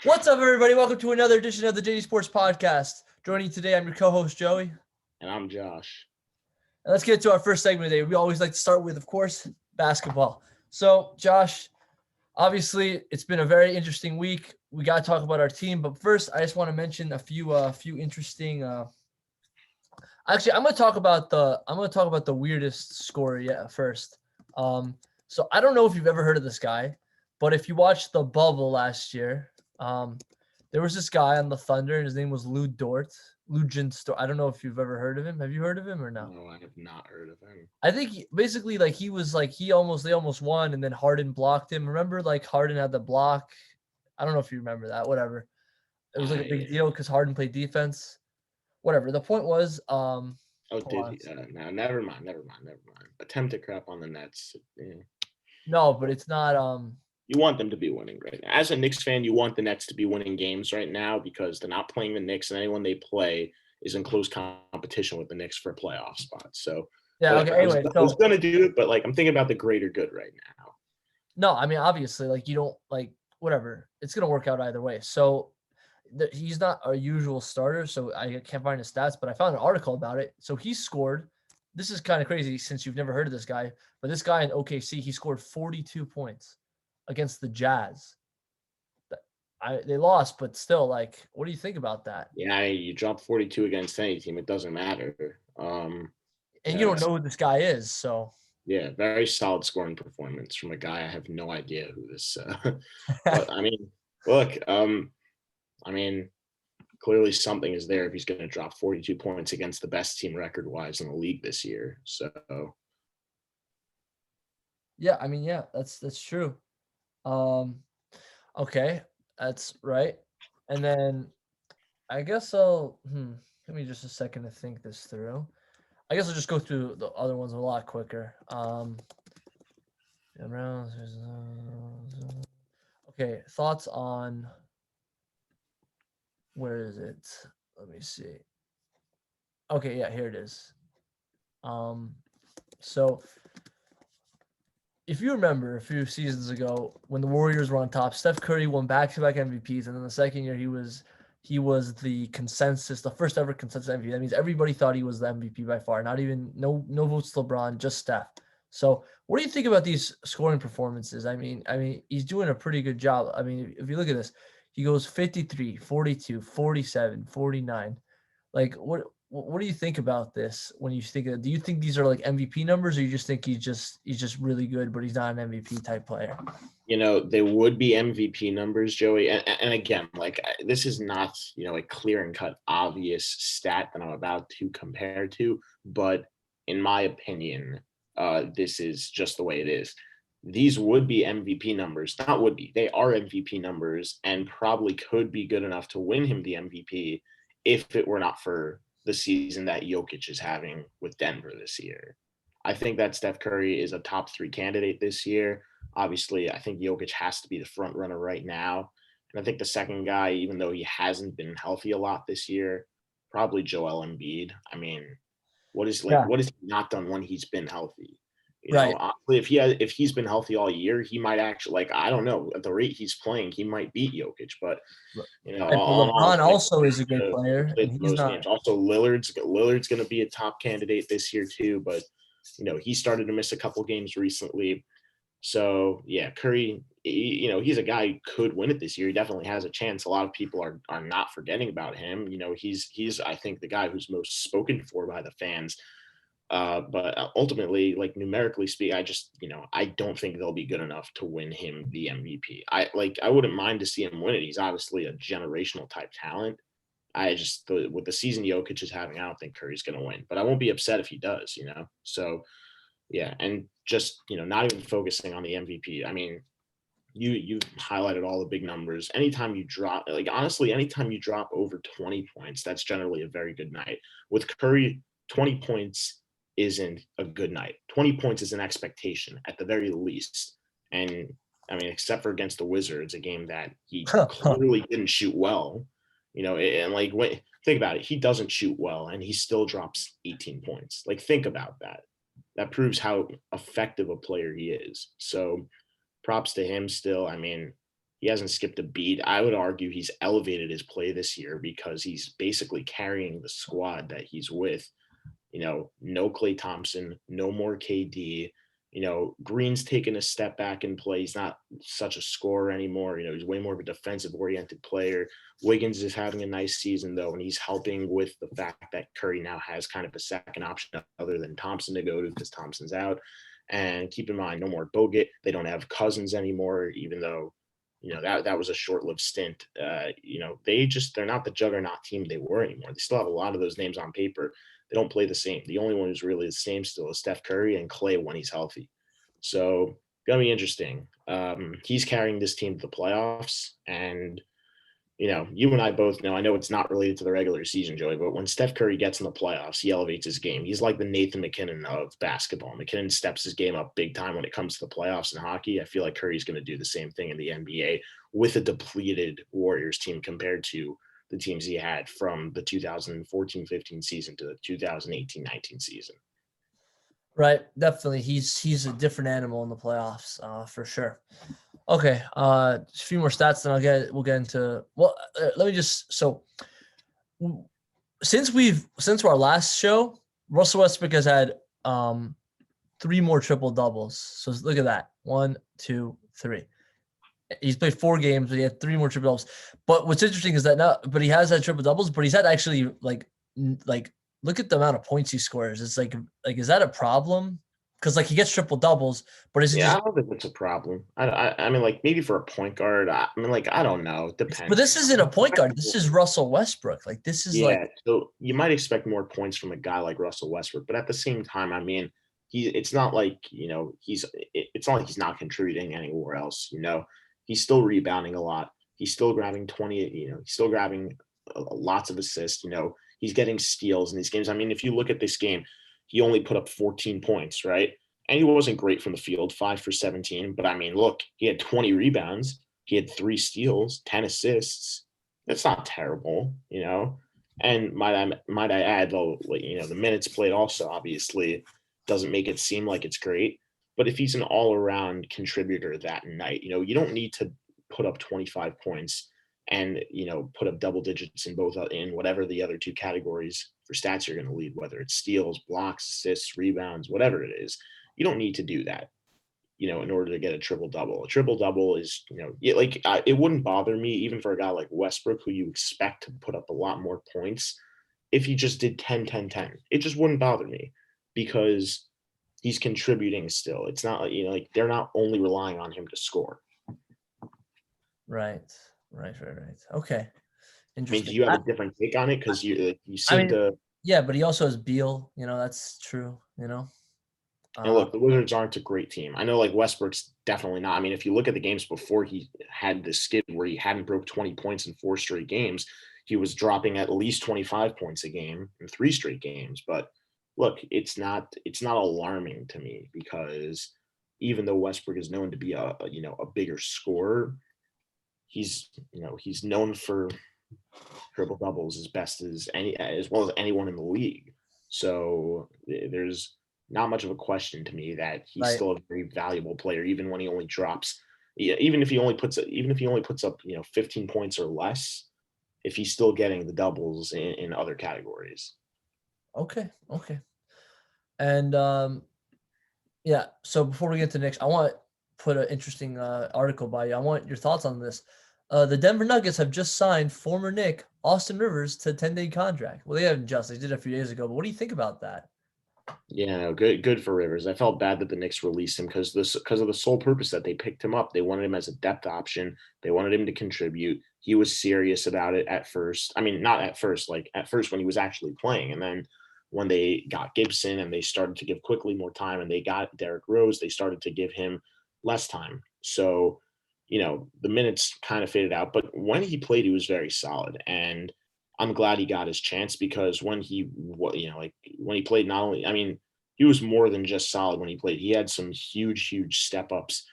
What's up, everybody? Welcome to another edition of the JJSports podcast. Joining you today, I'm your co-host, Joey. And I'm Josh. And let's get to our first segment today. We always like to start with, of course, basketball. So, Josh, obviously, it's been a very interesting week. We got to talk about our team. But first, I just want to mention a few interesting Actually, I'm going to talk about the weirdest scorer first. So I don't know if you've ever heard of this guy, but if you watched the bubble last year, there was this guy on the Thunder, and his name was Lou Dort. I don't know if you've ever heard of him. Have you heard of him or no? No, I have not heard of him. I think they almost won, and then Harden blocked him. Remember, Harden had the block. I don't know if you remember that. Whatever. It was like a big deal because Harden played defense. Whatever. The point was, no, never mind. Attempt to crap on the Nets. Yeah. No, but it's not. You want them to be winning right now. As a Knicks fan, you want the Nets to be winning games right now because they're not playing the Knicks, and anyone they play is in close competition with the Knicks for a playoff spot. So yeah. Okay. Anyway, I was gonna do it, but I'm thinking about the greater good right now. No, I mean obviously, you don't whatever. It's gonna work out either way. So he's not a usual starter, so I can't find his stats, but I found an article about it. So he scored. This is kind of crazy since you've never heard of this guy, but this guy in OKC, he scored 42 points against the Jazz. They lost, but still, what do you think about that? Yeah, you drop 42 against any team, it doesn't matter. And you don't know who this guy is, so. Yeah, very solid scoring performance from a guy I have no idea who this. But I mean, look, clearly something is there if he's going to drop 42 points against the best team record-wise in the league this year. So. Yeah, that's true. Okay, that's right. And then I guess give me just a second to think this through. I guess I'll just go through the other ones a lot quicker. Okay, thoughts on where is it? Let me see. Okay, yeah, here it is. So if you remember a few seasons ago when the Warriors were on top, Steph Curry won back-to-back MVPs, and then the second year he was the first ever consensus MVP. That means everybody thought he was the MVP by far. Not even no votes to LeBron, just Steph. So what do you think about these scoring performances? I mean, he's doing a pretty good job. I mean, if you look at this, he goes 53, 42, 47, 49. What do you think about this when you think of, do you think these are MVP numbers, or you just think he's just really good, but he's not an MVP type player? They would be MVP numbers, Joey. And again, this is not, a clear and cut obvious stat that I'm about to compare to, but in my opinion, this is just the way it is. These would be MVP numbers, not would be. They are MVP numbers and probably could be good enough to win him the MVP if it were not for the season that Jokic is having with Denver this year. I think that Steph Curry is a top 3 candidate this year. Obviously, I think Jokic has to be the front runner right now. And I think the second guy, even though he hasn't been healthy a lot this year, probably Joel Embiid. I mean, what has he not done when he's been healthy? Right. Honestly, if he's been healthy all year, he might actually, I don't know, at the rate he's playing, he might beat Jokic. But LeBron also is a good player. And he's not. Games. Also, Lillard's going to be a top candidate this year too. But he started to miss a couple games recently. So yeah, Curry, he's a guy who could win it this year. He definitely has a chance. A lot of people are not forgetting about him. He's I think the guy who's most spoken for by the fans. But ultimately, numerically speaking, I don't think they'll be good enough to win him the MVP. I wouldn't mind to see him win it. He's obviously a generational type talent. With the season Jokic is having, I don't think Curry's going to win, but I won't be upset if he does, So, yeah, and just, not even focusing on the MVP. I mean, you highlighted all the big numbers. Anytime you drop, anytime you drop over 20 points, that's generally a very good night. With Curry, 20 points isn't a good night. 20 points is an expectation at the very least. And I mean, except for against the Wizards, a game that he clearly didn't shoot well, think about it. He doesn't shoot well and he still drops 18 points. Think about that. That proves how effective a player he is. So props to him still. I mean, He hasn't skipped a beat. I would argue he's elevated his play this year because he's basically carrying the squad that he's with. No Klay Thompson, no more KD. Green's taken a step back in play. He's not such a scorer anymore. He's way more of a defensive oriented player. Wiggins is having a nice season though, and he's helping with the fact that Curry now has kind of a second option other than Thompson to go to because Thompson's out. And keep in mind, no more Bogut. They don't have Cousins anymore, even though that was a short-lived stint. They're not the juggernaut team they were anymore. They still have a lot of those names on paper. They don't play the same. The only one who's really the same still is Steph Curry and Klay when he's healthy. So gonna be interesting. He's carrying this team to the playoffs, and you and I both know. I know it's not related to the regular season, Joey, but when Steph Curry gets in the playoffs, he elevates his game. He's like the Nathan McKinnon of basketball. McKinnon steps his game up big time when it comes to the playoffs in hockey. I feel like Curry's going to do the same thing in the NBA with a depleted Warriors team compared to the teams he had from the 2014-15 season to the 2018-19 season. Right, definitely. He's a different animal in the playoffs, for sure. Okay, a few more stats, then we'll get into. Well, let me just since our last show, Russell Westbrook has had 3 more triple doubles. So look at that, 1, 2, 3. He's played 4 games, but he had 3 more triple doubles. But what's interesting is that but he has had triple doubles, but he's had actually like look at the amount of points he scores. It's like is that a problem? Because he gets triple doubles, but is it I don't think it's a problem. I mean, maybe for a point guard. I don't know. It depends. But this isn't a point guard. This is Russell Westbrook. This is So you might expect more points from a guy like Russell Westbrook, but at the same time, I mean, it's not like it's not like he's not contributing anywhere else. He's still rebounding a lot. He's still grabbing 20. He's still grabbing lots of assists. He's getting steals in these games. I mean, if you look at this game, he only put up 14 points, right? And he wasn't great from the field, 5 for 17. But I mean, look, he had 20 rebounds. He had 3 steals, 10 assists. That's not terrible, And might I add, though, the minutes played also obviously doesn't make it seem like it's great. But if he's an all-around contributor that night, you don't need to put up 25 points and put up double digits in whatever the other 2 categories for stats you're going to lead, whether it's steals, blocks, assists, rebounds, whatever it is. You don't need to do that, in order to get a triple double. A triple double is, it wouldn't bother me even for a guy like Westbrook, who you expect to put up a lot more points, if he just did 10, 10, 10. It just wouldn't bother me because he's contributing still. It's not they're not only relying on him to score. Right. Okay. Interesting. Do you have a different take on it? Because you seem to. Yeah, but he also has Beal. That's true. And look, the Wizards aren't a great team. I know, Westbrook's definitely not. I mean, if you look at the games before he had this skid where he hadn't broke 20 points in 4 straight games, he was dropping at least 25 points a game in 3 straight games. But look, it's not alarming to me because even though Westbrook is known to be a bigger scorer, he's known for triple doubles as well as anyone in the league. So there's not much of a question to me that he's still a very valuable player, even when he only drops. Even if he only puts up 15 points or less, if he's still getting the doubles in other categories. Okay. And so before we get to the next, I want to put an interesting article by you. I want your thoughts on this. The Denver Nuggets have just signed former Knick Austin Rivers to a 10-day contract. Well, they did it a few days ago, but what do you think about that? Yeah, no, good for Rivers. I felt bad that the Knicks released him because of the sole purpose that they picked him up. They wanted him as a depth option. They wanted him to contribute. He was serious about it at first. I mean, not at first, at first when he was actually playing. And then when they got Gibson and they started to give Quickly more time and they got Derrick Rose, they started to give him less time. So, the minutes kind of faded out. But when he played, he was very solid. And I'm glad he got his chance because when he played, not only, I mean, he was more than just solid when he played. He had some huge step ups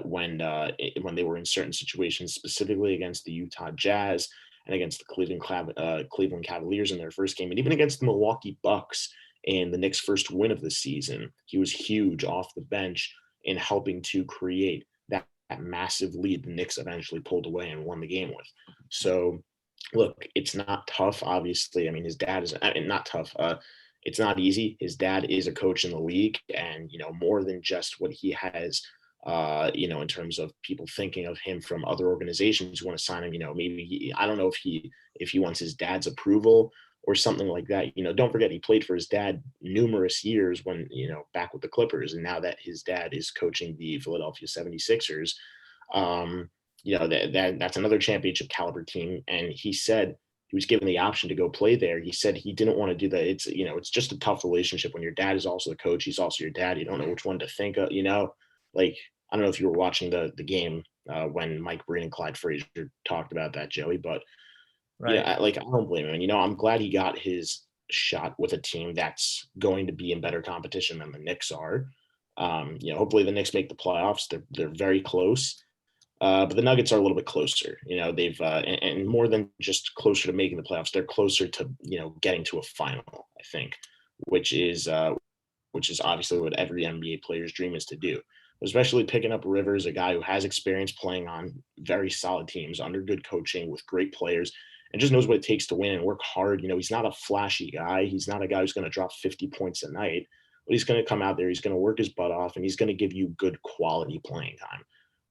when they were in certain situations, specifically against the Utah Jazz and against the Cleveland Cavaliers in their first game, and even against the Milwaukee Bucks in the Knicks' first win of the season. He was huge off the bench in helping to create that massive lead the Knicks eventually pulled away and won the game with. So, look, it's not tough, obviously. I mean, his dad is not tough. It's not easy. His dad is a coach in the league, and more than just what he has. In terms of people thinking of him from other organizations who want to sign him, maybe I don't know if he wants his dad's approval or something like that. Don't forget he played for his dad numerous years when, back with the Clippers. And now that his dad is coaching the Philadelphia 76ers, that's another championship caliber team. And he said he was given the option to go play there. He said he didn't want to do that. It's just a tough relationship when your dad is also the coach. He's also your dad. You don't know which one to think of, like, I don't know if you were watching the game when Mike Breen and Clyde Frazier talked about that, Joey, but right. I don't blame him. And, I'm glad he got his shot with a team that's going to be in better competition than the Knicks are. Hopefully the Knicks make the playoffs. They're very close. But the Nuggets are a little bit closer. They've and more than just closer to making the playoffs, they're closer to, getting to a final, I think, which is obviously what every NBA player's dream is to do. Especially picking up Rivers, a guy who has experience playing on very solid teams under good coaching with great players and just knows what it takes to win and work hard. He's not a flashy guy. He's not a guy who's going to drop 50 points a night, but he's going to come out there. He's going to work his butt off, and he's going to give you good quality playing time,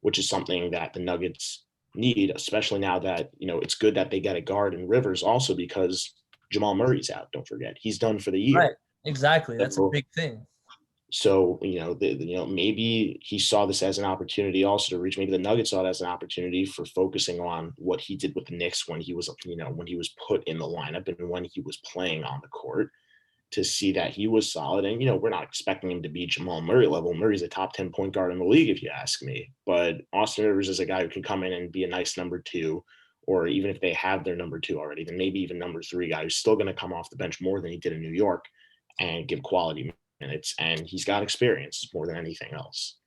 which is something that the Nuggets need, especially now that, it's good that they get a guard in Rivers also because Jamal Murray's out. Don't forget, he's done for the year. Right. Exactly. That's a big thing. So, maybe he saw this as an opportunity also to reach. Maybe the Nuggets saw it as an opportunity for focusing on what he did with the Knicks when he was, when he was put in the lineup and when he was playing on the court, to see that he was solid. And, we're not expecting him to be Jamal Murray level. Murray's a top 10 point guard in the league, if you ask me. But Austin Rivers is a guy who can come in and be a nice number two, or even if they have their number two already, then maybe even number three guy who's still going to come off the bench more than he did in New York and give quality minutes, and he's got experience more than anything else.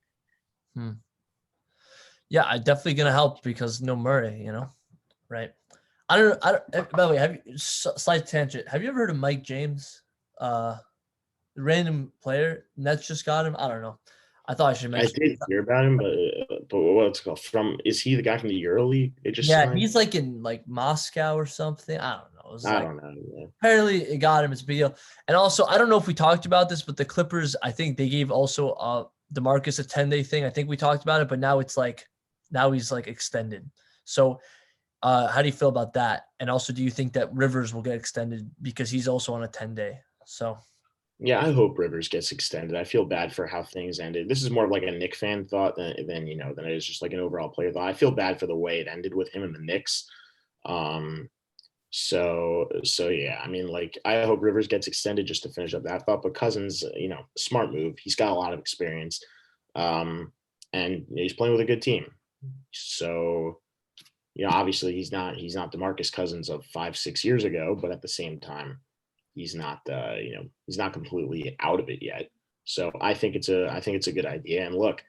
Yeah, I definitely gonna help because no Murray, right? I don't. By the way, slight tangent. Have you ever heard of Mike James? Random player. Nets just got him. I don't know. I thought I should mention. I did hear about him, but what's it called? Is he the guy from the EuroLeague? Yeah, he's like in Moscow or something. I don't know. I don't know. Yeah. Apparently it got him. It's a big deal. And also, I don't know if we talked about this, but the Clippers, I think they gave also DeMarcus a 10-day thing. I think we talked about it, but now he's extended. So how do you feel about that? And also, do you think that Rivers will get extended because he's also on a 10-day? So. Yeah, I hope Rivers gets extended. I feel bad for how things ended. This is more of like a Knicks fan thought than it is just like an overall player thought. I feel bad for the way it ended with him and the Knicks. So yeah, I mean, I hope Rivers gets extended just to finish up that thought. But Cousins, smart move. He's got a lot of experience, and he's playing with a good team. So, obviously he's not DeMarcus Cousins of 5-6 years ago, but at the same time, he's not he's not completely out of it yet. So I think it's a good idea. And look,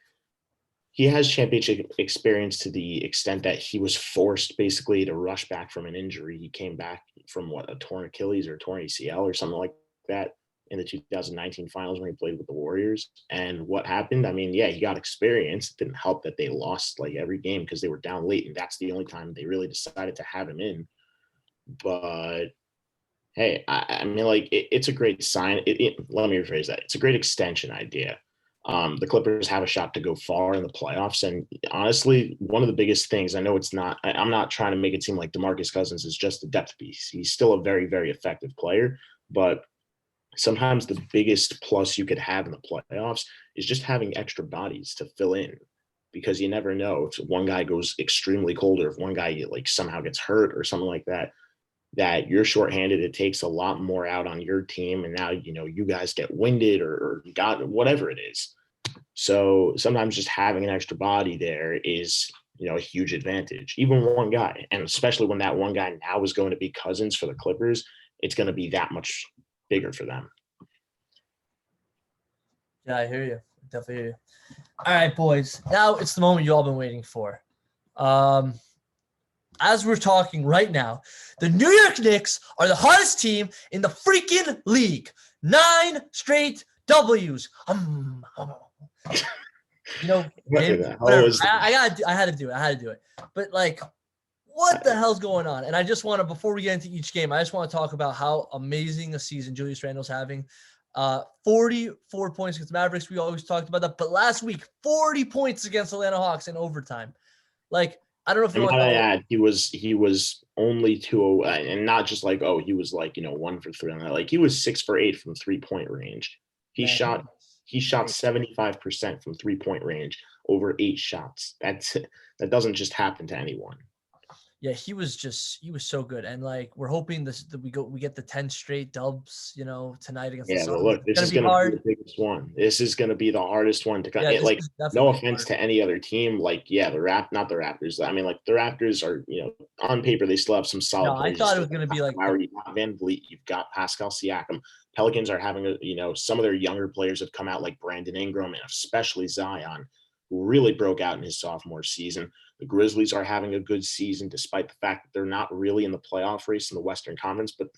he has championship experience to the extent that he was forced basically to rush back from an injury. He came back from a torn Achilles or a torn ACL or something like that in the 2019 finals when he played with the Warriors. And what happened? I mean, yeah, he got experience. It didn't help that they lost every game because they were down late. And that's the only time they really decided to have him in. But hey, I mean, it's a great sign. Let me rephrase that. It's a great extension idea. The Clippers have a shot to go far in the playoffs. And honestly, one of the biggest things, I know I'm not trying to make it seem like DeMarcus Cousins is just a depth piece. He's still a very, very effective player. But sometimes the biggest plus you could have in the playoffs is just having extra bodies to fill in, because you never know if one guy goes extremely cold or if one guy somehow gets hurt or something like that, that you're shorthanded. It takes a lot more out on your team. And now, you guys get winded or got whatever it is. So sometimes just having an extra body there is, a huge advantage, even one guy. And especially when that one guy now is going to be Cousins for the Clippers, it's going to be that much bigger for them. Yeah, I hear you. Definitely hear you. All right, boys. Now it's the moment you all been waiting for. As we're talking right now, the New York Knicks are the hottest team in the freaking league. 9 straight W's. You know, What maybe the hell whatever. was that? I had to do it. But like, what the hell's going on? And I just want to, before we get into each game, I just want to talk about how amazing a season Julius Randle's having. 44 points against Mavericks. We always talked about that. But last week, 40 points against Atlanta Hawks in overtime. Like, I don't know if you And want might to I talk. add, he was only 2 and not just like, oh, he was like, 1 for 3 on that. Like he was 6 for 8 from 3-point range. He Man, shot he shot great. 75% from 3-point range over 8 shots. That doesn't just happen to anyone. Yeah, he was so good. And like, we're hoping that we get the 10 straight dubs, tonight against the Yeah, but Suns. look, It's this gonna is be going to be hard. the biggest one. This is going to be the hardest one to come. Yeah, this Like, is no definitely offense hard. to any other team. Like, yeah, not the Raptors. I mean, like the Raptors are, on paper they still have some solid No, I players. thought it was gonna be like Lowry, you've got Van Vliet, you've got Pascal Siakam. Pelicans are having some of their younger players have come out like Brandon Ingram and especially Zion, who really broke out in his sophomore season. The Grizzlies are having a good season despite the fact that they're not really in the playoff race in the Western Conference, but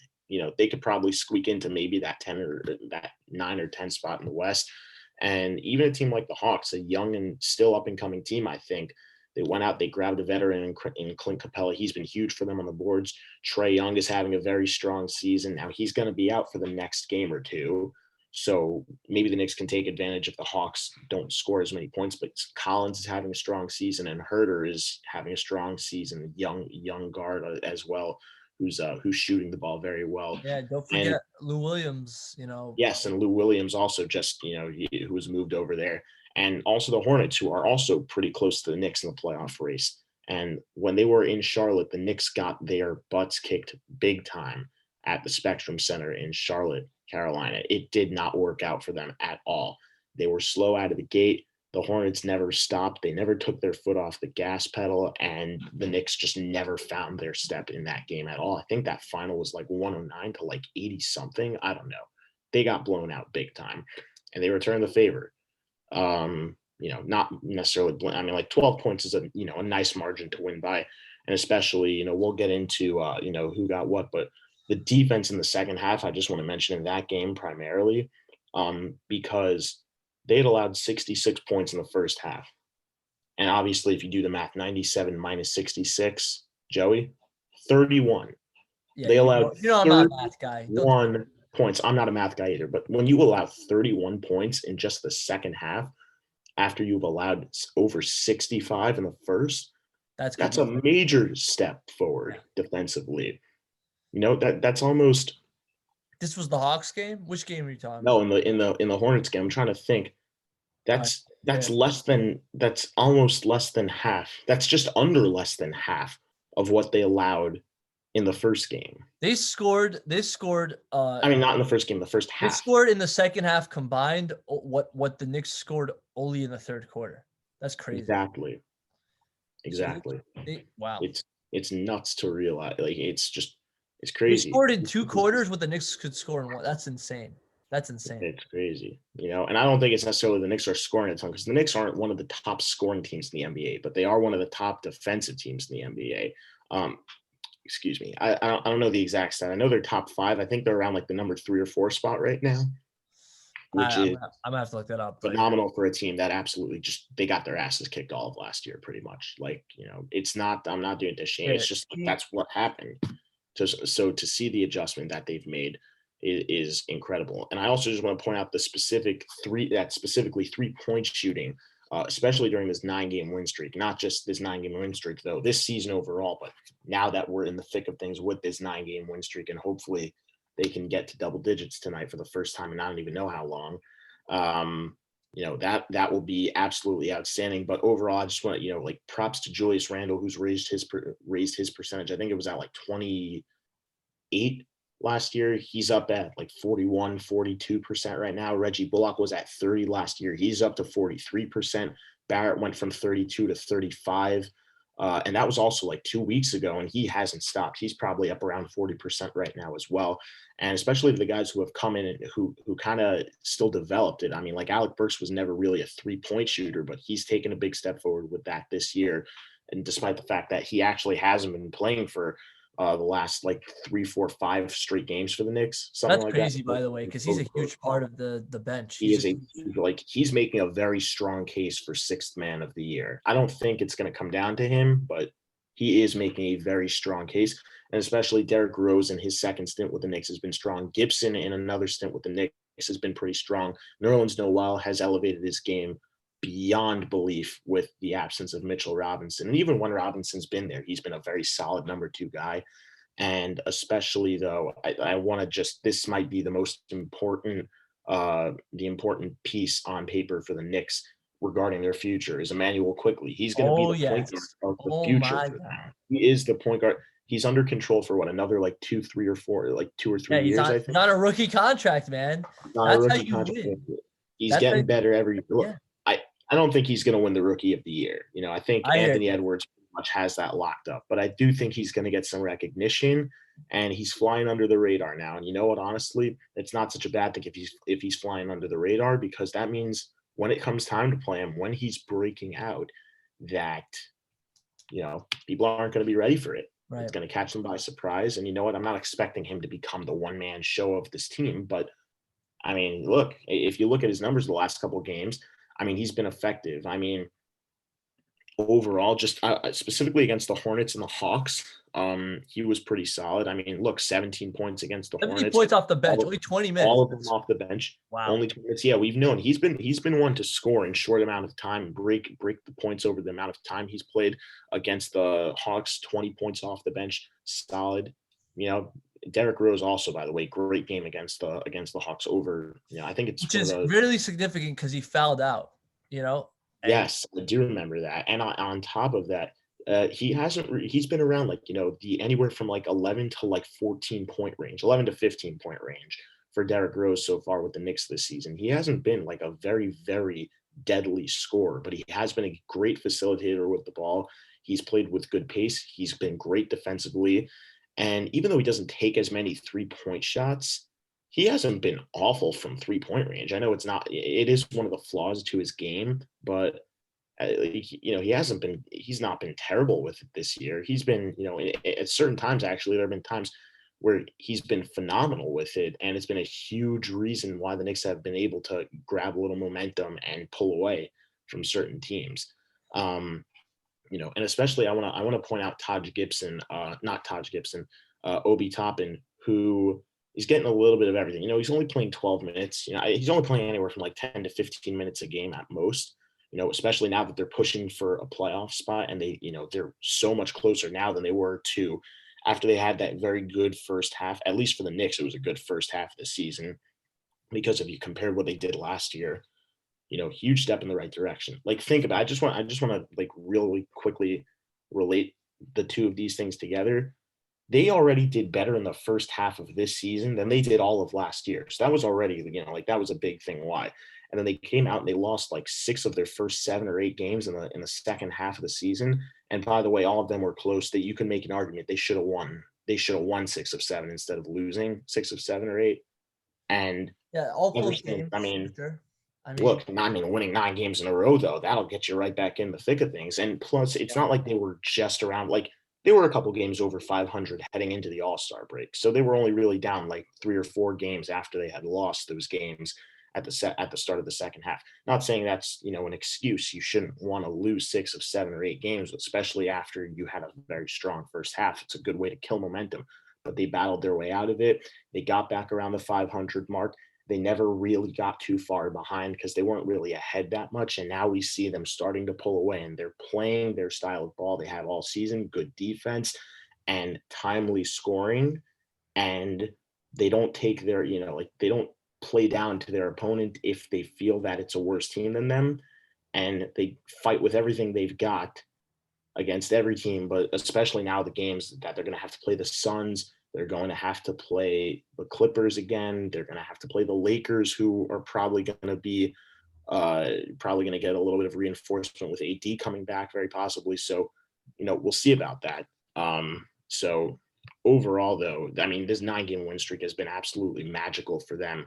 they could probably squeak into maybe that 10 or that 9 or 10 spot in the West. And even a team like the Hawks, a young and still up and coming team, I think they went out, they grabbed a veteran in Clint Capella. He's been huge for them on the boards. Trae Young is having a very strong season. Now he's going to be out for the next game or two. So maybe the Knicks can take advantage if the Hawks don't score as many points. But Collins is having a strong season, and Herter is having a strong season. Young guard as well, who's shooting the ball very well. Yeah, don't And forget Lou Williams, yes, and Lou Williams also just who was moved over there, and also the Hornets, who are also pretty close to the Knicks in the playoff race. And when they were in Charlotte, the Knicks got their butts kicked big time at the Spectrum Center in Charlotte, Carolina. It did not work out for them at all. They were slow out of the gate. The Hornets never stopped. They never took their foot off the gas pedal, and the Knicks just never found their step in that game at all. I think that final was like 109 to like 80 something. I don't know. They got blown out big time, and they returned the favor. Not necessarily. I mean, like 12 points is a nice margin to win by, and especially we'll get into who got what, but the defense in the second half, I just want to mention in that game primarily, because they had allowed 66 points in the first half, and obviously if you do the math, 97 minus 66, Joey, 31. yeah, They allowed I'm not a math guy. Don't 31 points. I'm not a math guy either, but when you allow 31 points in just the second half, after you've allowed over 65 in the first, that's a major step forward defensively. That's almost. This was the Hawks game. Which game are you talking No, about? in the Hornets game, I'm trying to think. That's almost less than half. That's just under less than half of what they allowed in the first game. They scored. I mean, not in the first game, the first half. They scored in the second half combined what the Knicks scored only in the third quarter. That's crazy. Exactly. Wow. It's nuts to realize. Like it's crazy. They scored in 2 quarters what the Knicks could score in one. That's insane. It's crazy. And I don't think it's necessarily the Knicks are scoring a ton, because the Knicks aren't one of the top scoring teams in the NBA, but they are one of the top defensive teams in the NBA. Excuse me. I don't know the exact stat. I know they're top 5. I think they're around like the number 3 or 4 spot right now, which is I'm gonna have to look that up. Phenomenal for a team that absolutely they got their asses kicked all of last year, pretty much. Like, it's not. I'm not doing this shame. It's just that's what happened. So to see the adjustment that they've made is incredible. And I also just want to point out the specifically 3-point shooting. Especially during this 9-game win streak, not just this 9-game win streak, though, this season overall, but now that we're in the thick of things with this 9-game win streak, and hopefully they can get to double digits tonight for the first time, and I don't even know how long. That will be absolutely outstanding. But overall, I just want like props to Julius Randle, who's raised his percentage. I think it was at like 28 last year. He's up at like 41, 42% right now. Reggie Bullock was at 30 last year. He's up to 43%. Barrett went from 32 to 35. And that was also like 2 weeks ago, and he hasn't stopped. He's probably up around 40% right now as well. And especially the guys who have come in and who kind of still developed it. I mean, like Alec Burks was never really a 3-point shooter, but he's taken a big step forward with that this year. And despite the fact that he actually hasn't been playing for the last like 3, 4, 5 straight games for the Knicks, something That's like crazy, that. by the way, because he's a huge part of the bench. He He's is a he's making a very strong case for sixth man of the year. I don't think it's going to come down to him, but he is making a very strong case. And especially Derrick Rose in his second stint with the Knicks has been strong. Gibson in another stint with the Knicks has been pretty strong. Nerlens Noel has elevated his game beyond belief with the absence of Mitchell Robinson. And even when Robinson's been there, he's been a very solid number 2 guy. And especially though, I want to just, this might be the most important, the important piece on paper for the Knicks regarding their future is Emmanuel Quickley. He's going to be the point guard of the future for them. He is the point guard. He's under control for what, another like 2, 3, or 4, like 2 or 3 years, I think. He's on a rookie contract, man. That's how you win. He's getting better every year. Look, I don't think he's going to win the rookie of the year. You know, I think Anthony Edwards pretty much has that locked up, but I do think he's going to get some recognition, and he's flying under the radar now. And you know what, honestly, it's not such a bad thing if he's flying under the radar, because that means when it comes time to play him, when he's breaking out, that, you know, people aren't going to be ready for it. Right. It's going to catch them by surprise. And you know what? I'm not expecting him to become the one-man show of this team. But, I mean, look, if you look at his numbers the last couple of games, I mean, he's been effective. I mean, overall, just specifically against the Hornets and the Hawks, he was pretty solid. I mean, look, 17 points againts the 17 Hornets. Points off the bench, only 20 minutes. All of them off the bench. Wow. Only 20 minutes. Yeah, we've known he's been one to score in short amount of time, break the points over the amount of time he's played against the Hawks. 20 points off the bench, solid. You know, Derrick Rose also, by the way, great game against the Hawks over. You know, I think it's which is really significant because he fouled out. You know. Yes, I do remember that. And on top of that, he's been around like, you know, the anywhere from like 11 to like 14 point range, 11 to 15 point range for Derrick Rose so far with the Knicks this season. He hasn't been like a very, very deadly scorer, but he has been a great facilitator with the ball. He's played with good pace. He's been great defensively. And even though he doesn't take as many 3-point shots, he hasn't been awful from 3-point range. I know it is one of the flaws to his game, but you know, he's not been terrible with it this year. He's been, you know, at certain times, actually, there have been times where he's been phenomenal with it. And it's been a huge reason why the Knicks have been able to grab a little momentum and pull away from certain teams. You know, and especially I want to point out Obi Toppin, who is getting a little bit of everything. You know, he's only playing 12 minutes. You know, he's only playing anywhere from like 10 to 15 minutes a game at most. You know, especially now that they're pushing for a playoff spot, and they, you know, they're so much closer now than they were to after they had that very good first half. At least for the Knicks, it was a good first half of the season, because if you compared what they did last year, you know, huge step in the right direction. Like, think about it. I just want to like really quickly relate the two of these things together. They already did better in the first half of this season than they did all of last year. So that was already, you know, like that was a big thing. Why? And then they came out and they lost like 6 of their first 7 or 8 games in the second half of the season. And by the way, all of them were close. That you can make an argument they should have won. They should have won 6 of 7 instead of losing 6 of 7 or 8. And yeah, all close games. I mean, look, winning 9 games in a row though, that'll get you right back in the thick of things. And plus, it's not like they were just around, like they were a couple games over 500 heading into the All-Star break. So they were only really down like 3 or 4 games after they had lost those games at the start of the second half. Not saying that's, you know, an excuse. You shouldn't want to lose 6 of 7 or 8 games, especially after you had a very strong first half. It's a good way to kill momentum. But they battled their way out of it. They got back around the 500 mark. They never really got too far behind because they weren't really ahead that much. And now we see them starting to pull away, and they're playing their style of ball they have all season, good defense and timely scoring. And they don't take their, you know, like they don't play down to their opponent if they feel that it's a worse team than them. And they fight with everything they've got against every team, but especially now the games that they're going to have to play the Suns. They're going to have to play the Clippers again. They're going to have to play the Lakers, who are probably going to be get a little bit of reinforcement with AD coming back, very possibly. So, you know, we'll see about that. So overall, though, I mean, this 9-game win streak has been absolutely magical for them,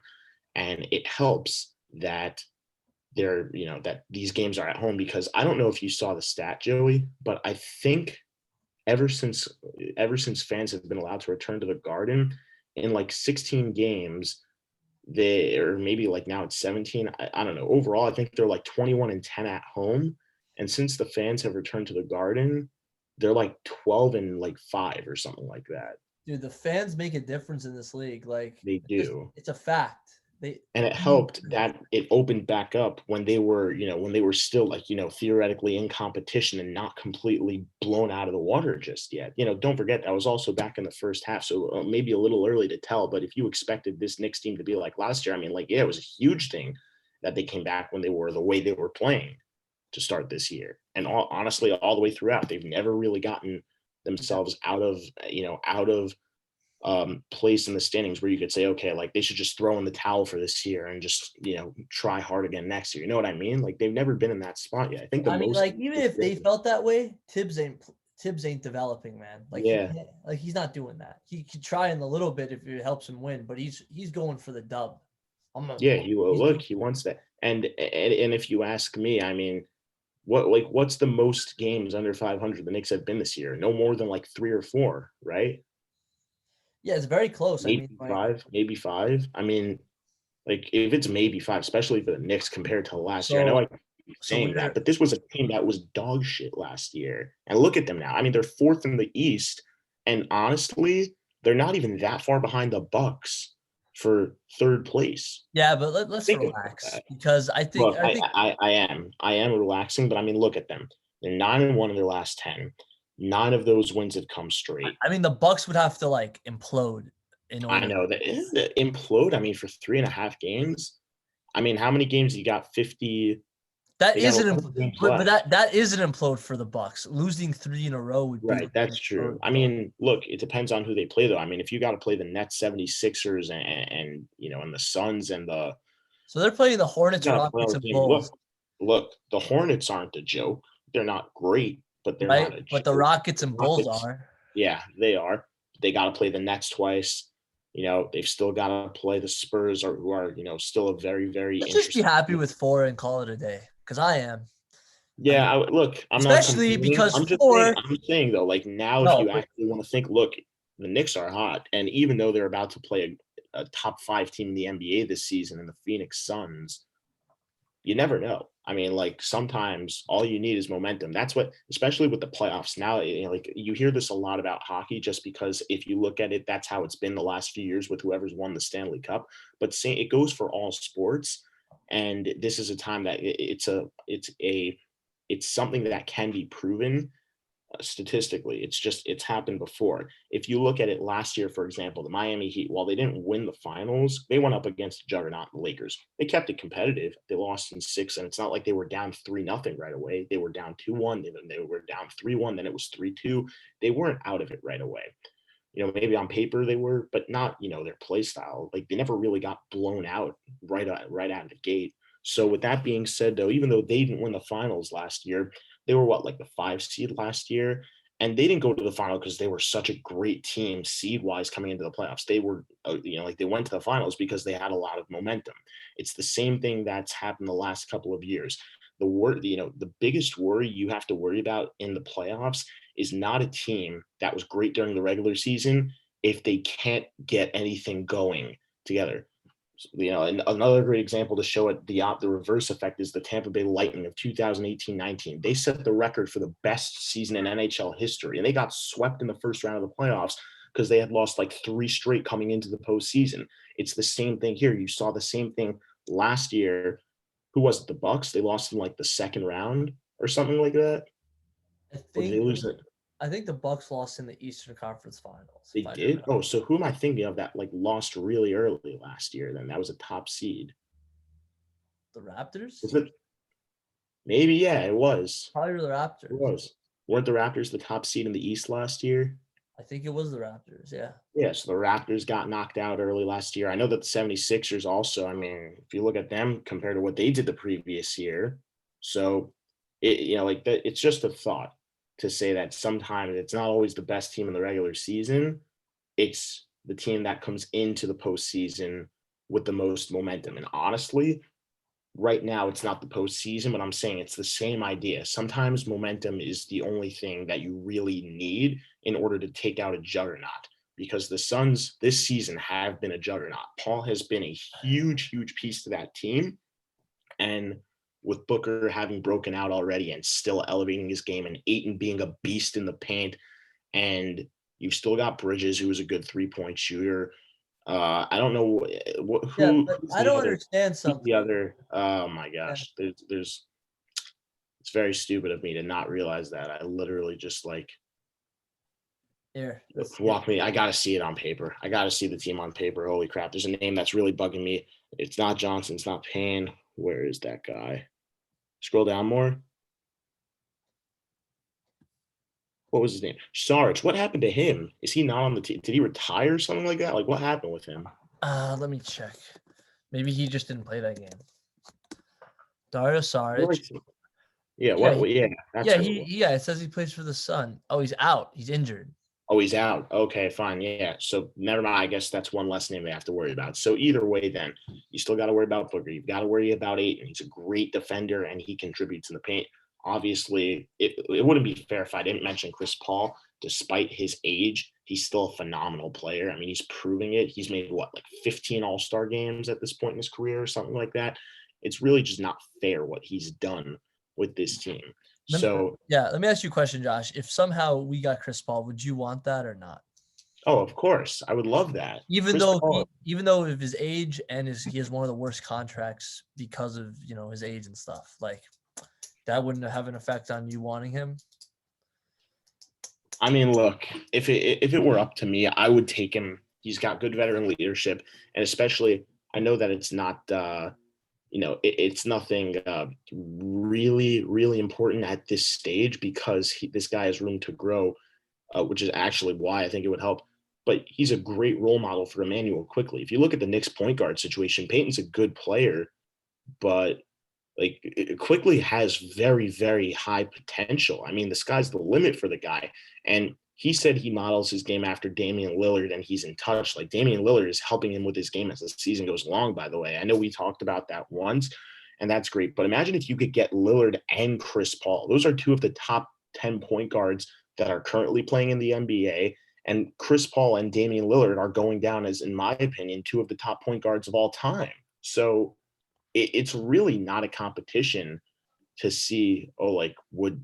and it helps that they're, you know, that these games are at home, because I don't know if you saw the stat, Joey, but I think ever since fans have been allowed to return to the Garden, in like 16 games, or maybe like now it's 17. I don't know. Overall, I think they're like 21-10 at home. And since the fans have returned to the Garden, they're like 12-5 or something like that. Dude, the fans make a difference in this league. Like They do. it's a fact. And it helped that it opened back up when they were, when they were still like, theoretically in competition and not completely blown out of the water just yet. Don't forget that was also back in the first half. So maybe a little early to tell, but if you expected this Knicks team to be like last year, I mean, like, yeah, it was a huge thing that they came back when they were the way they were playing to start this year. And honestly, all the way throughout, they've never really gotten themselves out of place in the standings where you could say, okay, like they should just throw in the towel for this year and just, try hard again next year. You know what I mean? Like they've never been in that spot yet. I think even if they felt that way, Tibbs ain't developing, man. Like yeah, he's not doing that. He could try in a little bit if it helps him win, but he's going for the dub. he will. Look, he wants that. And if you ask me, I mean, what's the most games under 500 the Knicks have been this year? No more than like 3 or 4, right? Yeah, it's very close. Maybe maybe 5. I mean, like if it's maybe 5, especially for the Knicks compared to last year. I know I keep saying that, but this was a team that was dog shit last year. And look at them now. I mean, they're 4th in the East, and honestly, they're not even that far behind the Bucks for 3rd place. Yeah, but let's relax because I think I am relaxing, but I mean, look at them. They're 9-1 in their last 10. 9 of those wins have come straight. I mean, the Bucks would have to like implode in order. I know that implode. I mean, for 3.5 games. I mean, how many games you got? 50. That is an implode, but that is an implode for the Bucks. Losing 3 in a row would be right. That's true. I mean, look, it depends on who they play, though. I mean, if you got to play the Nets, 76ers, and and the Suns and the so they're playing the Hornets, Rockets, and Bulls. Look, the Hornets aren't a joke. They're not great, but they're not a joke. But the Rockets and Bulls are. Yeah, they are. They got to play the Nets twice. They've still got to play the Spurs, who are still a very, very. Let's just be happy with 4 and call it a day, because I am. Yeah, look, I'm especially not because I'm saying though, like now, if you actually want to think, look, the Knicks are hot, and even though they're about to play a top 5 team in the NBA this season in the Phoenix Suns, you never know. I mean, like sometimes all you need is momentum. That's what, especially with the playoffs now, like you hear this a lot about hockey, just because if you look at it, that's how it's been the last few years with whoever's won the Stanley Cup. But it goes for all sports, and this is a time that it's something that can be proven statistically. It's happened before. If you look at it last year, for example, the Miami Heat, while they didn't win the finals, they went up against the juggernaut, the Lakers. They kept it competitive. They lost in 6, and it's not like they were down 3-0 right away. They were down 2-1, then they were down 3-1, then it was 3-2. They weren't out of it right away. Maybe on paper they were, but not, their play style. Like they never really got blown out right out of the gate. So with that being said, though, even though they didn't win the finals last year, they were like the 5 seed last year, and they didn't go to the final because they were such a great team seed wise coming into the playoffs. They were, like they went to the finals because they had a lot of momentum. It's the same thing that's happened the last couple of years. The biggest worry you have to worry about in the playoffs is not a team that was great during the regular season if they can't get anything going together. And another great example to show it, the reverse effect is the Tampa Bay Lightning of 2018-19. They set the record for the best season in NHL history, and they got swept in the first round of the playoffs because they had lost like 3 straight coming into the postseason. It's the same thing here. You saw the same thing last year. Who was it? The Bucks? They lost in like the second round or something like that. Or did they lose it? I think the Bucks lost in the Eastern Conference Finals. They did? Oh, so who am I thinking of that like lost really early last year then? That was a top seed. The Raptors? Was it? Maybe, yeah, it was. Probably the Raptors. It was. Weren't the Raptors the top seed in the East last year? I think it was the Raptors, yeah. Yeah, so the Raptors got knocked out early last year. I know that the 76ers also, I mean, if you look at them compared to what they did the previous year, so, it's just a thought to say that sometimes it's not always the best team in the regular season. It's the team that comes into the postseason with the most momentum. And honestly, right now it's not the postseason, but I'm saying it's the same idea. Sometimes momentum is the only thing that you really need in order to take out a juggernaut, because the Suns this season have been a juggernaut. Paul has been a huge, huge piece to that team. And with Booker having broken out already and still elevating his game, and Ayton being a beast in the paint, and you've still got Bridges, who is a good 3-point shooter. I don't know Yeah, but who's I the don't other. understand Who's something. the other? Oh my Yeah. gosh, there's. It's very stupid of me to not realize that. I literally just like Here, walk me. I gotta see it on paper. I gotta see the team on paper. Holy crap! There's a name that's really bugging me. It's not Johnson. It's not Payne. Where is that guy? Scroll down more. What was his name? Sarge. What happened to him? Is he not on the team? Did he retire or something like that? Like, what happened with him? let me check. Maybe he just didn't play that game. Dario Where Saric. is he? Yeah. Yeah, Yeah. That's who it was. it says he plays for the Sun. Oh, he's out. He's injured. Oh, he's out. Okay, fine. Yeah. So never mind. I guess that's one less name they have to worry about. So either way, then you still got to worry about Booker. You've got to worry about Ayton. He's a great defender and he contributes in the paint. Obviously, it wouldn't be fair if I didn't mention Chris Paul. Despite his age, he's still a phenomenal player. I mean, he's proving it. He's made like 15 All-Star games at this point in his career or something like that. It's really just not fair what he's done with this team. Let me ask you a question, Josh. If somehow we got Chris Paul, would you want that or not? Oh, of course. I would love that. Even though of his age and he has one of the worst contracts because of, his age and stuff, like that wouldn't have an effect on you wanting him. I mean, look, if it were up to me, I would take him. He's got good veteran leadership, and especially I know that it's not it's nothing really, really important at this stage because this guy has room to grow, which is actually why I think it would help. But he's a great role model for Emmanuel Quickly. If you look at the Knicks point guard situation, Peyton's a good player, but Quickly has very, very high potential. I mean, the sky's the limit for the guy. And he said he models his game after Damian Lillard and he's in touch. Like Damian Lillard is helping him with his game as the season goes along, by the way. I know we talked about that once, and that's great. But imagine if you could get Lillard and Chris Paul. Those are two of the top 10 point guards that are currently playing in the NBA. And Chris Paul and Damian Lillard are going down as, in my opinion, two of the top point guards of all time. So it's really not a competition to see, would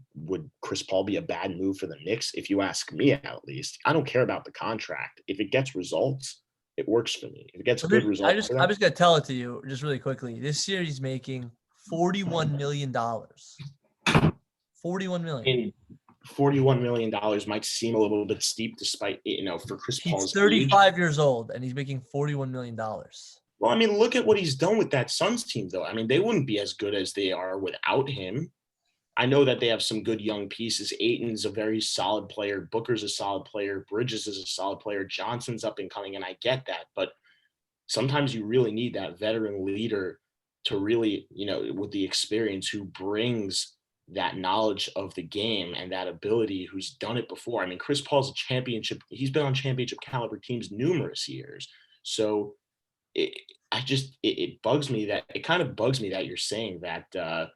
Chris Paul be a bad move for the Knicks? If you ask me, at least. I don't care about the contract. If it gets results, it works for me. If it gets good results, I'm just gonna tell it to you just really quickly. This year he's making $41 million. $41 million. $41 million might seem a little bit steep, despite for Chris Paul's He's 35 years old and he's making $41 million. Well, I mean, look at what he's done with that Suns team, though. I mean, they wouldn't be as good as they are without him. I know that they have some good young pieces. Ayton's a very solid player. Booker's a solid player. Bridges is a solid player. Johnson's up and coming, and I get that. But sometimes you really need that veteran leader to really, with the experience, who brings that knowledge of the game and that ability, who's done it before. I mean, Chris Paul's a championship. He's been on championship caliber teams numerous years. So it bugs me that you're saying that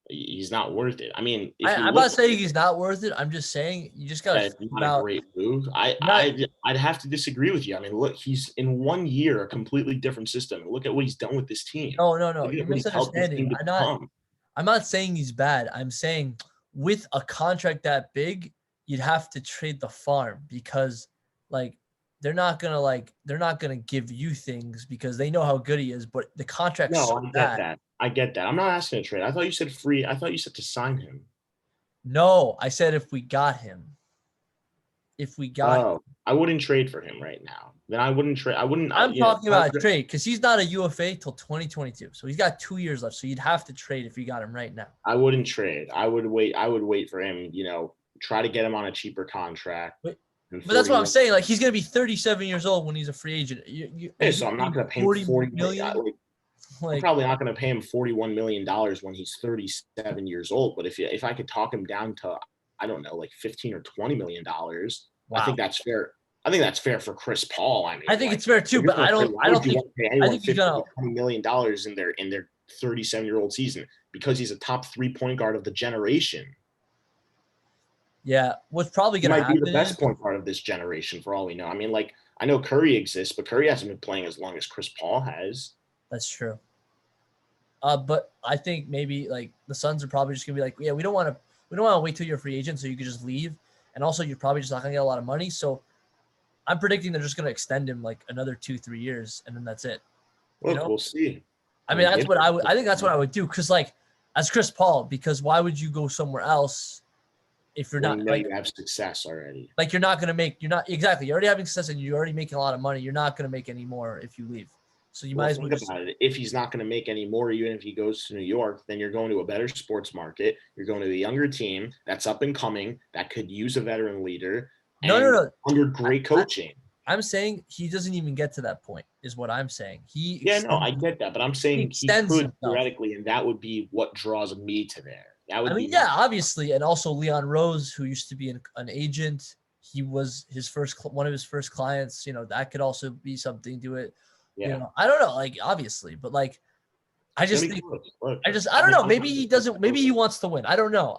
he's not worth it. I mean, I'm not saying he's not worth it. I'm just saying you just got to think about a great move. I'd have to disagree with you. I mean, look, he's in 1 year a completely different system. Look at what he's done with this team. No. You're misunderstanding. I'm not saying he's bad. I'm saying with a contract that big, you'd have to trade the farm because they're not gonna give you things because they know how good he is, but the contract. No, I get that. I'm not asking to trade. I thought you said free. I thought you said to sign him. No, I said if we got him. I wouldn't trade for him right now. Then I wouldn't trade. I'm talking about a trade because he's not a UFA till 2022. So he's got 2 years left. So you'd have to trade if you got him right now. I wouldn't trade. I would wait for him, try to get him on a cheaper contract. But that's what I'm saying. Like he's gonna be 37 years old when he's a free agent. So I'm not gonna pay him $40 million. I'm probably not going to pay him $41 million when he's 37 years old. But if I could talk him down to, I don't know, like $15 or $20 million, wow. I think that's fair. I think that's fair for Chris Paul. I mean, I think it's fair too, but I don't think he's gonna $20 million in their 37-year-old season because he's a top 3 point guard of the generation. Yeah, what's probably He going to might be happen the best is point guard of this generation for all we know. I mean, like, I know Curry exists, but Curry hasn't been playing as long as Chris Paul has. that's true. But I think maybe like the Suns are probably just gonna be like, yeah, we don't want to wait till you're a free agent so you can just leave, and also you're probably just not gonna get a lot of money. So I'm predicting they're just gonna extend him like another 2-3 years, and then that's it. You Look, know, we'll see. I mean that's what I would. I think that's what I would do because like as Chris Paul, because why would you go somewhere else if you're When not you know like you have success already. like you're not exactly you're already having success and you're already making a lot of money. You're not gonna make any more if you leave. So you might as well think just about it. If he's not going to make any more, even if he goes to New York, then you're going to a better sports market. You're going to a younger team that's up and coming that could use a veteran leader. no. Under great coaching. I'm saying he doesn't even get to that point, is what I'm saying. I get that, but I'm saying he could himself. theoretically, and that would be what draws me to there. That would be obviously, and also Leon Rose, who used to be an agent, he was one of his first clients. You know, that could also be something to it. Yeah. You know, I don't know, like obviously, but like I just think Look, I don't know. Maybe he doesn't. Maybe he wants to win. I don't know.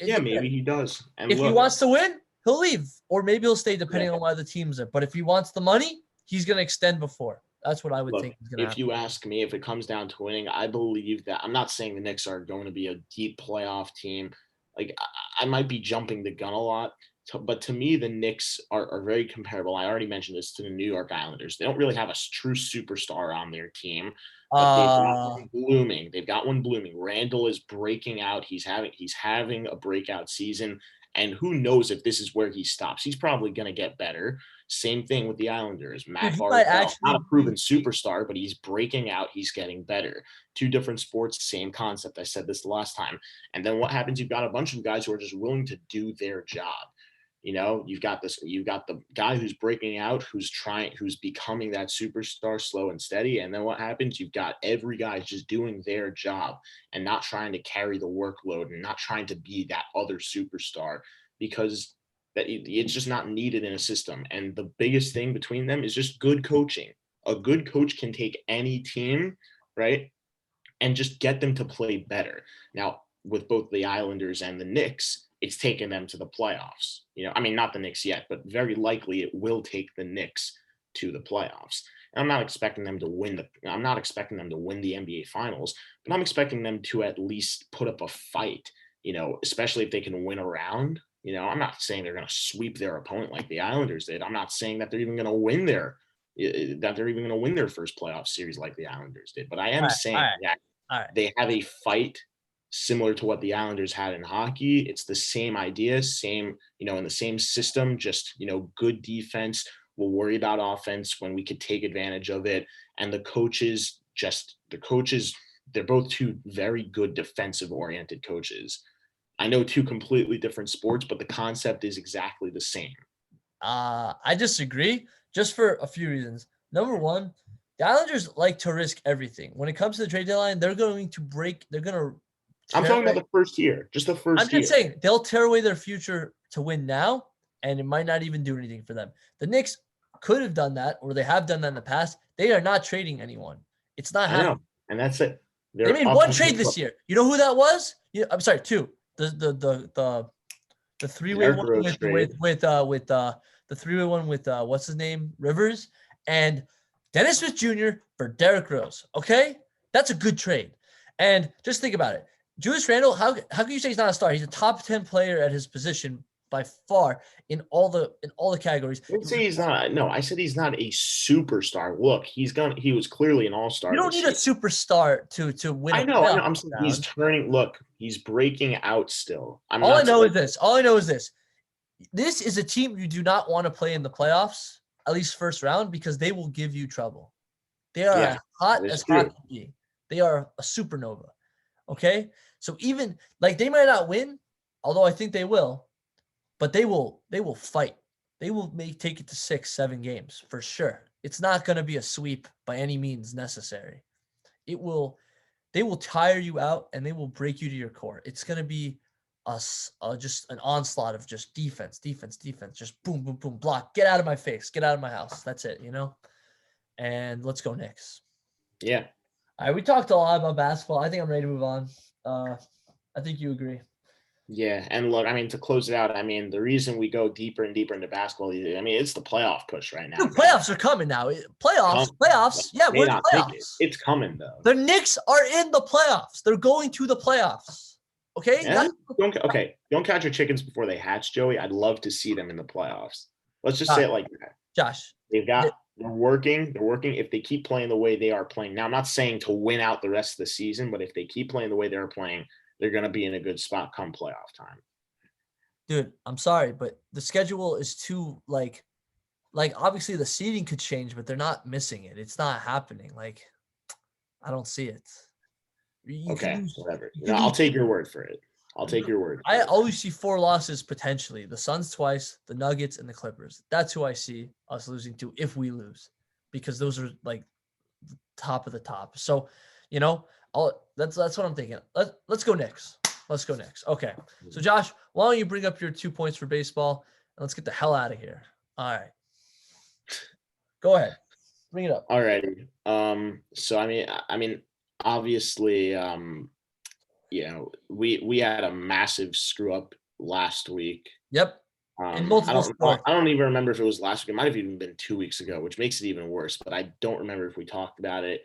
Maybe he does. And if he wants to win, he'll leave, or maybe he'll stay depending on why the teams are. But if he wants the money, he's going to extend before. That's what I would think is going to happen. If you ask me, if it comes down to winning, I believe that I'm not saying the Knicks are going to be a deep playoff team. Like I might be jumping the gun a lot, but to me, the Knicks are very comparable. I already mentioned this to the New York Islanders. They don't really have a true superstar on their team. But they've got one blooming. They've got one blooming. Randall is breaking out. He's having a breakout season. And who knows if this is where he stops. He's probably going to get better. Same thing with the Islanders. Matt Barzal, not a proven superstar, but he's breaking out. He's getting better. Two different sports, same concept. I said this the last time. And then what happens? You've got a bunch of guys who are just willing to do their job. You know, you've got the guy who's breaking out, who's becoming that superstar slow and steady. And then what happens? You've got every guy just doing their job and not trying to carry the workload and not trying to be that other superstar because it's just not needed in a system. And the biggest thing between them is just good coaching. A good coach can take any team, right, and just get them to play better. Now, with both the Islanders and the Knicks, it's taken them to the playoffs. You know, I mean, not the Knicks yet, but very likely it will take the Knicks to the playoffs. And I'm not expecting them to win the NBA Finals, but I'm expecting them to at least put up a fight, you know, especially if they can win a round. You know, I'm not saying they're going to sweep their opponent like the Islanders did. I'm not saying that they're even going to win their first playoff series like the Islanders did. But I am saying that they have a fight similar to what the Islanders had in hockey. It's the same idea, in the same system, just, good defense. We'll worry about offense when we could take advantage of it. And the coaches, they're both two very good defensive-oriented coaches. I know two completely different sports, but the concept is exactly the same. I disagree just for a few reasons. Number one, the Islanders like to risk everything. When it comes to the trade deadline, I'm talking about the first year, just the first year. I'm just saying they'll tear away their future to win now, and it might not even do anything for them. The Knicks could have done that, or they have done that in the past. They are not trading anyone. It's not happening. And that's it. They made one trade this year. You know who that was? I'm sorry, two. The three-way one with the three-way one with what's his name, Rivers, and Dennis Smith Jr. for Derrick Rose. Okay, that's a good trade. And just think about it. Julius Randle, how can you say he's not a star? He's a top 10 player at his position by far in all the categories. I didn't say he's not. No, I said he's not a superstar. Look, he was clearly an all-star. You don't need a superstar to win. I know. I'm saying he's turning. Look, he's breaking out still. All I know is this. This is a team you do not want to play in the playoffs, at least first round, because they will give you trouble. They are as hot as hot can be. They are a supernova. Okay? So even like they might not win, although I think they will, but they will fight. They will take it to 6-7 games for sure. It's not going to be a sweep by any means necessary. They will tire you out and they will break you to your core. It's going to be just an onslaught of just defense, just boom, boom, boom, block, get out of my face, get out of my house. That's it, And let's go Knicks. Yeah. All right, we talked a lot about basketball. I think I'm ready to move on. I think you agree. Yeah, and look, I mean, to close it out, I mean, the reason we go deeper and deeper into basketball, I mean, it's the playoff push right now. Dude, playoffs are coming now. Playoffs. Yeah, May we're in not the take it. playoffs. It's coming though. The Knicks are in the playoffs. They're going to the playoffs. Okay. Yeah? Don't count your chickens before they hatch, Joey. I'd love to see them in the playoffs. Let's just say it like that. Josh, They're working. If they keep playing the way they are playing now, I'm not saying to win out the rest of the season, but if they keep playing the way they're playing, they're going to be in a good spot come playoff time. Dude, I'm sorry, but the schedule is too like obviously the seeding could change, but they're not missing it. It's not happening. Like, I don't see it. Whatever. I'll take your word for it. I always see 4 losses potentially. The Suns twice, the Nuggets, and the Clippers. That's who I see us losing to if we lose, because those are like the top of the top. So, that's what I'm thinking. Let's go Knicks. Let's go Knicks. Okay. So Josh, why don't you bring up your 2 points for baseball and let's get the hell out of here. All right. Go ahead. Bring it up. All right. So I mean, obviously, we had a massive screw up last week. Yep. In multiple sports. I don't even remember if it was last week. It might have even been 2 weeks ago, which makes it even worse. But I don't remember if we talked about it.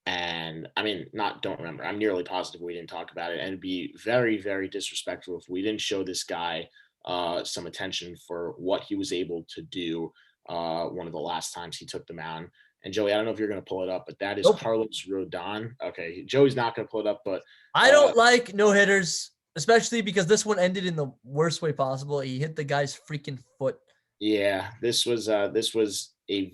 And I mean, don't remember. I'm nearly positive we didn't talk about it. And it'd be very, very disrespectful if we didn't show this guy some attention for what he was able to do one of the last times he took the mound. And Joey, I don't know if you're going to pull it up, but that is Carlos Rodon. Okay, Joey's not going to pull it up, but I don't like no hitters, especially because this one ended in the worst way possible. He hit the guy's freaking foot. Yeah, this was a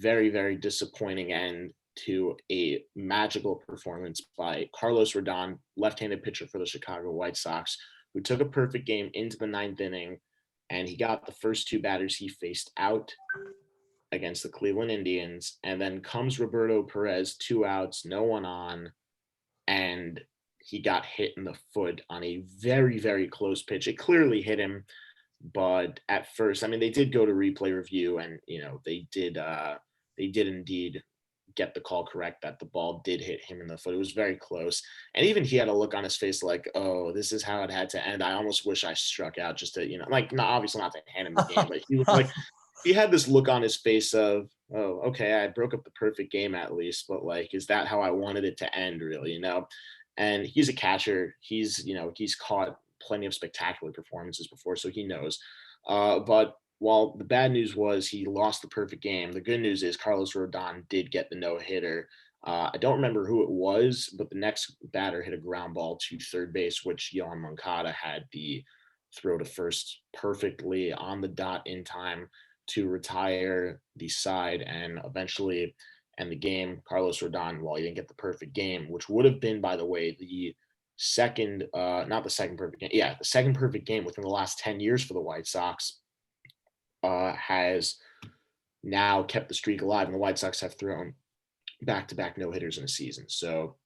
very, very disappointing end to a magical performance by Carlos Rodon, left-handed pitcher for the Chicago White Sox, who took a perfect game into the 9th inning, and he got the first 2 batters he faced out against the Cleveland Indians, and then comes Roberto Perez, 2 outs, no one on, and he got hit in the foot on a very, very close pitch. It clearly hit him, but at first, I mean, they did go to replay review, and they did indeed get the call correct that the ball did hit him in the foot. It was very close, and even he had a look on his face like, "Oh, this is how it had to end. I almost wish I struck out just to, obviously not to hand him the game, but he was like." He had this look on his face of, oh, okay, I broke up the perfect game at least, but like, is that how I wanted it to end, really? And he's a catcher. He's caught plenty of spectacular performances before, so he knows. But while the bad news was he lost the perfect game, the good news is Carlos Rodon did get the no-hitter. I don't remember who it was, but the next batter hit a ground ball to third base, which Yohan Moncada had the throw to first perfectly on the dot in time to retire the side and eventually end the game. Carlos Rodon, he didn't get the perfect game, which would have been, by the way, the second perfect game within the last 10 years for the White Sox, has now kept the streak alive, and the White Sox have thrown back-to-back no-hitters in a season. So,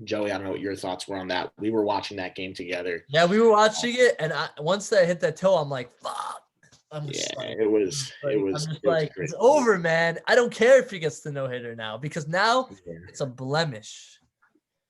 Joey, I don't know what your thoughts were on that. We were watching that game together. Yeah, we were watching it, and once that hit that toe, I'm like, fuck. It was it's over, man. I don't care if he gets the no-hitter now, because now it's a blemish.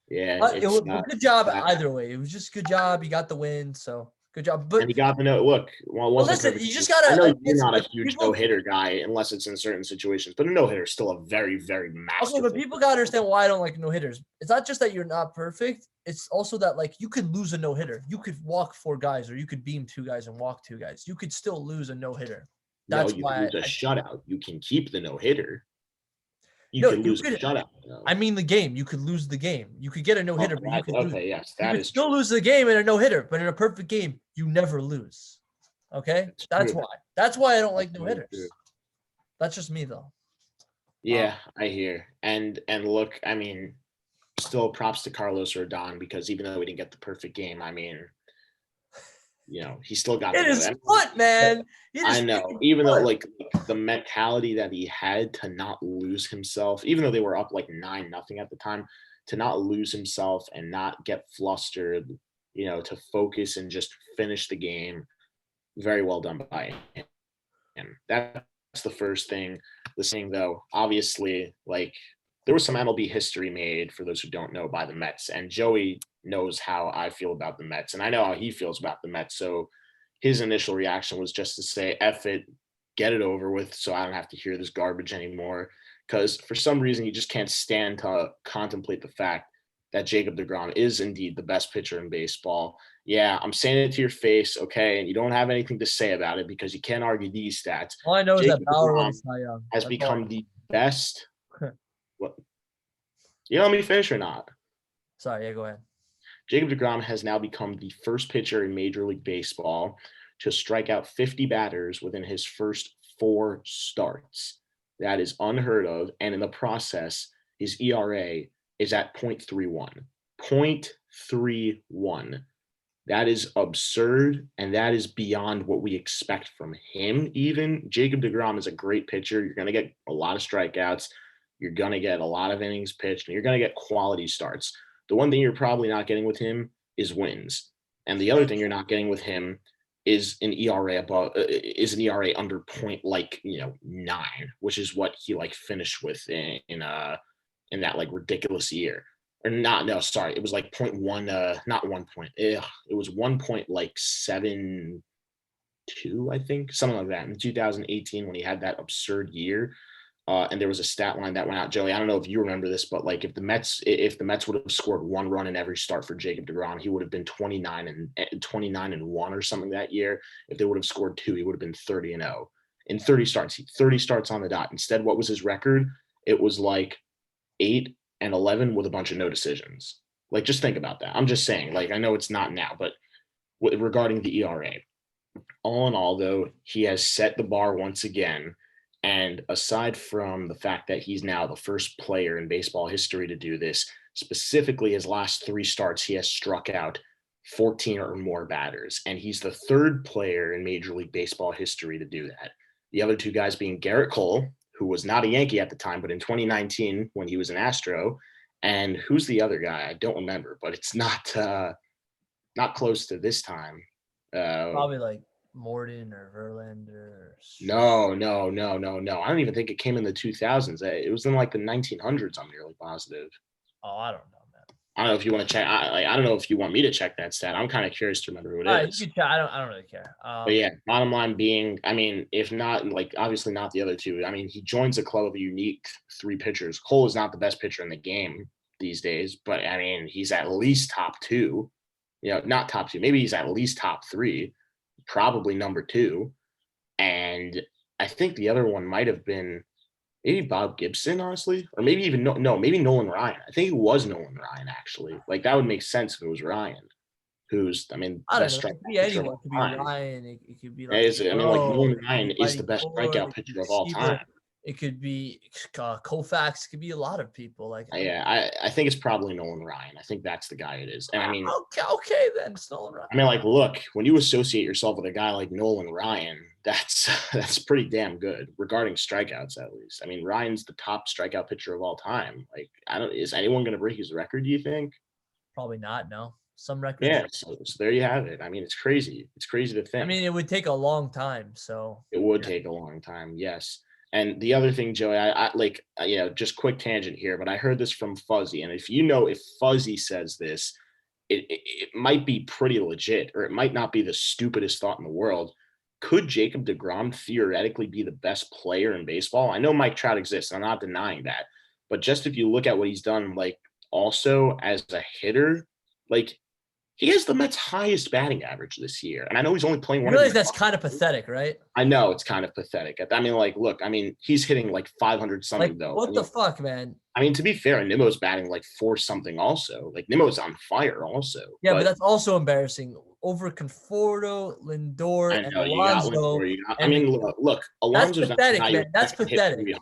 Yeah, but it was a good job either way. It was just a good job. He got the win, so good job. But and he got the no. Look, listen, you just gotta. I know you're not a huge no-hitter guy unless it's in certain situations, but a no-hitter is still a very, very massive. Okay, but people gotta understand why I don't like no-hitters. It's not just that you're not perfect. It's also that, like, you could lose a no-hitter. You could walk 4 guys, or you could beam 2 guys and walk 2 guys. You could still lose a no-hitter. That's why lose a shutout. You can keep the no-hitter. You could lose a shutout. I mean, the game. You could lose the game. You could get a no-hitter, but you could lose. Okay, yes, that is still lose the game in a no-hitter, but in a perfect game, you never lose. Okay, that's why. That's why I don't like no-hitters. That's just me, though. Yeah, I hear. And look, I mean, still props to Carlos Rodon, because even though we didn't get the perfect game, I mean, he still got his foot, man. I know. Even though, like, the mentality that he had to not lose himself, even though they were up like 9-0 at the time, to not lose himself and not get flustered, to focus and just finish the game. Very well done by him. That's the first thing. The thing, though, obviously, like, there was some MLB history made, for those who don't know, by the Mets. And Joey knows how I feel about the Mets, and I know how he feels about the Mets. So his initial reaction was just to say, F it, get it over with so I don't have to hear this garbage anymore. Because for some reason, he just can't stand to contemplate the fact that Jacob deGrom is indeed the best pitcher in baseball. Yeah, I'm saying it to your face, okay? And you don't have anything to say about it because you can't argue these stats. All I know is that Jacob Bauer deGrom won Cy Young. has That's all I become know. the best. What? You let me finish or not? Sorry, yeah, go ahead. Jacob deGrom has now become the first pitcher in Major League Baseball to strike out 50 batters within his first 4 starts. That is unheard of. And in the process, his ERA is at 0.31. 0.31. That is absurd, and that is beyond what we expect from him even. Jacob deGrom is a great pitcher. You're going to get a lot of strikeouts. You're going to get a lot of innings pitched, and you're going to get quality starts. The one thing you're probably not getting with him is wins. And the other thing you're not getting with him is an ERA under point 9, which is what he finished with in that ridiculous year. Or not, no, sorry. It was 0.1, not 1 point. It was 1.72, I think, something like that in 2018 when he had that absurd year. And there was a stat line that went out, Joey. I don't know if you remember this, but if the Mets would have scored 1 run in every start for Jacob deGrom, he would have been 29-1 or something that year. If they would have scored 2, he would have been 30-0 in 30 starts. 30 starts on the dot. Instead, what was his record? It was 8-11 with a bunch of no decisions. Just think about that. I'm just saying. I know it's not now, but regarding the ERA, all in all, though, he has set the bar once again. And aside from the fact that he's now the first player in baseball history to do this, specifically his last 3 starts, he has struck out 14 or more batters. And he's the 3rd player in Major League Baseball history to do that. The other 2 guys being Garrett Cole, who was not a Yankee at the time, but in 2019 when he was an Astro. And who's the other guy? I don't remember, but it's not close to this time. Probably Morton or Verlander. No. I don't even think it came in the 2000s. It was in the 1900s. I'm nearly positive. Oh, I don't know, man. I don't know if you want to check. I don't know if you want me to check that stat. I'm kind of curious to remember who it is. You can check. I don't really care. But yeah, bottom line being, if not, obviously not the other 2. He joins a club of unique 3 pitchers. Cole is not the best pitcher in the game these days, but he's at least top 2. Not top 2. Maybe he's at least top 3. Probably number 2. And I think the other one might have been maybe Bob Gibson, honestly, or maybe even maybe Nolan Ryan. I think it was Nolan Ryan, actually. That would make sense if it was Ryan, who's I don't best know. It could be anyone. It could be Ryan. It could be Nolan Ryan is the best strikeout pitcher of all time. It could be Koufax. It could be a lot of people. I think it's probably Nolan Ryan. I think that's the guy it is. And okay, then it's Nolan Ryan. Look, when you associate yourself with a guy like Nolan Ryan, that's pretty damn good regarding strikeouts, at least. Ryan's the top strikeout pitcher of all time. Is anyone going to break his record, do you think? Probably not. No. Some records. Yeah, so there you have it. It's crazy. It's crazy to think. It would take a long time. So it would take a long time. Yes. And the other thing, Joey, I just quick tangent here, but I heard this from Fuzzy. And if Fuzzy says this, it might be pretty legit, or it might not be the stupidest thought in the world. Could Jacob deGrom theoretically be the best player in baseball? I know Mike Trout exists. I'm not denying that. But just if you look at what he's done, also as a hitter, he has the Mets' highest batting average this year. And I know he's only playing one. You realize that's kind of pathetic, right? I know it's kind of pathetic. Look, he's hitting 500 something though. What the fuck, man? To be fair, Nimmo's batting 4 something also. Nimmo's on fire also. Yeah, but that's also embarrassing. Over Conforto, Lindor, and Alonso. Look, Alonso's that's pathetic, not man. That's pathetic.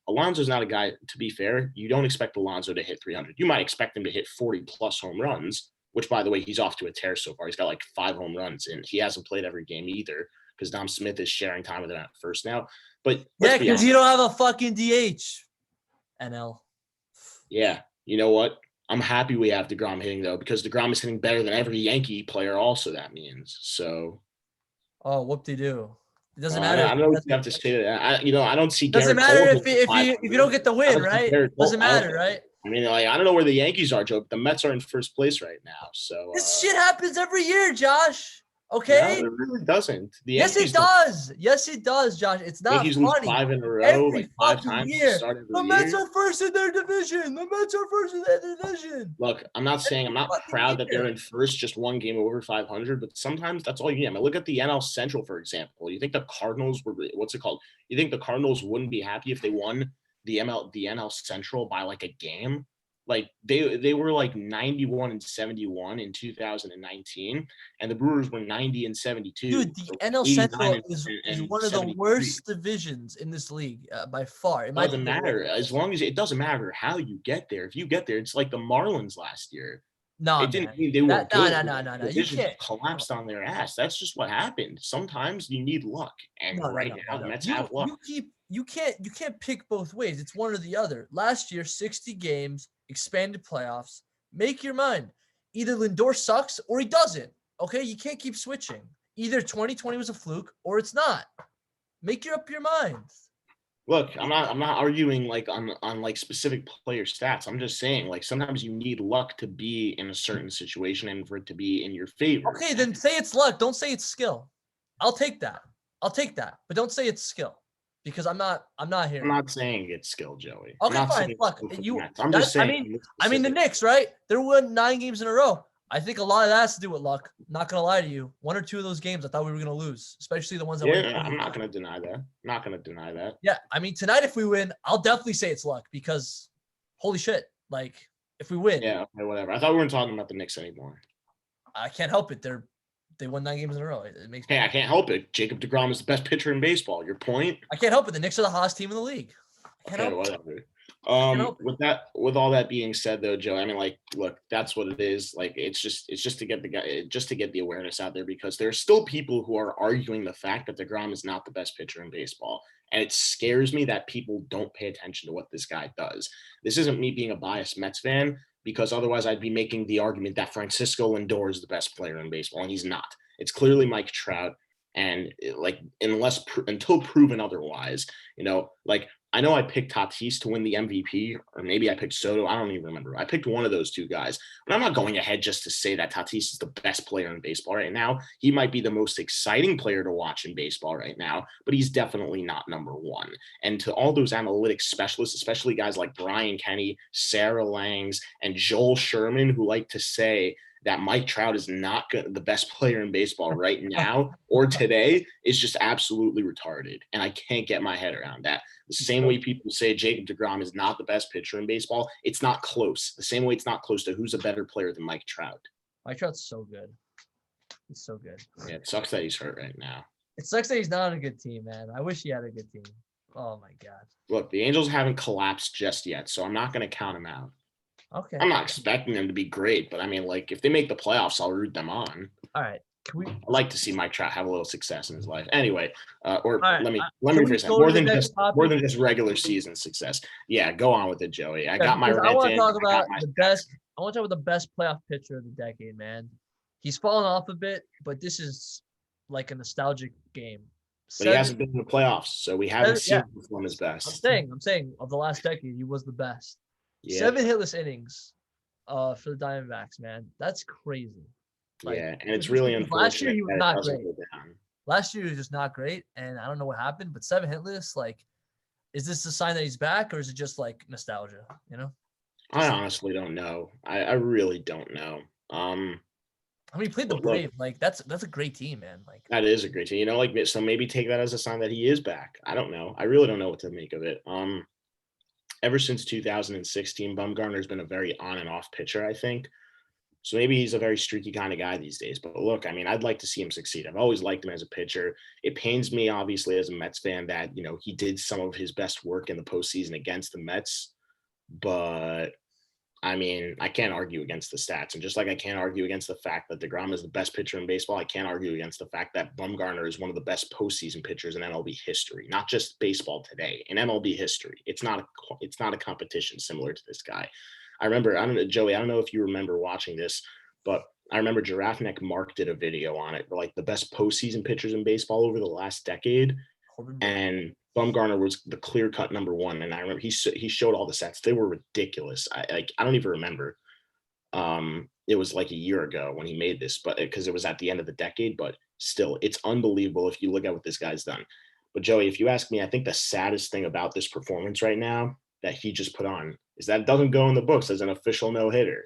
Alonso's not a guy, to be fair, you don't expect Alonso to hit 300. You might expect him to hit 40 plus home runs, which, by the way, he's off to a tear so far. He's got 5 home runs, and he hasn't played every game either because Dom Smith is sharing time with him at first now. But yeah, because you don't have a fucking DH. NL. Yeah, you know what? I'm happy we have deGrom hitting, though, because deGrom is hitting better than every Yankee player also, that means. So. Oh, whoop-de-doo. It doesn't I matter. don't know what you have to say to that. I don't see Doesn't Garrett matter Cole if you don't get the win, right? Doesn't matter, right? I mean, like, I don't know where the Yankees are, Joe. But the Mets are in first place right now. So This shit happens every year, Josh. no, Okay? it really doesn't. The Yes, Yankees it does. Yes, it does, Josh. It's not Yankees lose funny. 5 in a row, Every like 5 fucking times to year. start The every Mets year. are first in their division. The Mets are first in their division. Look, I'm not saying I'm not fucking proud that year. they're in first, just one game over 500, but sometimes that's all you need. I mean, look at the NL Central, for example. You think the Cardinals were what's it called? You think the Cardinals wouldn't be happy if they won the NL Central by like a game? Like they were like 91 and 71 in 2019, and the Brewers were 90 and 72. Dude, the NL 89 Central and, is and one of the 73. worst divisions in this league by far. It Doesn't matter as long as it doesn't matter how you get there. If you get there, it's like the Marlins last year. No, It didn't mean they were good. No. The You division can't. collapsed on their ass. That's just what happened. Sometimes you need luck, and right now the Mets have luck. You can't pick both ways. It's one or the other. Last year, 60 games, expanded playoffs. Make your mind. Either Lindor sucks or he doesn't. Okay, you can't keep switching. Either 2020 was a fluke or it's not. Make up your mind. Look, I'm not arguing like on like specific player stats. I'm just saying like sometimes you need luck to be in a certain situation and for it to be in your favor. Okay, then say it's luck. Don't say it's skill. I'll take that. But don't say it's skill because I'm not here. I'm not saying it's skill, Joey. Okay, fine. Look, I'm just saying. I mean the Knicks, right? They're winning 9 games in a row. I think a lot of that has to do with luck. Not gonna lie to you. 1 or 2 of those games I thought we were gonna lose, especially the ones that went. I'm not gonna deny that. Yeah, I mean tonight if we win, I'll definitely say it's luck because holy shit, like if we win. Yeah, okay, whatever. I thought we weren't talking about the Knicks anymore. I can't help it. They won 9 games in a row. It makes me. Hey, I can't help it. Jacob deGrom is the best pitcher in baseball. Your point? I can't help it. The Knicks are the hottest team in the league. Okay, whatever. With all that being said, though, Joe, I mean, like, look, that's what it is. Like, it's just to get the awareness out there because there are still people who are arguing the fact that deGrom is not the best pitcher in baseball, and it scares me that people don't pay attention to what this guy does. This isn't me being a biased Mets fan because otherwise I'd be making the argument that Francisco Lindor is the best player in baseball, and he's not. It's clearly Mike Trout, and like until proven otherwise, like. I know I picked Tatis to win the MVP, or maybe I picked Soto. I don't even remember. I picked one of those 2 guys. But I'm not going ahead just to say that Tatis is the best player in baseball right now. He might be the most exciting player to watch in baseball right now, but he's definitely not number 1. And to all those analytics specialists, especially guys like Brian Kenny, Sarah Langs, and Joel Sherman, who like to say that Mike Trout is not the best player in baseball right now or today is just absolutely retarded. And I can't get my head around that. The same way people say Jacob deGrom is not the best pitcher in baseball, it's not close. The same way it's not close to who's a better player than Mike Trout. Mike Trout's so good. He's so good. Yeah, it sucks that he's hurt right now. It sucks that he's not on a good team, man. I wish he had a good team. Oh, my God. Look, the Angels haven't collapsed just yet, so I'm not going to count them out. Okay. I'm not expecting them to be great, but I mean, like, if they make the playoffs, I'll root them on. All right. I'd like to see Mike Trout have a little success in his life. Anyway, let me rephrase that. More than just regular season success. Yeah, go on with it, Joey. I got my rant in. I want to talk about the best playoff pitcher of the decade, man. He's fallen off a bit, but this is like a nostalgic game. But he hasn't been in the playoffs, so we haven't seen him perform his best. I'm saying of the last decade, he was the best. Yeah. 7 hitless innings for the Diamondbacks, man. That's crazy. Like, yeah, and it's really unfortunate. Last year he was not great. Last year he was just not great, and I don't know what happened. But 7 hitless, like, is this a sign that he's back, or is it just like nostalgia? I honestly don't know. I really don't know. I mean, he played the Braves. Like, that's a great team, man. Like, that is a great team. So maybe take that as a sign that he is back. I don't know. I really don't know what to make of it. Ever since 2016, Bumgarner's been a very on and off pitcher, I think. So maybe he's a very streaky kind of guy these days. But look, I mean, I'd like to see him succeed. I've always liked him as a pitcher. It pains me, obviously, as a Mets fan that, he did some of his best work in the postseason against the Mets. But, I mean, I can't argue against the stats. And just like I can't argue against the fact that deGrom is the best pitcher in baseball, I can't argue against the fact that Bumgarner is one of the best postseason pitchers in MLB history. Not just baseball today, in MLB history. It's not a competition similar to this guy. I remember, Joey, I don't know if you remember watching this, but I remember Giraffe Neck Mark did a video on it, like the best postseason pitchers in baseball over the last decade. And Bumgarner was the clear-cut number one. And I remember he showed all the stats. They were ridiculous. I don't even remember. It was like a year ago when he made this, but because it was at the end of the decade, but still, it's unbelievable if you look at what this guy's done. But Joey, if you ask me, I think the saddest thing about this performance right now that he just put on is that it doesn't go in the books as an official no-hitter.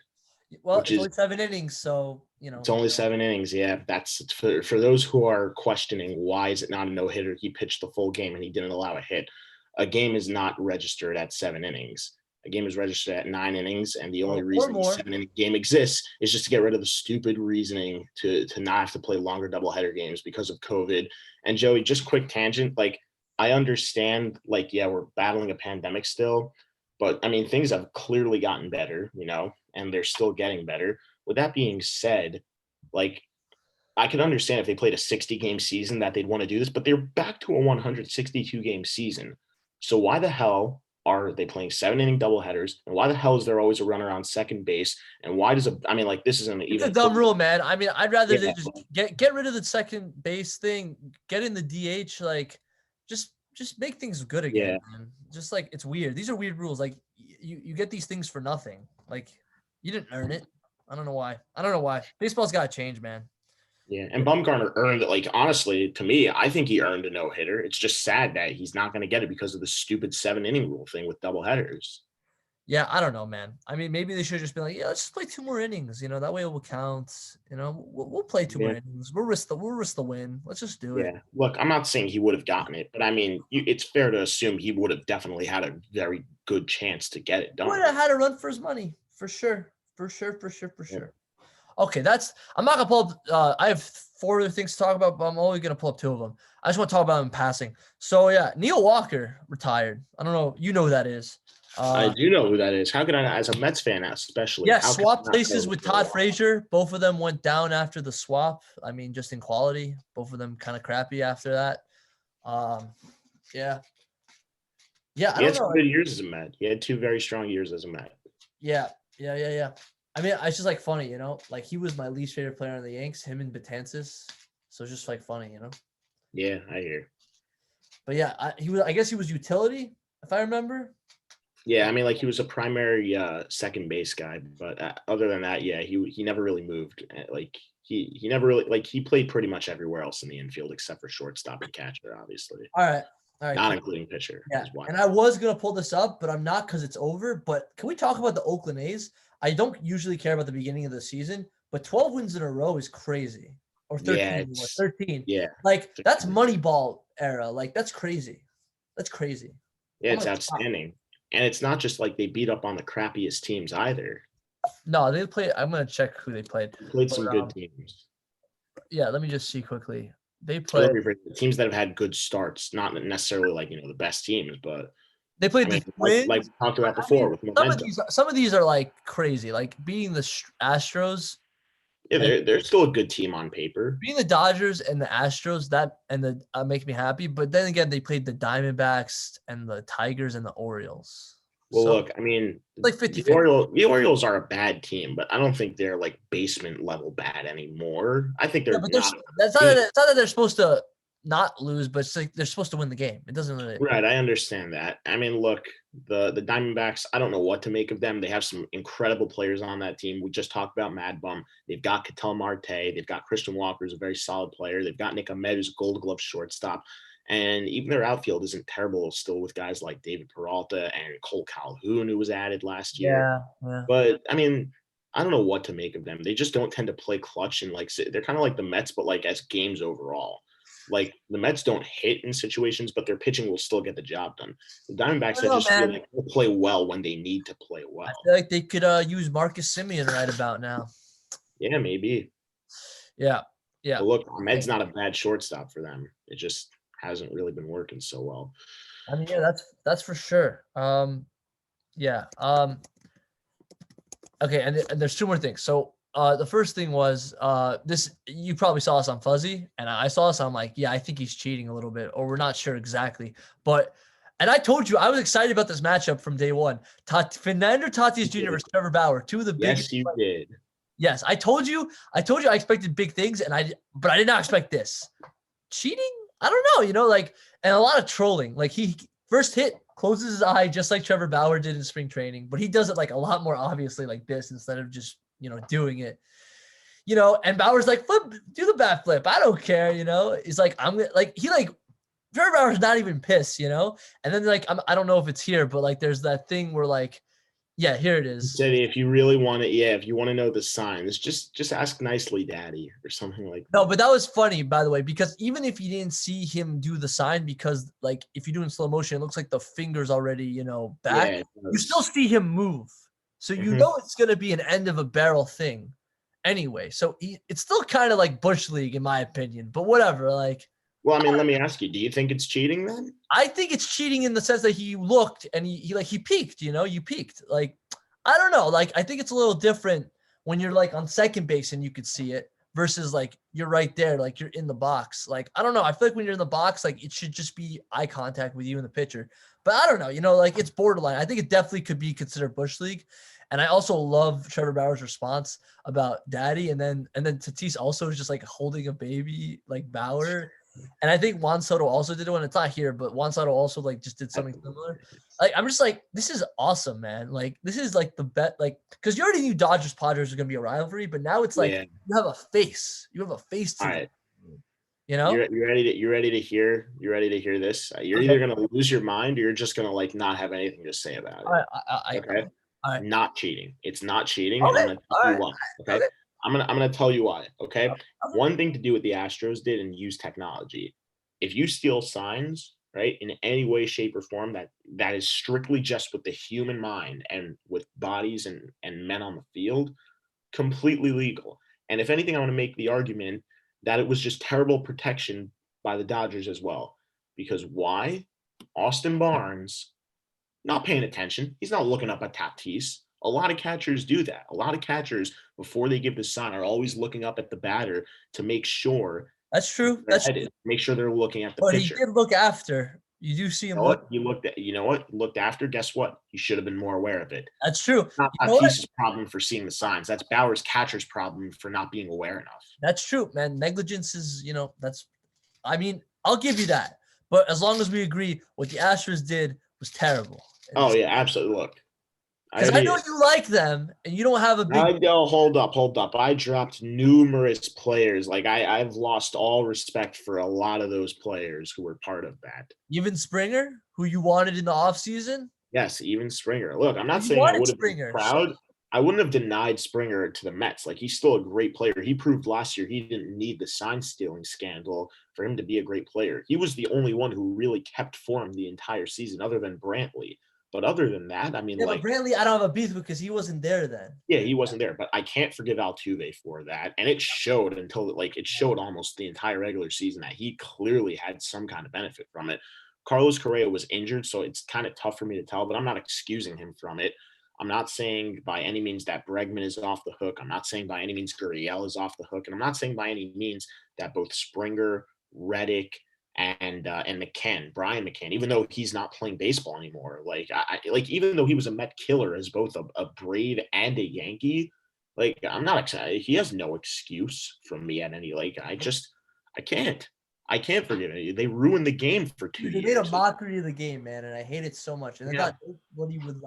Well, it's only 7 innings, so it's only 7 innings. Yeah, that's for those who are questioning why is it not a no-hitter. He pitched the full game and he didn't allow a hit. A game is not registered at 7 innings. A game is registered at 9 innings, and the only reason the 7-inning game exists is just to get rid of the stupid reasoning to not have to play longer doubleheader games because of COVID. And Joey, just quick tangent, like I understand, like, yeah, we're battling a pandemic still, but I mean, things have clearly gotten better, and they're still getting better. With that being said, like, I could understand if they played a 60-game season that they'd want to do this, but they're back to a 162-game season. So why the hell are they playing 7-inning doubleheaders? And why the hell is there always a runner on second base? And why does this isn't even a dumb rule, man. I mean, I'd rather they just get rid of the second base thing, get in the DH, like just make things good again. Yeah. Man. Just like it's weird. These are weird rules. Like you get these things for nothing. Like you didn't earn it. I don't know why. Baseball's got to change, man. Yeah, and Bumgarner earned it. Like, honestly, to me, I think he earned a no-hitter. It's just sad that he's not going to get it because of the stupid 7-inning rule thing with doubleheaders. Yeah, I don't know, man. I mean, maybe they should just be like, yeah, let's just play 2 more innings. That way it will count. We'll play 2 more innings. We'll risk the win. Let's just do it. Yeah, look, I'm not saying he would have gotten it, but I mean, it's fair to assume he would have definitely had a very good chance to get it done. Would have had to run for his money, for sure. Yeah. Okay, I'm not gonna pull up. I have 4 other things to talk about, but I'm only gonna pull up 2 of them. I just want to talk about them in passing. So yeah, Neil Walker retired. I don't know. You know who that is. I do know who that is. How could I not, as a Mets fan, especially? Yeah, swap places with Todd Frazier. Both of them went down after the swap. I mean, just in quality. Both of them kind of crappy after that. Yeah. He had some good years as a Met. He had 2 very strong years as a Met. Yeah. I mean, it's just like funny, like he was my least favorite player on the Yanks, him and Betances. So it's just like funny, Yeah, I hear. But yeah, I guess he was utility, if I remember. Yeah, I mean, like he was a primary second base guy, but other than that, yeah, he never really moved. Like he never really, like, he played pretty much everywhere else in the infield except for shortstop and catcher, obviously. All right. Not including pitcher. Yeah, and I was gonna pull this up, but I'm not because it's over. But can we talk about the Oakland A's? I don't usually care about the beginning of the season, but 12 wins in a row is crazy. Or 13. Yeah, 13. Yeah. Like that's Moneyball era. Like that's crazy. Yeah, it's outstanding. And it's not just like they beat up on the crappiest teams either. No, they played. I'm gonna check who they played. They played some good teams. Yeah, let me just see quickly. They played teams that have had good starts, not necessarily like the best teams, but they played the Twins. Like we talked about before with momentum. Some of these are like crazy, like beating the Astros. Yeah, they're still a good team on paper. Beating the Dodgers and the Astros make me happy, but then again, they played the Diamondbacks and the Tigers and the Orioles. Well, look, I mean, like 50. The Orioles are a bad team, but I don't think they're like basement level bad anymore. I think they're. It's not that they're supposed to not lose, but it's like they're supposed to win the game. It doesn't really. Right, I understand that. I mean, look, the Diamondbacks. I don't know what to make of them. They have some incredible players on that team. We just talked about MadBum. They've got Ketel Marte. They've got Christian Walker, who's a very solid player. They've got Nick Ahmed, who's a Gold Glove shortstop. And even their outfield isn't terrible still with guys like David Peralta and Cole Calhoun, who was added last year. Yeah. But, I mean, I don't know what to make of them. They just don't tend to play clutch, and like they're kind of like the Mets, but like as games overall. Like the Mets don't hit in situations, but their pitching will still get the job done. The Diamondbacks will play well when they need to play well. I feel like they could use Marcus Semien right about now. Yeah, maybe. Yeah. But look, Ahmed's not a bad shortstop for them. It just hasn't really been working so well. I mean, yeah, that's for sure. Yeah. Okay, and there's 2 more things. So the first thing was this. You probably saw this on Fuzzy, and I saw this. I'm like, yeah, I think he's cheating a little bit, or we're not sure exactly. And I told you I was excited about this matchup from day one. Fernando Tatis Jr. versus Trevor Bauer, 2 of the biggest. Yes, you did. Yes, I told you I expected big things, but I did not expect this. Cheating? I don't know, and a lot of trolling. Like he first hit, closes his eye just like Trevor Bauer did in spring training, but he does it like a lot more obviously like this instead of just, doing it. And Bauer's like, do the bat flip. I don't care, He's like, Trevor Bauer's not even pissed, And then like, I don't know if it's here, but like, there's that thing where like, yeah, here it He is. said if you really want it, if you want to know the signs, just ask nicely, Daddy, or something like that. No, but that was funny, by the way, because even if you didn't see him do the sign, because like if you do in slow motion, it looks like the fingers already, back. Yeah, You still see him move, so you Mhm. know it's gonna be an end of a barrel thing, anyway. So it's still kind of like Bush League in my opinion, but whatever. Like, Well, I mean, let me ask you: do you think it's cheating then? I think it's cheating in the sense that he looked and he peaked. You peaked. Like, I don't know. Like, I think it's a little different when you're like on second base and you could see it versus like you're right there, like you're in the box. Like, I don't know. I feel like when you're in the box, like it should just be eye contact with you and the pitcher. But I don't know. Like it's borderline. I think it definitely could be considered Bush League. And I also love Trevor Bauer's response about Daddy, and then Tatis also is just like holding a baby like Bauer. And I think Juan Soto also did it when it's not here, but Juan Soto also like just did something similar. Like, I'm just like, this is awesome, man. Like, this is like the bet, like, because you already knew Dodgers Padres are gonna be a rivalry, but now it's like you have a face. You have a face to All it. right. You You're ready to hear this. You're Okay. either gonna lose your mind or you're just gonna like not have anything to say about it. Okay. All right. Not cheating. It's not cheating, and Okay. I'm gonna tell All you right. why. Okay. Okay. I'm gonna tell you why. Okay. Okay. One thing to do what the Astros did and use technology. If you steal signs, right, in any way, shape, or form, that is strictly just with the human mind and with bodies and men on the field, completely legal. And if anything, I want to make the argument that it was just terrible protection by the Dodgers as well. Because why? Austin Barnes not paying attention. He's not looking up at Tatis. A lot of catchers do that. A lot of catchers, before they give the sign, are always looking up at the batter to make sure That's true. they're headed, make sure they're looking at the But he pitcher. did look after. You do see him look. You know what? Looked after. Guess what? He should have been more aware of it. That's true. Not You know what? Tatis's problem for seeing the signs. That's Bauer's catcher's problem for not being aware enough. That's true, man. Negligence is, I mean, I'll give you that. But as long as we agree what the Astros did was terrible. Oh yeah, absolutely. Look, Because I know you like them and you don't have a big. Hold up. I dropped numerous players. Like I've lost all respect for a lot of those players who were part of that. Even Springer, who you wanted in the offseason? Yes, even Springer. Look, I'm not saying I would have been proud. I wouldn't have denied Springer to the Mets. Like, he's still a great player. He proved last year he didn't need the sign stealing scandal for him to be a great player. He was the only one who really kept form the entire season, other than Brantley. But other than that, I mean, yeah, but Brantley, I don't have a beef because he wasn't there then. Yeah, he wasn't there. But I can't forgive Altuve for that. And it showed it showed almost the entire regular season that he clearly had some kind of benefit from it. Carlos Correa was injured, so it's kind of tough for me to tell, but I'm not excusing him from it. I'm not saying by any means that Bregman is off the hook. I'm not saying by any means Gurriel is off the hook. And I'm not saying by any means that both Springer, Reddick, and McCann, Brian McCann, even though he's not playing baseball anymore, even though he was a Met killer as both a Brave and a Yankee, like, I'm not excited. He has no excuse from me at any, I can't forgive it. They ruined the game for 2 years. They made a mockery of the game, man, and I hate it so much. And I thought nobody would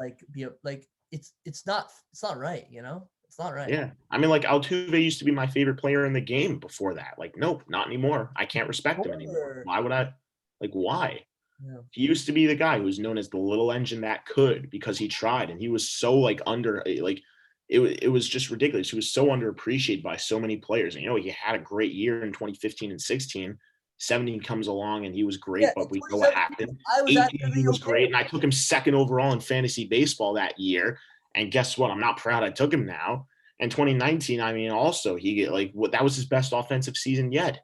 it's not right, It's not right. Yeah. I mean, Altuve used to be my favorite player in the game before that. Nope, not anymore. I can't respect him anymore. Why would I? Why? Yeah. He used to be the guy who was known as the little engine that could, because he tried, and he was so it was just ridiculous. He was so underappreciated by so many players. And, he had a great year in 2015 and 16. 17 comes along and he was great, but we know what happened. 18 he was great, and I took him second overall in fantasy baseball that year. And guess what? I'm not proud I took him now. And 2019, I mean, also that was his best offensive season yet.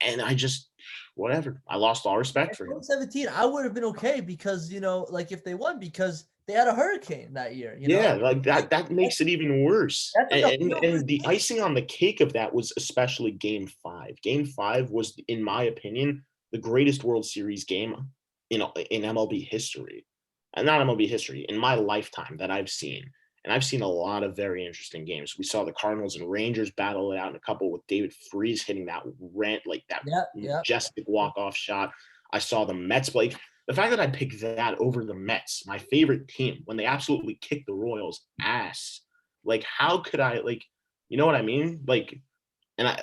And I just whatever. I lost all respect for him. 2017, I would have been okay because if they won, because they had a hurricane that year. Yeah, that makes it even worse. And the icing on the cake of that was especially Game 5. Game 5 was, in my opinion, the greatest World Series game in MLB history. And not MLB history, in my lifetime that I've seen. And I've seen a lot of very interesting games. We saw the Cardinals and Rangers battle it out in a couple with David Freese hitting that that Yeah. majestic walk-off shot. I saw the Mets play. The fact that I picked that over the Mets, my favorite team, when they absolutely kicked the Royals' ass. Like, how could I, like, you know what I mean? Like, and I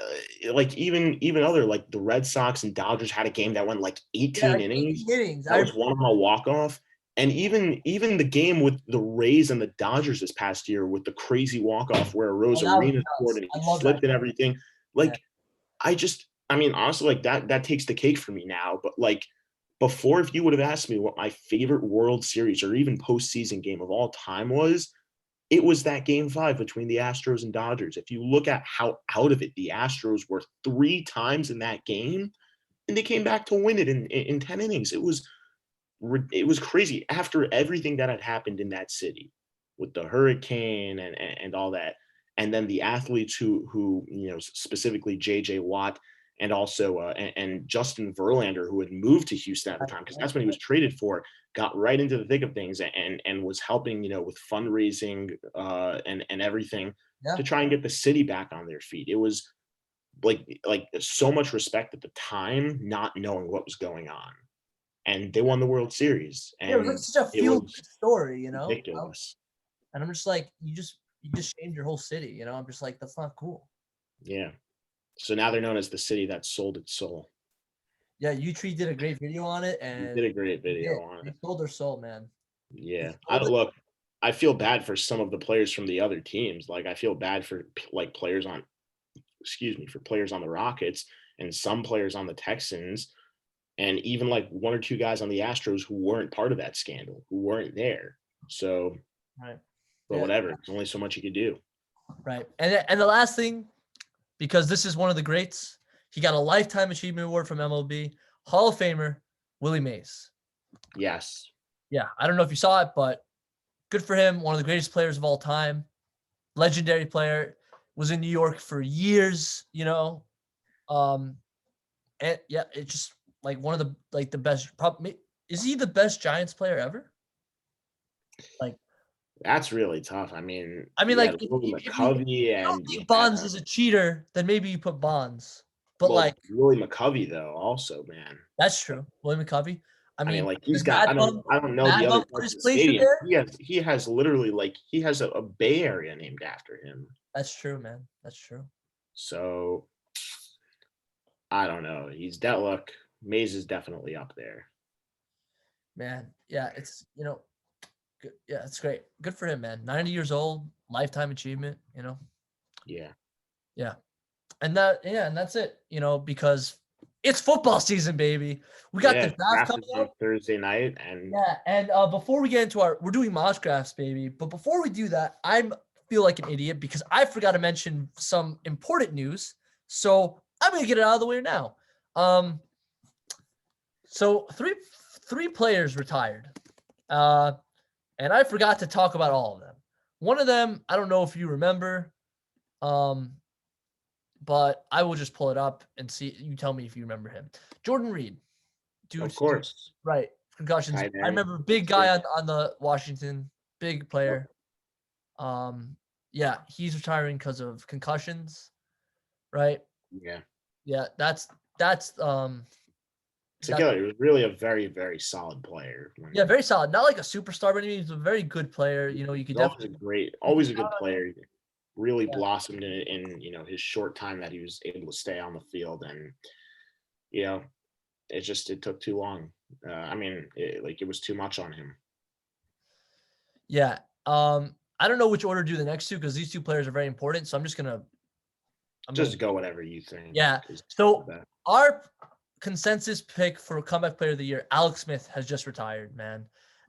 like even other, like, the Red Sox and Dodgers had a game that went like 18 like innings. 18 innings. That was one on a walk-off. And even the game with the Rays and the Dodgers this past year with the crazy walk-off where Rosarina scored and he slipped and everything. Like, I mean, honestly, like, that takes the cake for me now. But, like, before, if you would have asked me what my favorite World Series or even postseason game of all time was, it was that Game 5 between the Astros and Dodgers. If you look at how out of it the Astros were 3 times in that game, and they came back to win it in 10 innings. It was crazy after everything that had happened in that city with the hurricane and all that. And then the athletes who specifically JJ Watt and also and Justin Verlander, who had moved to Houston at the time, because that's when he was traded for, got right into the thick of things and was helping, with fundraising and everything to try and get the city back on their feet. It was like so much respect at the time, not knowing what was going on. And they won the World Series. And it was like such a feel-good story, ridiculous. And I'm just like, you just shamed your whole city, I'm just like, that's not cool. Yeah. So now they're known as the city that sold its soul. Yeah, U3 did a great video on it, and did a great video on it. They sold their soul, man. Yeah. I feel bad for some of the players from the other teams. Like, I feel bad for players on the Rockets and some players on the Texans, and even like 1 or 2 guys on the Astros who weren't part of that scandal, who weren't there. So, right. But whatever, there's only so much you could do. Right. And the last thing, because this is one of the greats, he got a Lifetime Achievement Award from MLB, Hall of Famer, Willie Mays. Yes. Yeah, I don't know if you saw it, but good for him. One of the greatest players of all time. Legendary player. Was in New York for years, and yeah, it's just like one of the best. Probably, is he the best Giants player ever? Like, that's really tough. I mean, like, if McCovey and don't think Bonds is a cheater, then maybe you put Bonds. But Willie McCovey though, also, man. That's true. Willie McCovey. I mean, like, he's got. I don't know the other parts of the stadium. He has literally, like, he has a Bay Area named after him. That's true, man. That's true. So I don't know. He's look. Mays is definitely up there. Man, yeah, it's good. Yeah, it's great. Good for him, man. 90 years old, lifetime achievement. Yeah. Yeah, and that's it. Because it's football season, baby. We got the draft coming up Thursday night, and before we get into we're doing mock drafts, baby. But before we do that, I feel like an idiot because I forgot to mention some important news. So I'm gonna get it out of the way now. So three players retired, and I forgot to talk about all of them. One of them, I don't know if you remember, but I will just pull it up and see. You tell me if you remember him. Jordan Reed. Dude, of course. Right. Concussions. I remember big guy on the Washington, big player. Yeah, he's retiring because of concussions. Right. Yeah. Yeah, that's together. He was really a very, very solid player. Yeah, very solid. Not like a superstar, but he's a very good player. You could definitely always a good player. Really blossomed in his short time that he was able to stay on the field, and it took too long. It was too much on him. Yeah. I don't know which order to do the next two because these two players are very important. So I'm just gonna go whatever you think. Yeah. So our consensus pick for comeback player of the year, Alex Smith, has just retired, man.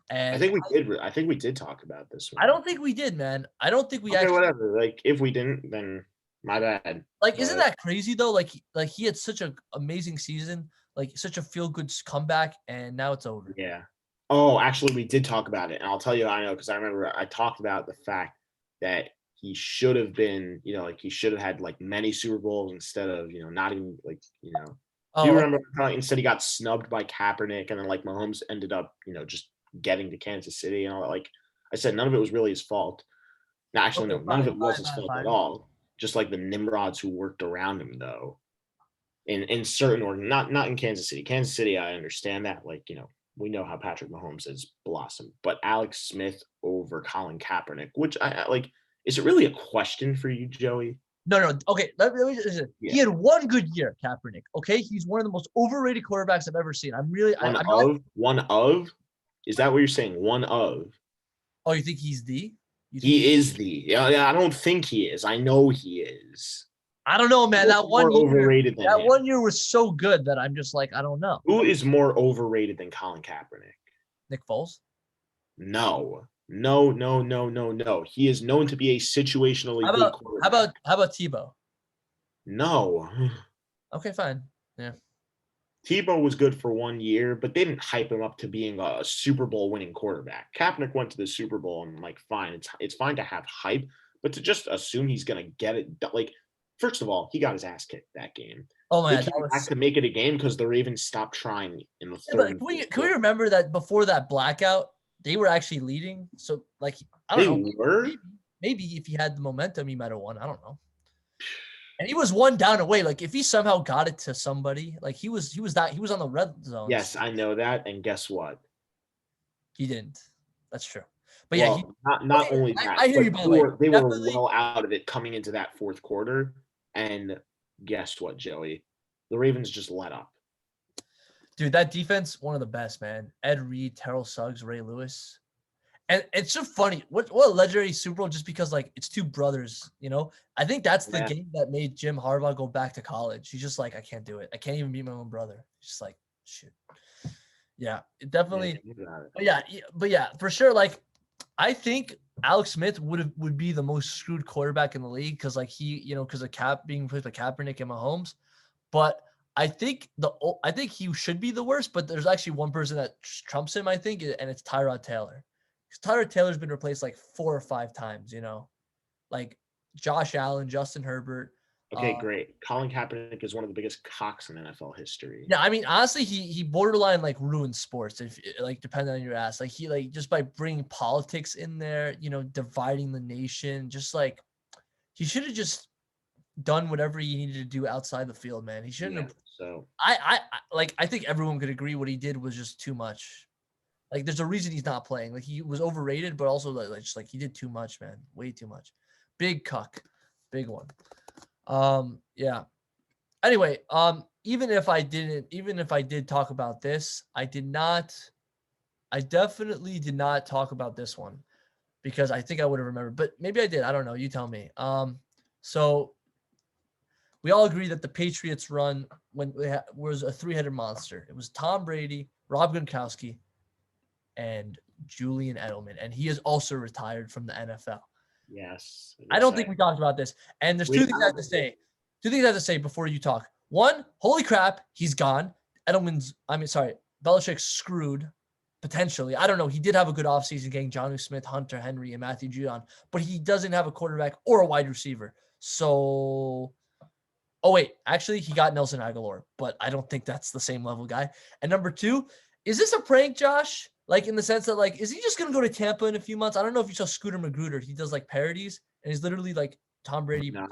And I think we did talk about this one. I don't think we did, man. I don't think we actually. Whatever. Like, if we didn't, then my bad. Like, isn't that crazy though? Like he had such an amazing season, like such a feel-good comeback, and now it's over. Yeah. Oh, actually, we did talk about it, and I'll tell you, I know, because I remember I talked about the fact that he should have been, he should have had like many Super Bowls instead of, not even like, Do you remember instead he got snubbed by Kaepernick, and then like Mahomes ended up, just getting to Kansas City and all that? Like I said, none of it was really his fault. No, actually, Okay, no, none of fine, it was fine, his fine, fault at fine. all. Just like the Nimrods who worked around him, though. In certain order, not in Kansas City. Kansas City, I understand that. Like, we know how Patrick Mahomes has blossomed, but Alex Smith over Colin Kaepernick, which I like. Is it really a question for you, Joey? No. Okay, let me listen. Yeah. He had one good year, Kaepernick. Okay, he's one of the most overrated quarterbacks I've ever seen. I'm really. I'm not. One of. Is that what you're saying? One of. Oh, you think he's the? You think He is the. Yeah, I don't think he is. I know he is. I don't know, man. Who's That one more year, overrated than that him? one year was so good that I'm just like, I don't know. Who is more overrated than Colin Kaepernick? Nick Foles. No. No. He is known to be a situationally How good about quarterback. how about Tebow? No. Okay, fine. Yeah. Tebow was good for 1 year, but they didn't hype him up to being a Super Bowl winning quarterback. Kaepernick went to the Super Bowl and fine, it's fine to have hype, but to just assume he's gonna get it, first of all, he got his ass kicked that game. Oh They man, that came back was. to make it a game because the Ravens stopped trying in the Yeah, third but and can we fourth can we quarter. remember that before that blackout, they were actually leading. So I don't know. They were. Maybe if he had the momentum, he might have won. I don't know. And he was one down away. Like if he somehow got it to somebody, like he was on the red zone. Yes, I know that, and guess what? He didn't. That's true. But yeah, Well, not okay, only that, I hear but you by the way. they were Definitely. well out of it coming into that fourth quarter. And guess what, Joey? The Ravens just let up. Dude, that defense, one of the best, man. Ed Reed, Terrell Suggs, Ray Lewis. And it's so funny. What a legendary Super Bowl just because it's two brothers, I think that's the Yeah. game that made Jim Harbaugh go back to college. He's just like, I can't do it. I can't even beat my own brother. He's just like, shit. Yeah, it definitely. But yeah, for sure. I think Alex Smith would be the most screwed quarterback in the league because he, because of being played by Kaepernick and Mahomes. But I think he should be the worst. But there's actually one person that trumps him, I think, and it's Tyrod Taylor. Because Tyrod Taylor's been replaced 4 or 5 times. Like Josh Allen, Justin Herbert. Okay, great. Colin Kaepernick is one of the biggest cocks in NFL history. Yeah, I mean, honestly, he borderline ruins sports if depending on your ass. He just by bringing politics in there, dividing the nation, just he should have just done whatever he needed to do outside the field, man. He shouldn't have. So I think everyone could agree what he did was just too much. There's a reason he's not playing. He was overrated, but also he did too much, man. Way too much. Big cuck, big one. Yeah. Anyway, even if I did talk about this, I definitely did not talk about this one because I think I would have remembered, but maybe I did. I don't know. You tell me. So we all agree that the Patriots run was a 3-headed monster. It was Tom Brady, Rob Gronkowski, and Julian Edelman, and he is also retired from the NFL. Yes. I don't think we talked about this. And there's two things I have to say. Two things I have to say before you talk. One, holy crap, he's gone. Belichick's screwed, potentially. I don't know. He did have a good offseason getting Jonnu Smith, Hunter Henry, and Matthew Judon, but he doesn't have a quarterback or a wide receiver. So, actually, he got Nelson Aguilar, but I don't think that's the same level guy. And number two, is this a prank, Josh? In the sense that, is he just going to go to Tampa in a few months? I don't know if you saw Scooter Magruder. He does, parodies, and he's literally, Tom Brady. No.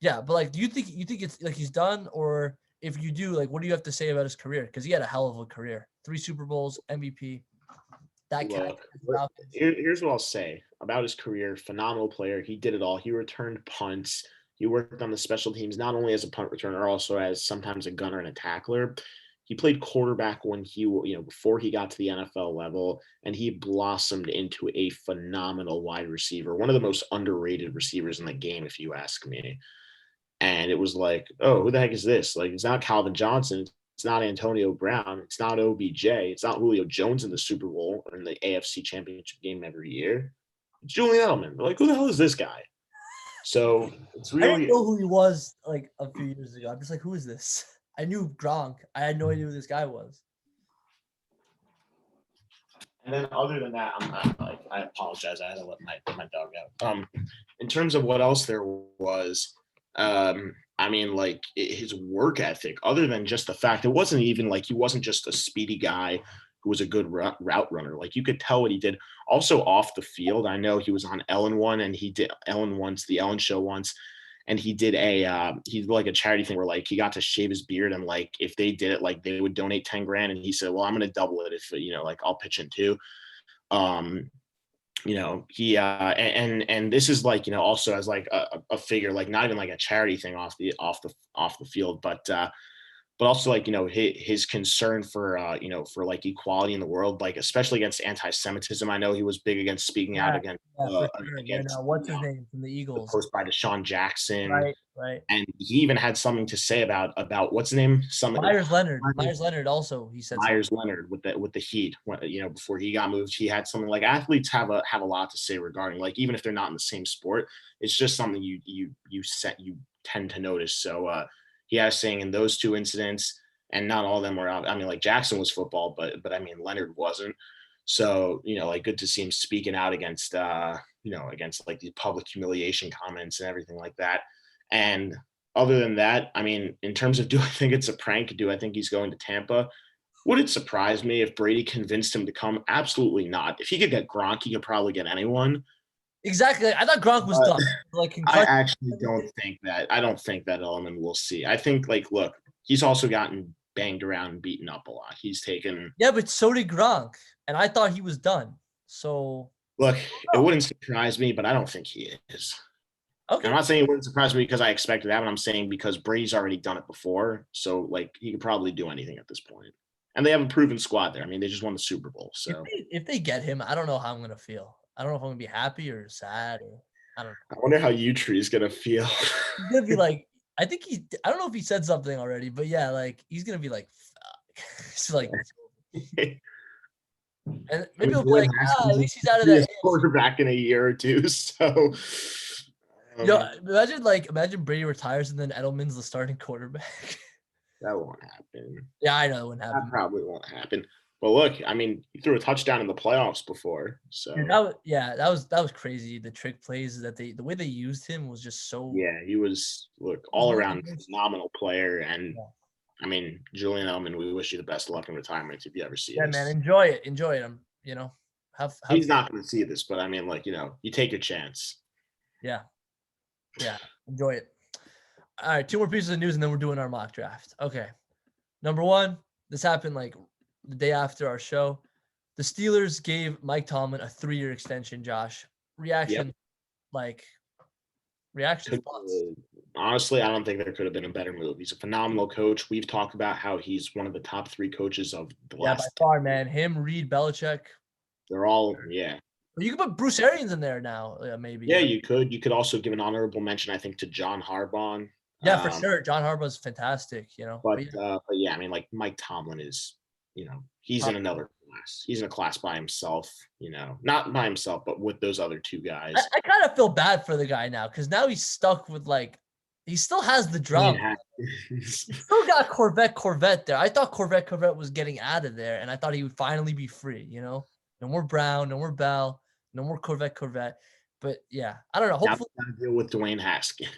Yeah, but, do you think it's, he's done? Or if you do, what do you have to say about his career? Because he had a hell of a career. 3 Super Bowls, MVP. Here's what I'll say about his career. Phenomenal player. He did it all. He returned punts. He worked on the special teams, not only as a punt returner, also as sometimes a gunner and a tackler. He played quarterback when before he got to the NFL level, and he blossomed into a phenomenal wide receiver, one of the most underrated receivers in the game, if you ask me. And it was oh, who the heck is this? It's not Calvin Johnson. It's not Antonio Brown. It's not OBJ. It's not Julio Jones in the Super Bowl or in the AFC Championship game every year. It's Julian Edelman. Who the hell is this guy? So it's really. I didn't know who he was a few years ago. I'm just who is this? I knew Gronk. I had no idea who this guy was. And then other than that, I apologize. I had to let my dog out. In terms of what else there was, his work ethic, other than just the fact it wasn't even he wasn't just a speedy guy was a good route runner. Like you could tell what he did. Also off the field, I know he was on Ellen and he did the Ellen show once, and he did like a charity thing where like he got to shave his beard, and like if they did it, like they would donate 10 grand, and he said, well, I'm going to double it if like I'll pitch in too. He and this is like also as like a figure, like not even like a charity thing off the field, but also like his concern for for like equality in the world, like especially against anti-Semitism. I know he was big against speaking out against for sure. against What's his name from the the Eagles? post by Deshaun Jackson, Right. and he even had something to say about what's his name, Myers Leonard also, he said Myers Leonard with the Heat. Before he got moved, he had something like athletes have a lot to say regarding, like, even if they're not in the same sport, it's just something you tend to notice. So he has saying in those two incidents, and not all of them were out. I mean, like Jackson was football, but I mean Leonard wasn't. So like good to see him speaking out against against like these public humiliation comments and everything like that. And other than that, I mean, in terms of do I think it's a prank? Do I think he's going to Tampa? Would it surprise me if Brady convinced him to come? Absolutely not. If he could get Gronk, he could probably get anyone. Exactly. I thought Gronk was done. Like I actually don't think that. I don't think that element we'll see. I think, like, look, he's also gotten banged around and beaten up a lot. He's taken. Yeah, but so did Gronk, and I thought he was done. So look, it wouldn't surprise me, but I don't think he is. Okay. I'm not saying it wouldn't surprise me because I expected that, but I'm saying because Brady's already done it before. So, like, he could probably do anything at this point. And they have a proven squad there. I mean, they just won the Super Bowl. So if they get him, I don't know how I'm going to feel. I don't know if I'm going to be happy or sad. Or I don't know. I wonder how U-Tree is going to feel. He's going to be like, I don't know if he said something already, but yeah, like, he's going to be like, fuck. It's like, and maybe he'll be like, at least he's out of that. Quarterback in a year or two. So, imagine Brady retires and then Edelman's the starting quarterback. That won't happen. Yeah, I know it won't happen. That probably won't happen. But look, I mean, he threw a touchdown in the playoffs before. So that was crazy. The trick plays that the way they used him was just so. Yeah, he was all around phenomenal player, and I mean, Julian Edelman, we wish you the best of luck in retirement if you ever see this. Yeah, man, enjoy it. He's not going to see this, but I mean, like, you take your chance. Yeah, enjoy it. All right, 2 more pieces of news, and then we're doing our mock draft. Okay. Number 1, this happened like the day after our show. The Steelers gave Mike Tomlin a 3-year extension, Josh. Reaction. Honestly, I don't think there could have been a better move. He's a phenomenal coach. We've talked about how he's one of the top 3 coaches of the last. Yeah, by far, man. Him, Reed, Belichick. They're all, yeah. You could put Bruce Arians in there now, maybe. Yeah, you could. You could also give an honorable mention, I think, to John Harbaugh. Yeah, for sure. John Harbaugh's fantastic, But yeah, I mean, like Mike Tomlin is, he's in another class. He's in a class by himself, not by himself, but with those other 2 guys. I kind of feel bad for the guy now because now he's stuck with he still has the drum. He still got Corvette there. I thought Corvette was getting out of there, and I thought he would finally be free, No more Brown, no more Bell, no more Corvette. But yeah, I don't know. Hopefully, got to deal with Dwayne Haskins.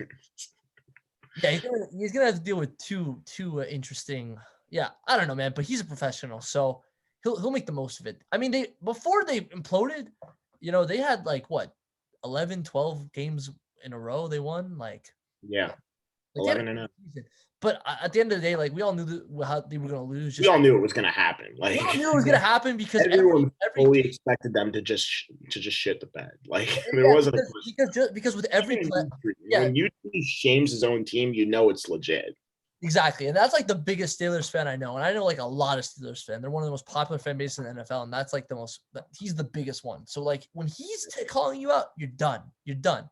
Yeah, he's gonna have to deal with two interesting. Yeah, I don't know, man, but he's a professional, so he'll make the most of it. I mean, before they imploded, they had 11, 12 games in a row they won. 11-0. But at the end of the day, we all knew how they were going to lose. We all knew it was going to happen. We all knew it was going to happen because everyone fully expected them to just shit the bed. There wasn't because with every play, when you shames his own team, it's legit. Exactly, and that's the biggest Steelers fan I know, and I know a lot of Steelers fans. They're one of the most popular fan bases in the NFL, and that's he's the biggest one. So when he's calling you out, you're done. You're done.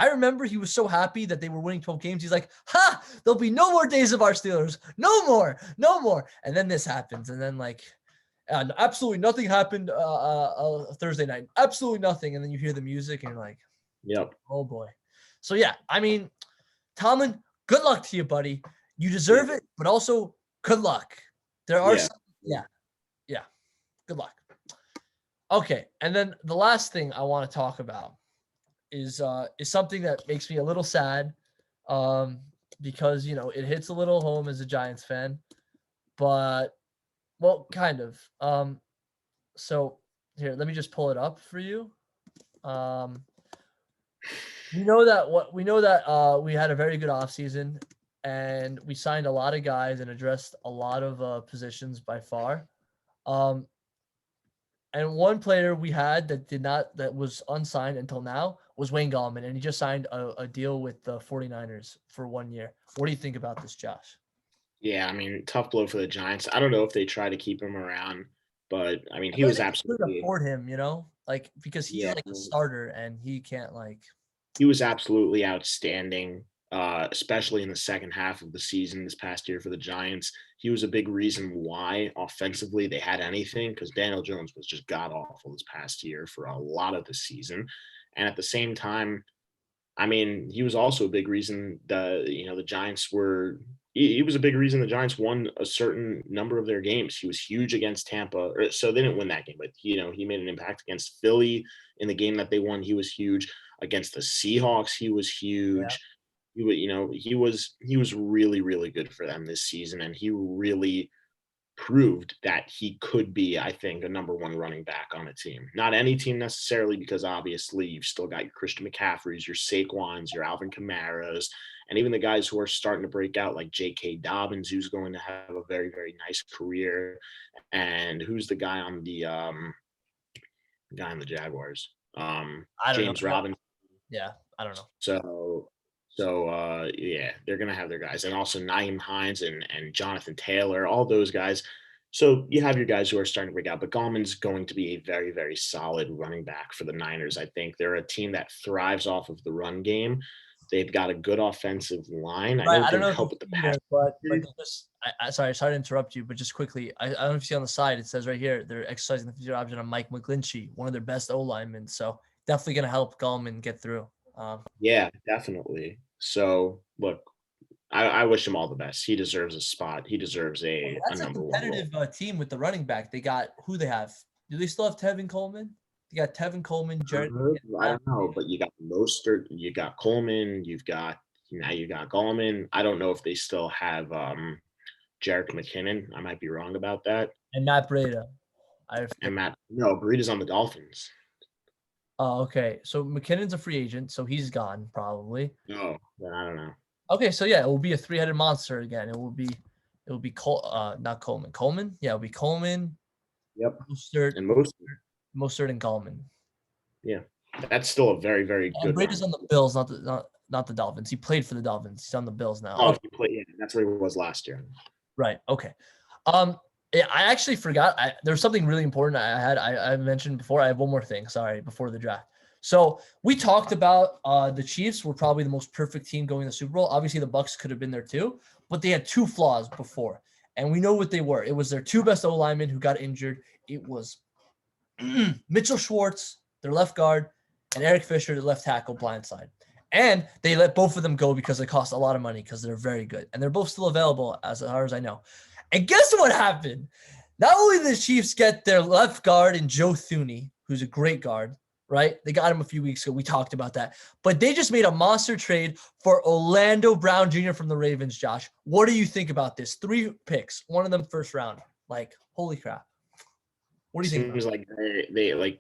I remember he was so happy that they were winning 12 games. He's like, ha, there'll be no more days of our Steelers. No more. And then this happens. And then and absolutely nothing happened Thursday night. Absolutely nothing. And then you hear the music and you're like, yep. Oh boy. So yeah, I mean, Tomlin, good luck to you, buddy. You deserve it, but also good luck. There are yeah. Good luck. Okay. And then the last thing I want to talk about is something that makes me a little sad because, it hits a little home as a Giants fan, but, well, kind of. So here, let me just pull it up for you. We know that we had a very good offseason, and we signed a lot of guys and addressed a lot of positions by far. And one player we had that was unsigned until now was Wayne Gallman, and he just signed a deal with the 49ers for 1 year. What do you think about this, Josh? Yeah, I mean, tough blow for the Giants. I don't know if they try to keep him around, but I mean, I he feel was like they couldn't absolutely, afford him, like because he's yeah, like a starter and he can't like. he was absolutely outstanding, especially in the second half of the season this past year for the Giants. He was a big reason why offensively they had anything, because Daniel Jones was just god awful this past year for a lot of the season. And at the same time, I mean, he was also a big reason the Giants were. He was a big reason the Giants won a certain number of their games. He was huge against Tampa, so they didn't win that game, but he made an impact against Philly in the game that they won. He was huge against the Seahawks. He was Yeah. huge. He was really really good for them this season, and he really proved that he could be, I think, a number one running back on a team. Not any team necessarily, because obviously you've still got your Christian McCaffreys, your Saquons, your Alvin Kamaras, and even the guys who are starting to break out, like J.K. Dobbins, who's going to have a very, very nice career. And who's the guy on the Jaguars? I don't know. James Robinson. Yeah, I don't know. So yeah, they're gonna have their guys, and also Naeem Hines and Jonathan Taylor, all those guys. So you have your guys who are starting to break out, but Gallman's going to be a very, very solid running back for the Niners. I think they're a team that thrives off of the run game. They've got a good offensive line. I Right. know I it don't know didn't if you help with the see pass. here, but just sorry to interrupt you, but just quickly, I don't know if you see on the side, it says right here they're exercising the future option on Mike McGlinchey, one of their best O linemen. So definitely gonna help Gallman get through. Yeah, definitely. So look, I wish him all the best. He deserves a spot. He deserves a That's a number one role. competitive team with the running back. They got who they have. Do they still have Tevin Coleman? They got Tevin Coleman, Jared. I don't know, but you got Mostert, you got Coleman, you got Gallman. I don't know if they still have Jerick McKinnon. I might be wrong about that. And Matt Breida. And no, Breed on the Dolphins. Oh, okay. So McKinnon's a free agent, so he's gone probably. No, then I don't know. Okay, so yeah, it will be a three-headed monster again. It will be not Coleman. Coleman? Yeah, it'll be Coleman, Yep. Mostert, And Mostert and Gallman. Yeah. That's still a very, very good. And Brady's on the Bills, not the Dolphins. He played for the Dolphins. He's on the Bills now. Oh, he played. Yeah, that's where he was last year. Right. Okay. I actually forgot. There's something really important I mentioned before. I have one more thing. Sorry, before the draft. So we talked about the Chiefs were probably the most perfect team going to the Super Bowl. Obviously, the Bucks could have been there too, but they had two flaws before, and we know what they were. It was their two best O linemen who got injured. It was Mitchell Schwartz, their left guard, and Eric Fisher, the left tackle, blindside. And they let both of them go because they cost a lot of money because they're very good, and they're both still available as far as I know. And guess what happened? Not only did the Chiefs get their left guard in Joe Thuney, who's a great guard, right? They got him a few weeks ago. We talked about that. But they just made a monster trade for Orlando Brown Jr. from the Ravens, Josh. What do you think about this? 3 picks, one of them first round. Like, holy crap. What do you think? Seems like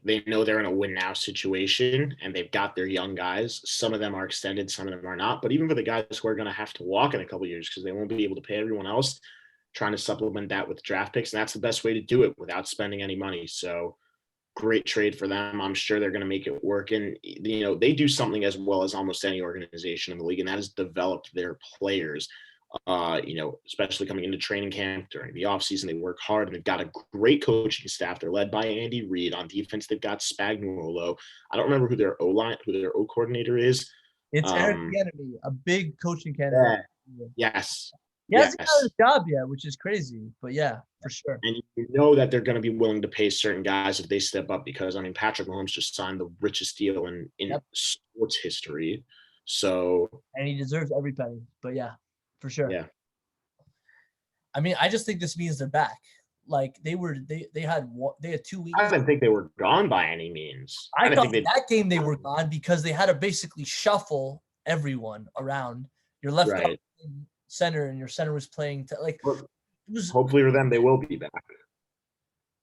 they know they're in a win now situation, and they've got their young guys. Some of them are extended, some of them are not. But even for the guys who are going to have to walk in a couple of years because they won't be able to pay everyone else, trying to supplement that with draft picks, and that's the best way to do it without spending any money. So great trade for them. I'm sure they're going to make it work. And, they do something as well as almost any organization in the league, and that is developed their players, especially coming into training camp during the offseason. They work hard, and they've got a great coaching staff. They're led by Andy Reid. On defense, they've got Spagnuolo. I don't remember who their O coordinator is. It's Eric Bieniemy, a big coaching candidate. Yes. He hasn't got a job yet, which is crazy, but yeah, for sure. And you know that they're going to be willing to pay certain guys if they step up because, Patrick Mahomes just signed the richest deal in sports history. So. And he deserves every penny, but yeah, for sure. Yeah. I mean, I just think this means they're back. Like they had 2 weeks. I didn't think they were gone by any means. I thought that game they were gone because they had to basically shuffle everyone around. Your left guard, center, and your center was playing hopefully for them they will be back.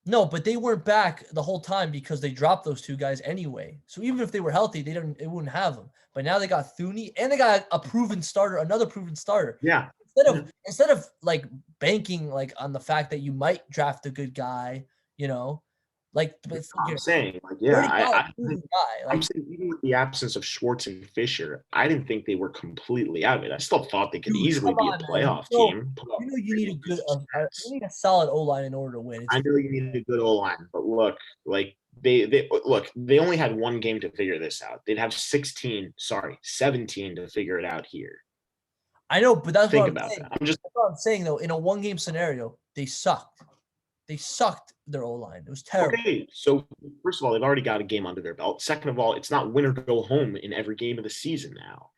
No, but they weren't back the whole time because they dropped those two guys anyway. So even if they were healthy, it wouldn't have them. But now they got Thuney and they got a proven starter, another proven starter. Yeah. Instead of like banking like on the fact that you might draft a good guy, like I'm saying, like, you yeah, already got a proven guy. I'm Like, saying even with the absence of Schwartz and Fisher, I didn't think they were completely out of it. I still thought they could dude, easily come be a on, man. playoff team. You need a good, you need a solid O line in order to win. I know you need a good O line, but look, like they only had one game to figure this out. They'd have 17 to figure it out here. I know, but that's Think what I'm about saying. that. That's what I'm saying though. In a one-game scenario, they sucked. They sucked their O-line. It was terrible. Okay, so first of all, they've already got a game under their belt. Second of all, it's not win or go home in every game of the season now.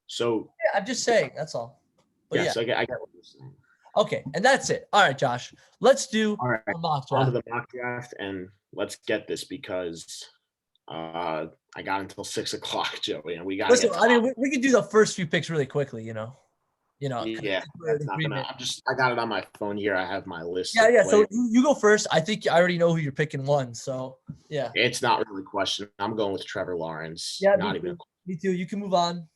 So yeah, I'm just saying. That's all. But yes, yeah, I get what you're saying. Okay, and that's it. All right, Josh. Let's do a mock on to draft. the mock draft, and let's get this because I got until 6:00, Joey, and we got. Listen, I mean, we can do the first few picks really quickly. Yeah, that's not gonna. I got it on my phone here. I have my list. Yeah. So you go first. I think I already know who you're picking one. So yeah, it's not really a question. I'm going with Trevor Lawrence. yeah, not even. Me too. You can move on.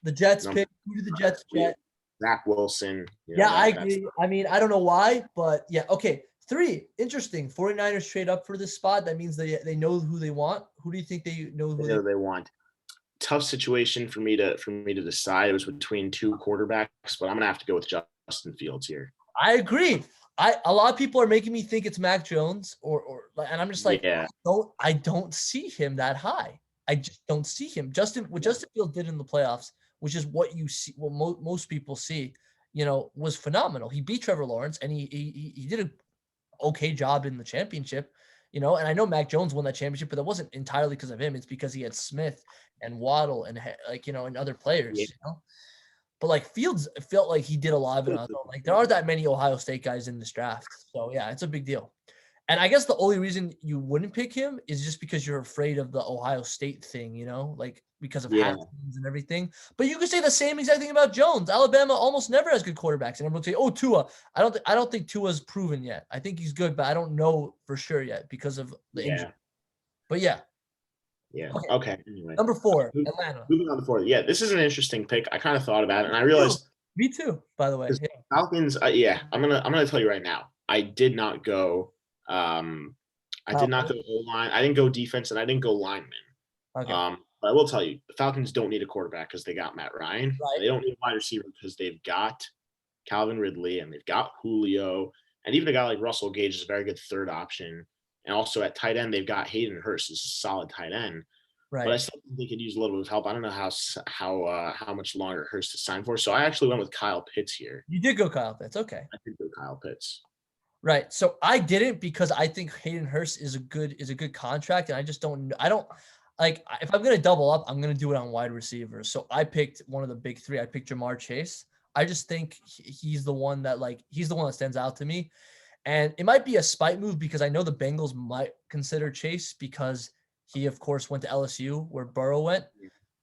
The Jets pick. Who did the Jets get? Zach Wilson. I agree. I mean, I don't know why, but yeah. Okay. 3. Interesting. 49ers trade up for this spot. That means they know who they want. Who do you think they know who they want? Tough situation for me to decide. It was between 2 quarterbacks, but I'm gonna have to go with Justin Fields here. I agree. A lot of people are making me think it's Mac Jones and I'm just like, yeah. I don't see him that high. I just don't see him. What Justin Fields did in the playoffs, which is what you see, what most people see, was phenomenal. He beat Trevor Lawrence and he did an okay job in the championship, and I know Mac Jones won that championship, but that wasn't entirely because of him. It's because he had Smith and Waddle and and other players, But like Fields felt like he did a lot of it on his own. Like there aren't that many Ohio State guys in this draft. So yeah, it's a big deal. And I guess the only reason you wouldn't pick him is just because you're afraid of the Ohio State thing, like because of Haskins and everything. But you could say the same exact thing about Jones. Alabama almost never has good quarterbacks. And everyone say, "Oh, Tua." I don't think Tua's proven yet. I think he's good, but I don't know for sure yet because of the injury. But yeah. Yeah. Okay. Anyway. Number 4, Atlanta. Moving on to 4. Yeah, this is an interesting pick. I kind of thought about it, and I realized. Me too, by the way. Yeah. Falcons. I'm gonna tell you right now. I did not go. I did not go O-line. I didn't go defense, and I didn't go lineman. Okay. But I will tell you, the Falcons don't need a quarterback because they got Matt Ryan. Right. They don't need a wide receiver because they've got Calvin Ridley and they've got Julio, and even a guy like Russell Gage is a very good third option. And also at tight end, they've got Hayden Hurst, who's a solid tight end. Right. But I still think they could use a little bit of help. I don't know how much longer Hurst is signed for. So I actually went with Kyle Pitts here. You did go Kyle Pitts. Okay. I did go Kyle Pitts. Right. So I didn't because I think Hayden Hurst is a good contract, and I don't like if I'm gonna double up, I'm gonna do it on wide receivers. So I picked one of the big 3. I picked Jamar Chase. I just think he's the one that stands out to me. And it might be a spite move because I know the Bengals might consider Chase because he, of course, went to LSU where Burrow went.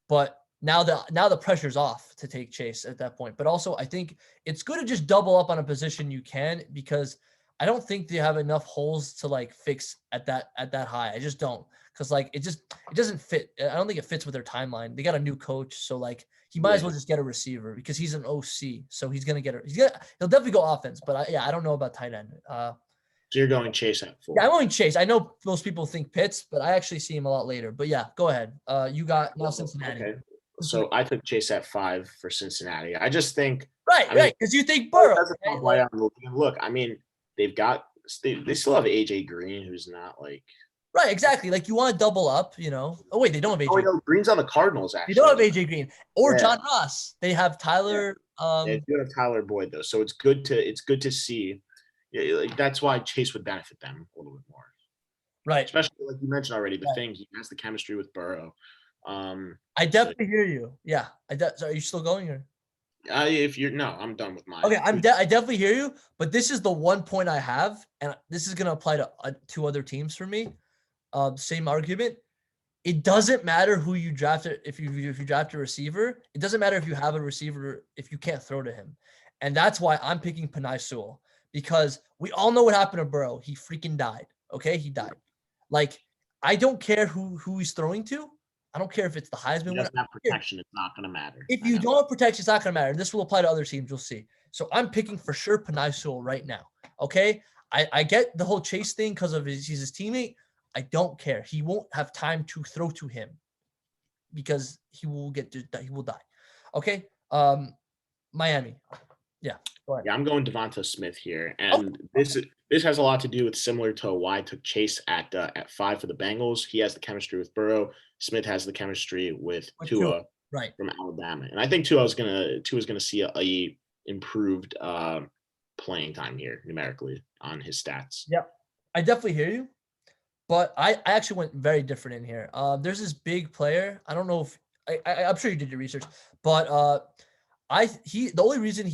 But now the pressure's off to take Chase at that point. But also, I think it's good to just double up on a position you can because I don't think they have enough holes to fix at that high. I just don't because it doesn't fit. I don't think it fits with their timeline. They got a new coach, so he might as well just get a receiver because he's an OC. So he'll definitely go offense. But I don't know about tight end. So you're going Chase at 4. Yeah, I'm going Chase. I know most people think Pitts, but I actually see him a lot later. But yeah, go ahead. You got now Cincinnati. Okay. So I took Chase at 5 for Cincinnati. I just think right because you think Burrow. Look, I mean, they still have AJ Green, who's not right, exactly. You want to double up, Oh wait, they don't have AJ. Oh, no, Green's on the Cardinals. Actually, they don't have AJ Green or John Ross. They have Tyler. They do have Tyler Boyd though, so it's good to see. Yeah, that's why Chase would benefit them a little bit more. Right, especially like you mentioned already, the thing he has the chemistry with Burrow. I definitely hear you. Yeah, so are you still going or? I'm done with mine. Okay, I definitely hear you, but this is the one point I have, and this is gonna apply to 2 other teams for me. Same argument. It doesn't matter who you drafted. If you draft a receiver, it doesn't matter if you have a receiver if you can't throw to him, and that's why I'm picking Penei Sewell because we all know what happened to Burrow. He freaking died. Okay, he died. Like, I don't care who he's throwing to. I don't care if it's the He Heisman winner. doesn't have protection. It's not going to matter. If I you know. don't have protection, it's not going to matter. This will apply to other teams. You'll see. So I'm picking for sure Panay Sewell right now. Okay. I get the whole Chase thing because of he's his teammate. I don't care. He won't have time to throw to him because he will die. Okay. Miami. Yeah. Go ahead. Yeah, I'm going Devonta Smith here, and this has a lot to do with similar to why I took Chase at 5 for the Bengals. He has the chemistry with Burrow. Smith has the chemistry with Tua Right. from Alabama, and I think Tua's gonna see a improved playing time here numerically on his stats. Yep. I definitely hear you, but I actually went very different in here. There's this big player. I don't know if I'm sure you did your research, but the only reason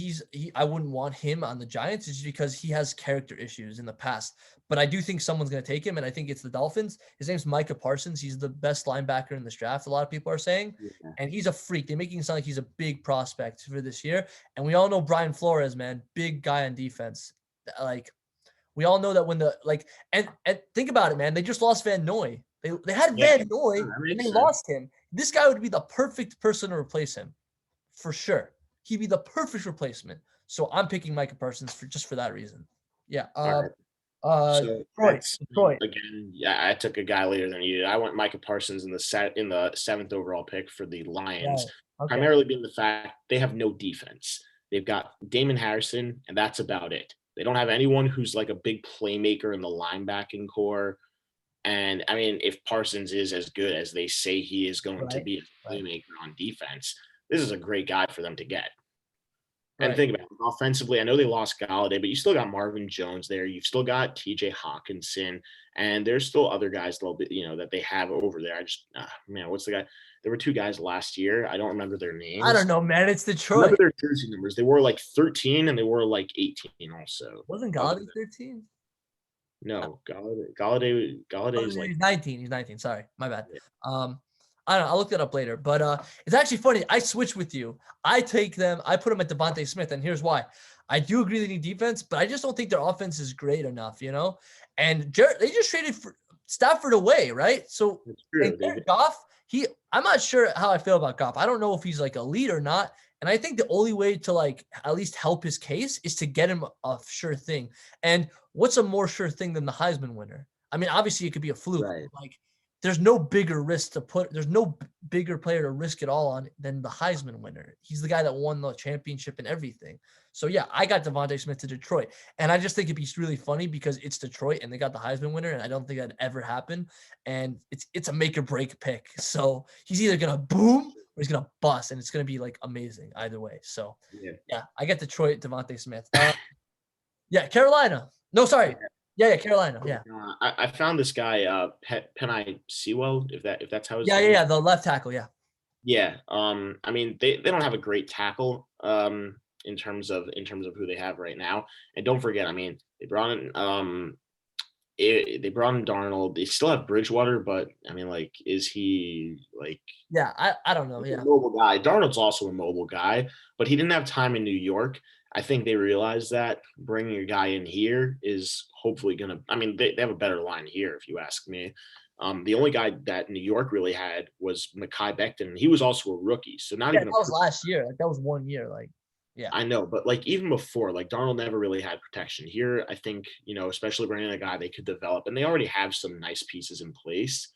I wouldn't want him on the Giants is because he has character issues in the past. But I do think someone's going to take him, and I think it's the Dolphins. His name's Micah Parsons. He's the best linebacker in this draft, a lot of people are saying. Yeah. And he's a freak. They're making it sound like he's a big prospect for this year. And we all know Brian Flores, man, big guy on defense. Like, we all know that when and think about it, man. They just lost Van Noy. They had Van Noy, and they lost him. This guy would be the perfect person to replace him, for sure. He'd be the perfect replacement. So I'm picking Micah Parsons for that reason. Yeah. So Detroit. Again, yeah, I took a guy later than you did. I went Micah Parsons in the 7th overall pick for the Lions, Right. Okay. primarily being the fact they have no defense. They've got Damon Harrison, and that's about it. They don't have anyone who's like a big playmaker in the linebacking core. And I mean, if Parsons is as good as they say he is going to be a playmaker on defense, this is a great guy for them to get. And think about it, offensively, I know they lost Galladay, but you still got Marvin Jones there. You've still got TJ Hawkinson, and there's still other guys a little bit, that they have over there. I just, what's the guy? There were 2 guys last year. I don't remember their names. I don't know, man. It's Detroit. I remember their jersey numbers. They wore like 13 and they wore like 18 also. Wasn't Galladay 13? No, Galladay is like 19. He's 19. Sorry, my bad. Yeah. I don't know. I'll look that up later. But it's actually funny. I switched with you. I put them at Devontae Smith, and here's why. I do agree they need defense, but I just don't think their offense is great enough, And they just traded for Stafford away, right? So Goff, I'm not sure how I feel about Goff. I don't know if he's like elite or not. And I think the only way to like at least help his case is to get him a sure thing. And what's a more sure thing than the Heisman winner? I mean, obviously it could be a fluke. Right. Like, there's no bigger risk there's no bigger player to risk it all on than the Heisman winner. He's the guy that won the championship and everything. So yeah, I got Devontae Smith to Detroit. And I just think it'd be really funny because it's Detroit and they got the Heisman winner. And I don't think that'd ever happen. And it's a make or break pick. So he's either going to boom or he's going to bust. And it's going to be like amazing either way. So yeah, I got Detroit, Devontae Smith. Yeah, Carolina. No, sorry. Yeah, Carolina. Yeah. I found this guy, Panay Sewell, if that's how his name. Yeah, the left tackle. Yeah. Yeah. I mean, they don't have a great tackle in terms of who they have right now. And don't forget, I mean, they brought in Darnold. They still have Bridgewater, but I mean, like, is he like? Yeah, I don't know. Yeah, a mobile guy. Darnold's also a mobile guy, but he didn't have time in New York. I think they realized that bringing a guy in here is hopefully going to – I mean, they have a better line here, if you ask me. The only guy that New York really had was Mekhi Becton, and he was also a rookie. So not even – that was last year. Like, that was 1 year. Like, yeah. I know, but, like, even before, like, Darnold never really had protection. Here, I think, especially bringing a guy they could develop, and they already have some nice pieces in place.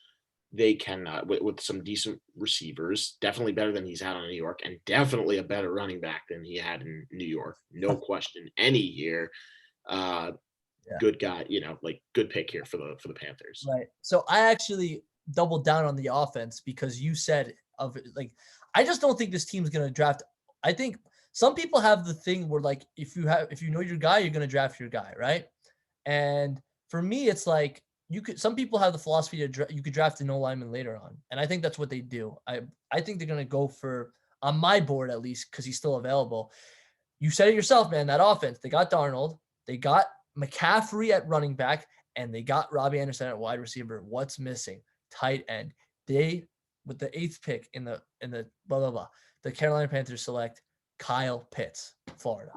They can, with some decent receivers, definitely better than he's had on New York, and definitely a better running back than he had in New York. No question any year. Good guy, like good pick here for the Panthers. Right. So I actually doubled down on the offense because you said I just don't think this team's going to draft. I think some people have the thing where like, if you know your guy, you're going to draft your guy. Right. And for me, it's like, some people have the philosophy you could draft a no lineman later on. And I think that's what they do. I think they're going to go for, on my board at least, because he's still available. You said it yourself, man, that offense, they got Darnold, they got McCaffrey at running back, and they got Robbie Anderson at wide receiver. What's missing? Tight end. They, with the 8th pick in the blah, blah, blah, the Carolina Panthers select Kyle Pitts, Florida.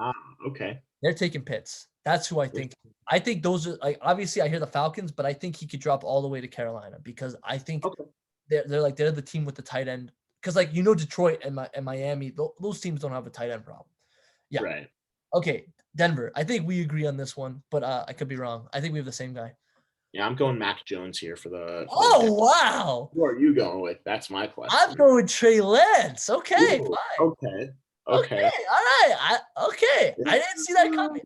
Okay. They're taking Pitts. That's who I think. I think those are like obviously I hear the Falcons, but I think he could drop all the way to Carolina because I think Okay. they're the team with the tight end. Because like Detroit and Miami, those teams don't have a tight end problem. Yeah. Right. Okay, Denver. I think we agree on this one, but I could be wrong. I think we have the same guy. Yeah, I'm going Mac Jones here for the. Wow! Who are you going with? That's my question. I'm going Trey Lance. Okay, Ooh, fine. Okay. All right. I didn't see that coming.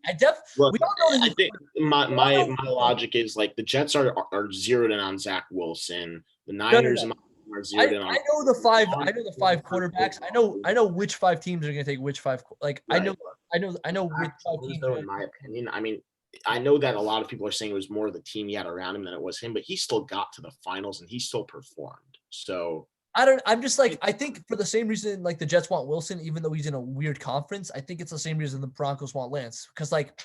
Look, we all know I think my logic is like the Jets are zeroed in on Zach Wilson. The Niners are zeroed in on. I know the five. I know the 5 quarterbacks. I know which 5 teams are going to take which 5. Like right. I know which 5 teams. Though, in my opinion, I mean, I know that a lot of people are saying it was more the team he had around him than it was him, but he still got to the finals and he still performed. So. I'm just like, I think for the same reason, like the Jets want Wilson, even though he's in a weird conference, I think it's the same reason the Broncos want Lance. Because like,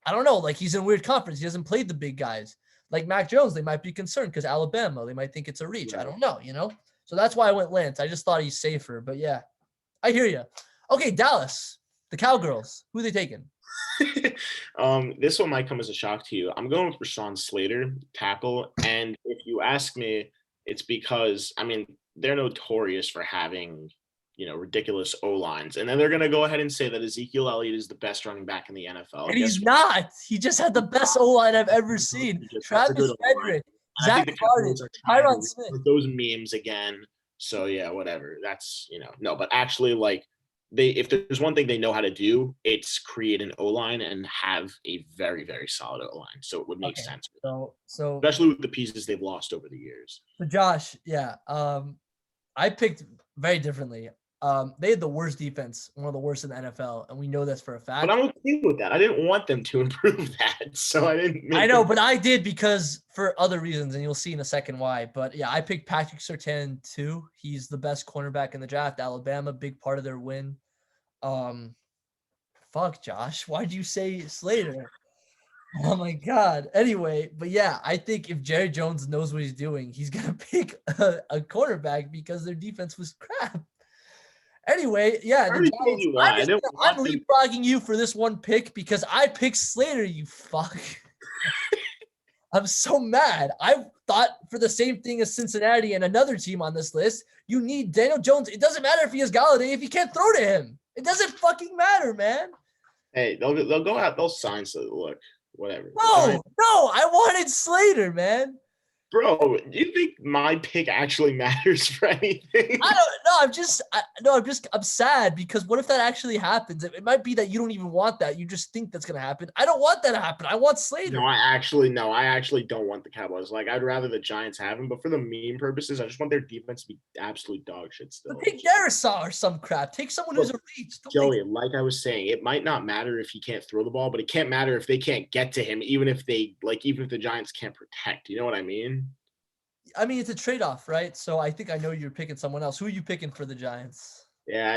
I don't know, like he's in a weird conference. He hasn't played the big guys. Like Mac Jones, they might be concerned because Alabama, they might think it's a reach. Right. I don't know, So that's why I went Lance. I just thought he's safer, but yeah, I hear you. Okay, Dallas, the Cowgirls, who are they taking? This one might come as a shock to you. I'm going with Rashawn Slater, tackle. And if you ask me, it's because, I mean, they're notorious for having, ridiculous O-lines. And then they're going to go ahead and say that Ezekiel Elliott is the best running back in the NFL. And he's not. He just had the best O-line I've ever seen. Travis Frederick, Zach Martin, Tyron Smith. Those memes again. So, yeah, whatever. That's, no. But actually, like, if there's one thing they know how to do, it's create an O-line and have a very, very solid O-line. So it would make sense. So especially with the pieces they've lost over the years. So Josh, yeah. I picked very differently. They had the worst defense, one of the worst in the NFL, and we know this for a fact. But I'm okay with that. I didn't want them to improve that, so I didn't. I know, but I did because for other reasons, and you'll see in a second why. But yeah, I picked Patrick Surtain too. He's the best cornerback in the draft. Alabama, big part of their win. Fuck, Josh, why'd you say Slater? Oh my God. Anyway, but yeah, I think if Jerry Jones knows what he's doing, he's gonna pick a quarterback because their defense was crap. Anyway, yeah, I'm leapfrogging you for this one pick because I picked Slater, you fuck. I'm so mad. I thought for the same thing as Cincinnati and another team on this list, you need Daniel Jones. It doesn't matter if he has Galladay if you can't throw to him. It doesn't fucking matter, man. Hey, they'll go out, they'll sign so look. Whatever. No, I wanted Slater, man. Bro, do you think my pick actually matters for anything? I don't know. I'm sad because what if that actually happens? It might be that you don't even want that. You just think that's going to happen. I don't want that to happen. I want Slater. No, I actually don't want the Cowboys. Like, I'd rather the Giants have him, but for the meme purposes, I just want their defense to be absolute dog shit still. But take Darisaw or some crap. Take someone who's a reach. Joey, like I was saying, it might not matter if he can't throw the ball, but it can't matter if they can't get to him, even if the Giants can't protect. You know what I mean? I mean, it's a trade-off, right? So I think I know you're picking someone else. Who are you picking for the Giants? Yeah.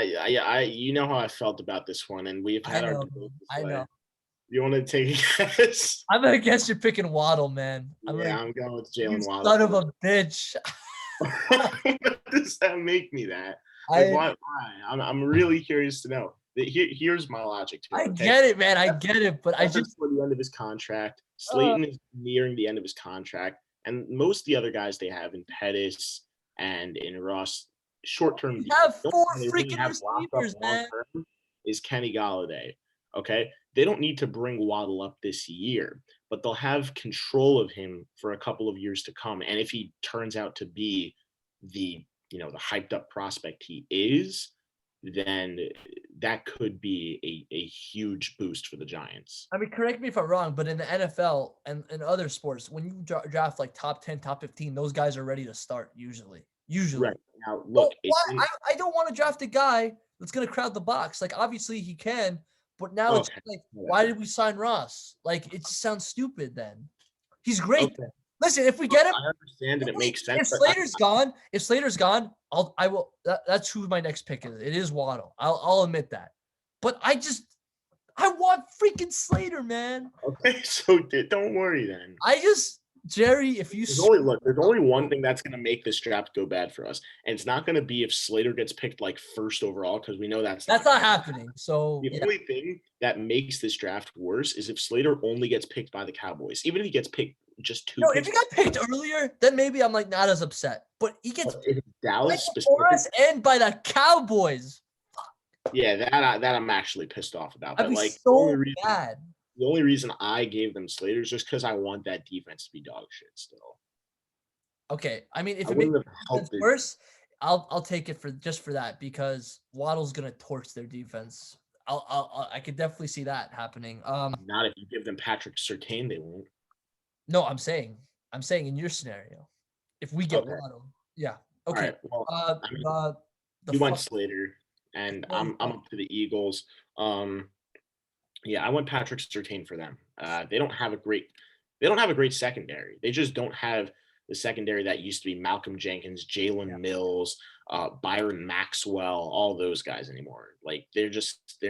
You know how I felt about this one, and we've had our debate this way. I know. You want to take a guess? I'm gonna guess you're picking Waddle, man. I'm going with Jalen Waddle. Son of a bitch. What does that make me that? Why? I'm really curious to know. Here's my logic too. I get it, man. I get it, but I just for the end of his contract. Slayton is nearing the end of his contract. And most of the other guys they have in Pettis and in Ross, short-term. Have 4 freaking receivers, man. Is Kenny Galladay. Okay? They don't need to bring Waddle up this year, but they'll have control of him for a couple of years to come. And if he turns out to be the hyped-up prospect he is, then that could be a huge boost for the Giants. I mean, correct me if I'm wrong, but in the NFL and in other sports, when you draft like top 10, top 15, those guys are ready to start usually. Right. Now, look. I don't want to draft a guy that's going to crowd the box. Like, obviously he can, but now it's like, why did we sign Ross? Like, it just sounds stupid then. He's great. Okay. Listen, if we get him, I understand and it makes sense. If Slater's gone, I will. That's who my next pick is. It is Waddle. I'll admit that. But I want freaking Slater, man. Okay, so don't worry then. I just Jerry, if you There's only one thing that's going to make this draft go bad for us, and it's not going to be if Slater gets picked like first overall, because we know that's not happening. So the only thing that makes this draft worse is if Slater only gets picked by the Cowboys. Even if he gets picked just two. No, if he got picked earlier, then maybe I'm like not as upset. But he gets picked Dallas for us and by the Cowboys. Yeah, that I'm actually pissed off about. I'd But be like so bad. The only reason I gave them Slater is just because I want that defense to be dog shit still. Okay, I mean, if it makes it worse, I'll take it for that because Waddle's gonna torch their defense. I could definitely see that happening. Not if you give them Patrick Surtain, they won't. No, I'm saying in your scenario, if we get Waddle, yeah, okay. Right, well, you went Slater, and I'm up to the Eagles. Yeah, I went Patrick Surtain for them. They don't have a great secondary. They just don't have the secondary that used to be Malcolm Jenkins, Jalen Mills, Byron Maxwell, all those guys anymore. Like they're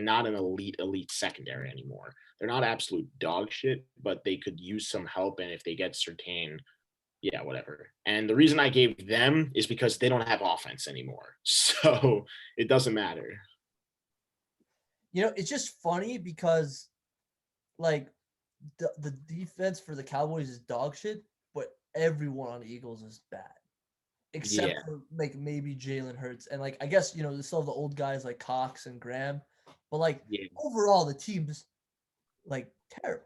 not an elite secondary anymore. They're not absolute dog shit, but they could use some help. And if they get Surtain, yeah, whatever. And the reason I gave them is because they don't have offense anymore. So it doesn't matter. It's just funny because, like, the defense for the Cowboys is dog shit, but everyone on the Eagles is bad, except for like maybe Jalen Hurts and like I guess they still have the old guys like Cox and Graham, but like overall the team's like terrible.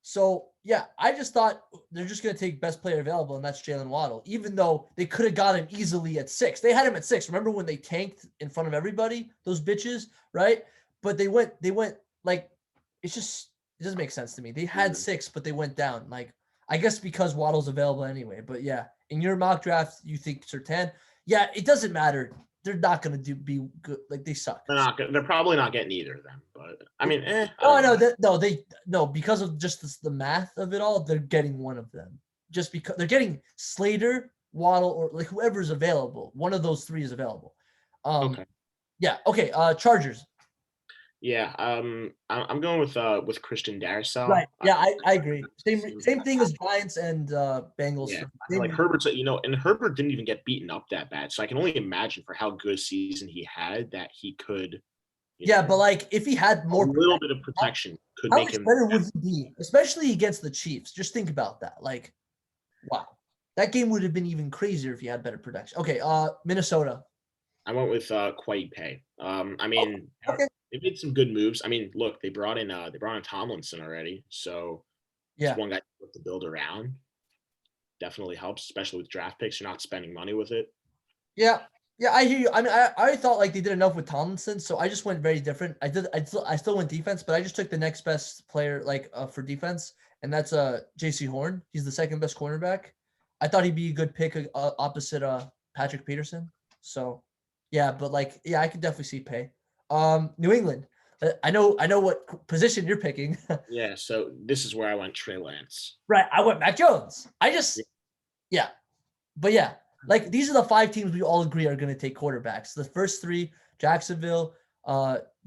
So yeah, I just thought they're just gonna take best player available, and that's Jalen Waddle. Even though they could have got him easily at 6, they had him at 6. Remember when they tanked in front of everybody? Those bitches, right? But they went like it doesn't make sense to me. They had 6, but they went down. Like I guess because Waddle's available anyway. But yeah, in your mock draft, you think Surtain? Yeah, it doesn't matter. They're not gonna be good. Like they suck. They're probably not getting either of them. But I mean, because of just the math of it all, they're getting one of them. Just because they're getting Slater, Waddle, or like whoever's available. One of those 3 is available. Okay. Yeah. Okay. Chargers. Yeah. I'm going with Christian Darrisaw. Right. Yeah, I agree. Same thing as Giants and Bengals. Yeah. Like Herbert's, and Herbert didn't even get beaten up that bad. So I can only imagine for how good a season he had that he could. But like if he had more, a little bit of protection could how make much him better would he be, especially against the Chiefs? Just think about that. Like, wow, that game would have been even crazier if he had better protection. Okay. Minnesota. I went with Quite Pay. I mean, they made some good moves. I mean, look, they brought in Tomlinson already, so one guy to build around. Definitely helps, especially with draft picks. You're not spending money with it. Yeah, I hear you. I mean, I thought like they did enough with Tomlinson, so I just went very different. I still went defense, but I just took the next best player for defense, and that's J.C. Horn. He's the second best cornerback. I thought he'd be a good pick opposite Patrick Peterson. So. Yeah, but I could definitely see Pay. New England. I know what position you're picking. Yeah, so this is where I went Trey Lance. Right, I went Mac Jones. But like these are the 5 teams we all agree are going to take quarterbacks. The first 3, Jacksonville,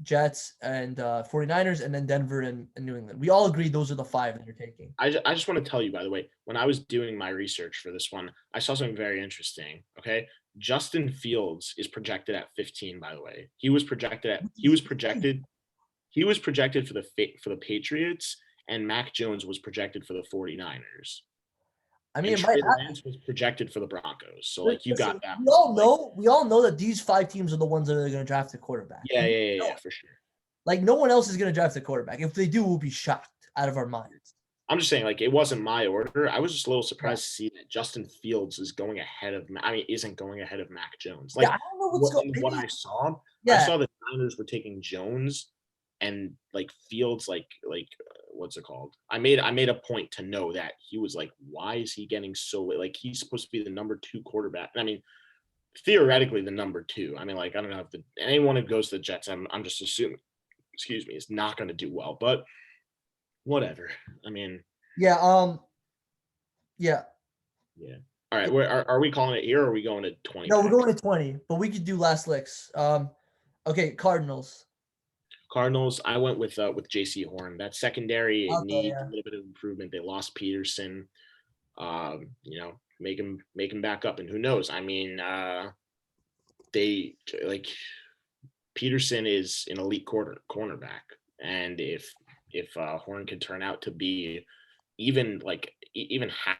Jets, and 49ers, and then Denver and New England. We all agree those are the 5 that you're taking. I just want to tell you, by the way, when I was doing my research for this one, I saw something very interesting, okay? Justin Fields is projected at 15, by the way. He was projected for the Patriots, and Mac Jones was projected for the 49ers. I mean, Trey Lance was projected for the Broncos. So you got that. We all know that these 5 teams are the ones that are going to draft a quarterback. Yeah, for sure. Like no one else is going to draft a quarterback. If they do, we'll be shocked out of our minds. I'm just saying, it wasn't my order. I was just a little surprised to see that Justin Fields isn't going ahead of Mac Jones. I don't know what's going on. What I saw, I saw the Niners were taking Jones and Fields, what's it called? I made a point to know that he was why is he getting so late? Like he's supposed to be the number 2 quarterback. I mean, theoretically the number 2. I mean, I don't know if anyone who goes to the Jets, I'm just assuming, is not going to do well, but whatever. I mean, yeah. All right. Are we calling it here or are we going to 20? No, we're going to 20, but we could do last licks. Okay. Cardinals. I went with J.C. Horn. That secondary needs a little bit of improvement. They lost Peterson. You know, make him back up. And who knows? I mean, they like Peterson is an elite cornerback, and if Horn could turn out to be even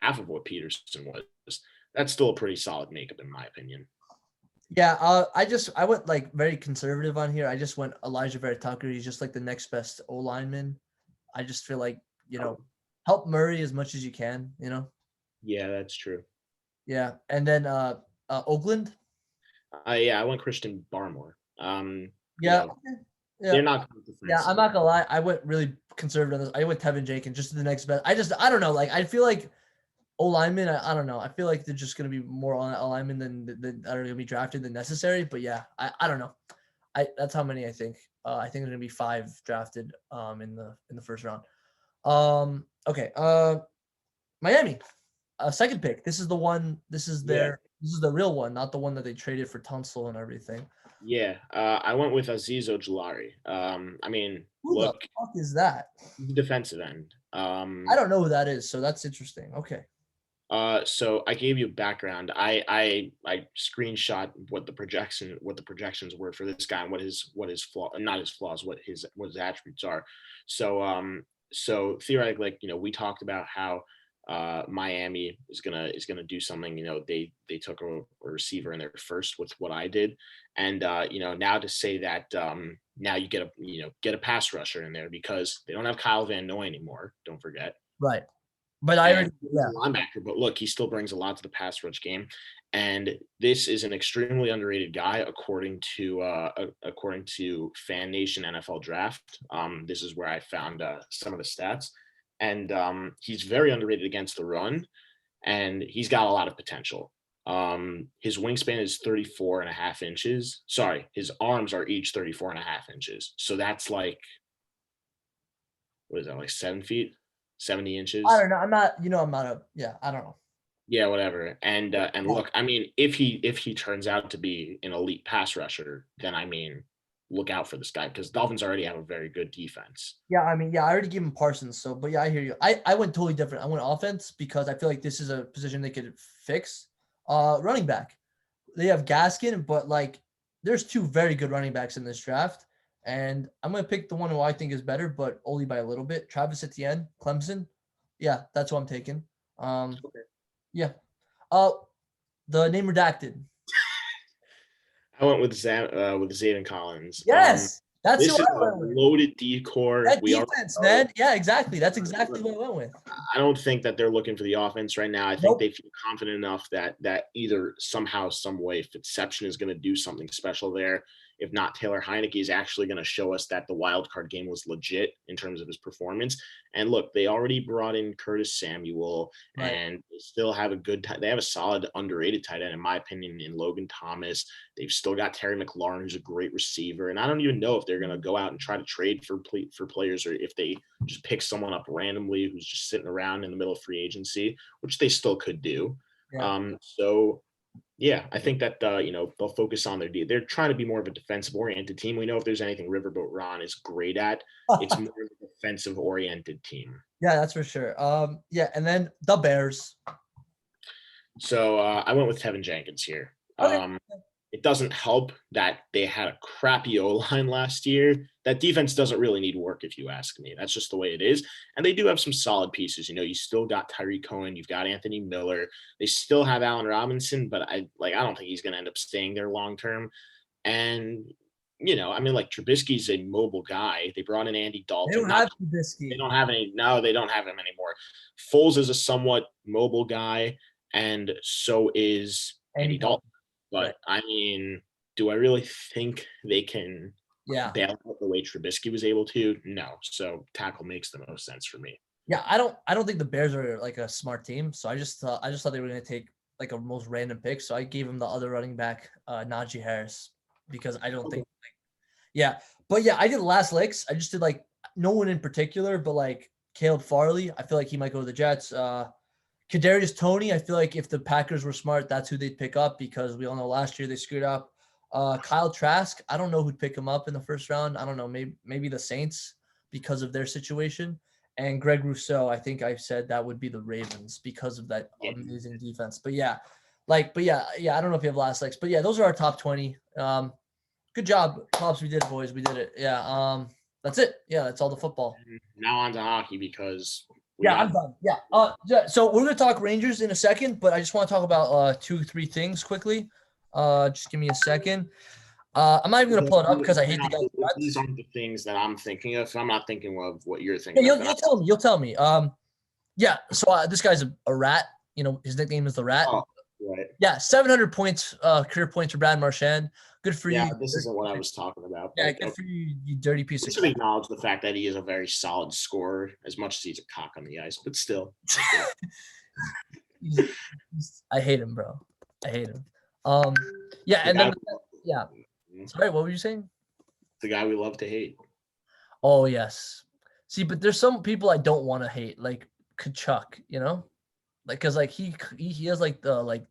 half of what Peterson was, that's still a pretty solid makeup in my opinion. Yeah, I went like very conservative on here. I just went Elijah Vera Tucker. He's just like the next best O lineman. I just feel like, help Murray as much as you can, Yeah, that's true. Yeah. And then Oakland. I went Christian Barmore. Yeah. Yeah. They're not Yeah, I'm not gonna lie. I went really conservative on this. I went Tevin Jenkins just to the next best. I don't know. Like I feel like O linemen. I don't know. I feel like they're just gonna be more on O linemen than are gonna be drafted than necessary. But yeah, I don't know. That's how many I think. I think there's gonna be 5 drafted in the first round. Okay. Miami, second pick. This is the one. This is their. This is the real one, not the one that they traded for Tunsil and everything. Yeah, I went with Azeez Ojulari. I mean, Who the fuck is that? Defensive end. I don't know who that is, so that's interesting. Okay. So I gave you background. I screenshot what the projections were for this guy and what his flaw, not his flaws, what his attributes are. So theoretically, like, we talked about how Miami is gonna do something. They took a receiver in their first with what I did, and now to say that now you get a pass rusher in there because they don't have Kyle Van Noy anymore. Don't forget. Right. But I already, linebacker, but look, he still brings a lot to the pass rush game, and this is an extremely underrated guy according to Fan Nation NFL Draft. This is where I found some of the stats, and he's very underrated against the run, and he's got a lot of potential. His wingspan is 34 and a half inches. Sorry, his arms are each 34 and a half inches. So that's like, what is that, like 7 feet? 70 inches. I don't know. I'm not I don't know. Yeah, whatever. And look, I mean, if he turns out to be an elite pass rusher, then I mean, look out for this guy because Dolphins already have a very good defense. Yeah, I mean, I already gave him Parsons, so but yeah, I hear you. I went totally different. I went offense because I feel like this is a position they could fix. Running back. They have Gaskin, but like there's 2 very good running backs in this draft. And I'm going to pick the one who I think is better, but only by a little bit. Travis Etienne, Clemson. Yeah, that's who I'm taking. Okay. Yeah. The name redacted. I went with Zayden Collins. Yes, that's this who is I went with. Loaded decor. That defense, man. Yeah, exactly. That's exactly what I went with. I don't think that they're looking for the offense right now. I think they feel confident enough that either somehow, some way, Fitzception is going to do something special there. If not, Taylor Heineke is actually going to show us that the wild card game was legit in terms of his performance. And look, they already brought in Curtis Samuel, and they still have they have a solid underrated tight end, in my opinion, in Logan Thomas. They've still got Terry McLaurin, who's a great receiver. And I don't even know if they're going to go out and try to trade for players or if they just pick someone up randomly who's just sitting around in the middle of free agency, which they still could do. Yeah. Yeah, I think that they'll focus on their D. They're trying to be more of a defensive-oriented team. We know if there's anything Riverboat Ron is great at, it's more of a defensive-oriented team. Yeah, that's for sure. Yeah, and then the Bears. So I went with Tevin Jenkins here. Okay. It doesn't help that they had a crappy O-line last year. That defense doesn't really need work, if you ask me. That's just the way it is. And they do have some solid pieces. You still got Tyree Cohen. You've got Anthony Miller. They still have Allen Robinson, but I don't think he's going to end up staying there long term. And, I mean, like Trubisky's a mobile guy. They brought in Andy Dalton. They don't have Trubisky. They don't have any. No, they don't have him anymore. Foles is a somewhat mobile guy, and so is Andy Dalton. But, I mean, do I really think they can bail out the way Trubisky was able to? No. So tackle makes the most sense for me. Yeah, I don't think the Bears are like a smart team. So I just thought they were going to take like a most random pick. So I gave him the other running back, Najee Harris, because I don't think But yeah, I did last licks. I just did like no one in particular, but like Caleb Farley. I feel like he might go to the Jets. Kadarius Toney, I feel like if the Packers were smart, that's who they'd pick up because we all know last year they screwed up. Kyle Trask, I don't know who'd pick him up in the first round. I don't know, maybe the Saints because of their situation. And Greg Rousseau, I think I've said that would be the Ravens because of that amazing defense. But yeah, I don't know if you have last likes, but yeah, those are our top 20. Good job, Pops. We did it, boys. We did it. Yeah. That's it. Yeah, that's all the football. Now on to hockey because I'm done. Yeah. So we're gonna talk Rangers in a second, but I just want to talk about 2-3 things quickly. Just give me a second. I'm not even gonna pull it up because I hate the guy. These aren't the things that I'm thinking of. So I'm not thinking of what you're thinking. Yeah, you'll tell me. You'll tell me. Yeah. So this guy's a rat. You know, his nickname is the Rat. Oh, right. Yeah, 700 points, career points for Brad Marchand. Good for you. Yeah, this isn't what I was talking about. Yeah, good for you, you dirty piece of shit. Acknowledge the fact that he is a very solid scorer, as much as he's a cock on the ice, but still. I hate him, bro. I hate him. Yeah, and then yeah. Sorry, what were you saying? The guy we love to hate. Oh yes. See, but there's some people I don't want to hate, like Kachuk, you know, like because like he has like the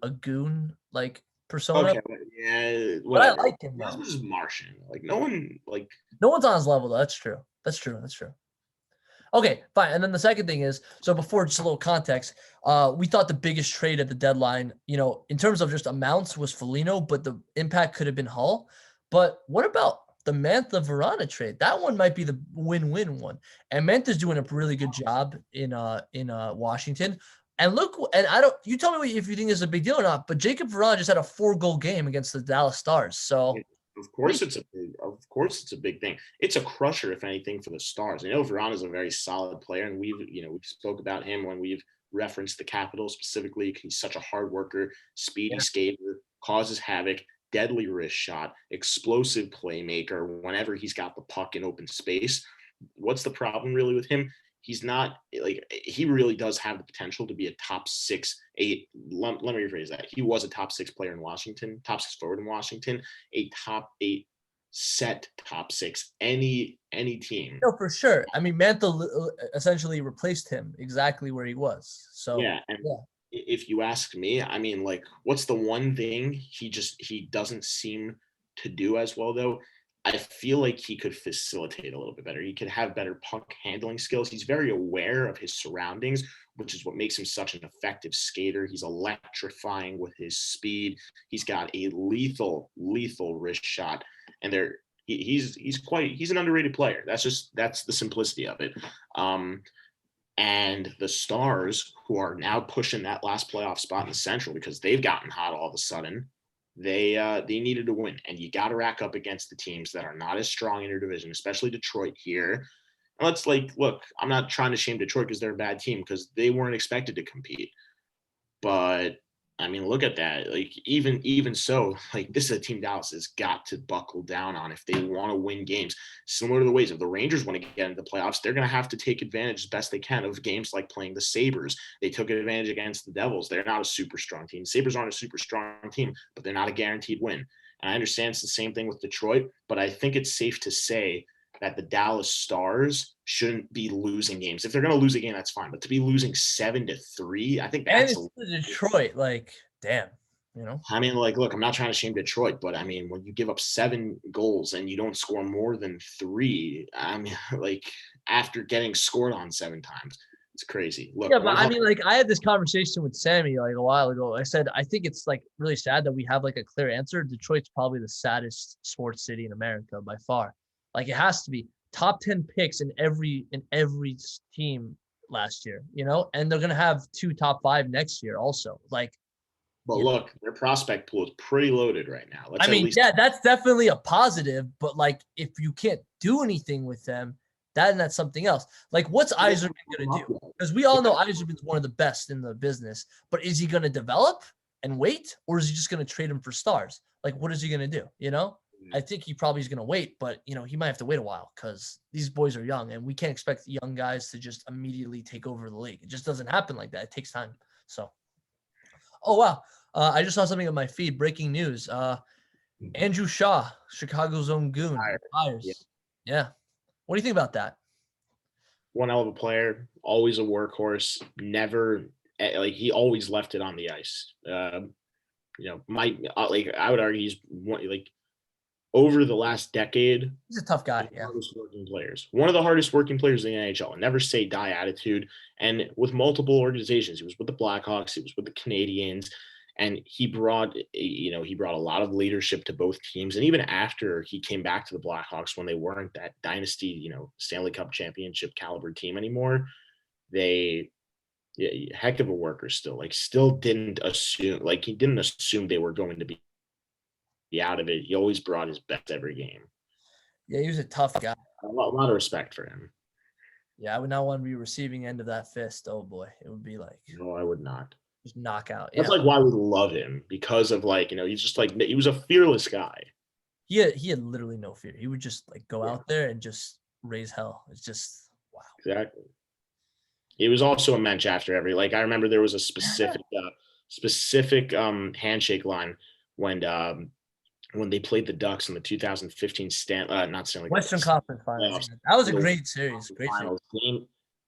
a goon like persona. Okay, yeah, whatever. But I like him. This was Martian. Like no one's on his level though. That's true. Okay, fine. And then the second thing is, so before just a little context, we thought the biggest trade at the deadline, you know, in terms of just amounts was Foligno, but the impact could have been Hull. But what about the Mantha Verona trade? That one might be the win-win one. And Mantha's doing a really good job in Washington. And look, and you tell me if you think this is a big deal or not, but Jacob Verona just had a 4-goal game against the Dallas Stars. So of course it's a big thing. It's a crusher, if anything, for the Stars. I know Verona's a very solid player, and we spoke about him when we've referenced the Capitals specifically. He's such a hard worker, speedy skater, causes havoc, deadly wrist shot, explosive playmaker whenever he's got the puck in open space. What's the problem really with him? He's not he really does have the potential to be a top 6, 8. Let me rephrase that. He was a top 6 player in Washington, top 6 forward in Washington, a top 8 set top 6, any team. No, for sure. I mean, Mantha essentially replaced him exactly where he was. So if you ask me, I mean, like, what's the one thing he doesn't seem to do as well though? I feel like he could facilitate a little bit better. He could have better puck handling skills. He's very aware of his surroundings, which is what makes him such an effective skater. He's electrifying with his speed. He's got a lethal wrist shot, and he's an underrated player. That's the simplicity of it. And the Stars, who are now pushing that last playoff spot in the Central because they've gotten hot all of a sudden, they needed to win, and you got to rack up against the teams that are not as strong in your division, especially Detroit here. And let's look, I'm not trying to shame Detroit because they're a bad team because they weren't expected to compete. But I mean, look at that. Like even so, like this is a team Dallas has got to buckle down on if they want to win games. Similar to the ways if the Rangers want to get into the playoffs, they're going to have to take advantage as best they can of games like playing the Sabres. They took advantage against the Devils. They're not a super strong team. Sabres aren't a super strong team, but they're not a guaranteed win. And I understand it's the same thing with Detroit, but I think it's safe to say that the Dallas Stars shouldn't be losing games. If they're going to lose a game, that's fine. But to be losing 7-3, I think that's Detroit. Like, damn, you know. I mean, like, look, I'm not trying to shame Detroit, but I mean, when you give up 7 goals and you don't score more than 3, I mean, like, after getting scored on 7 times, it's crazy. Look, yeah, but I mean, like, I had this conversation with Sammy like a while ago. I said I think it's like really sad that we have like a clear answer. Detroit's probably the saddest sports city in America by far. Like it has to be top 10 picks in every team last year, you know, and they're gonna have 2 top 5 next year also. Like, but look, their prospect pool is pretty loaded right now. That's definitely a positive, but like if you can't do anything with them, that's something else. Like, what's Yzerman gonna do? Because we all know Yzerman's one of the best in the business, but is he gonna develop and wait, or is he just gonna trade him for stars? Like, what is he gonna do? You know? I think he probably is going to wait, but, you know, he might have to wait a while because these boys are young and we can't expect young guys to just immediately take over the league. It just doesn't happen like that. It takes time. So, oh, wow. I just saw something on my feed. Breaking news. Andrew Shaw, Chicago's own goon. Fires. Yeah. What do you think about that? One hell of a player, always a workhorse, never he always left it on the ice. You know, I would argue he's one, over the last decade, He's a tough guy. Yeah. hardest working players. One of the hardest working players in the NHL. Never say die attitude. And with multiple organizations, he was with the Blackhawks, he was with the Canadiens, and he brought a lot of leadership to both teams. And even after he came back to the Blackhawks, when they weren't that dynasty, Stanley Cup championship caliber team anymore, heck of a worker still. Still didn't assume they were going to be out of it. He always brought his best every game. Yeah, he was a tough guy. A lot of respect for him. Yeah, I would not want to be receiving end of that fist. Oh boy, it would be like no, I would not. Just knockout. That's why we love him, because of he's just he was a fearless guy. He had literally no fear. He would just go out there and just raise hell. It's just wow. Exactly. He was also a mensch after every I remember there was a specific handshake line when they played the Ducks in the 2015 Western Conference Finals. That was a great series.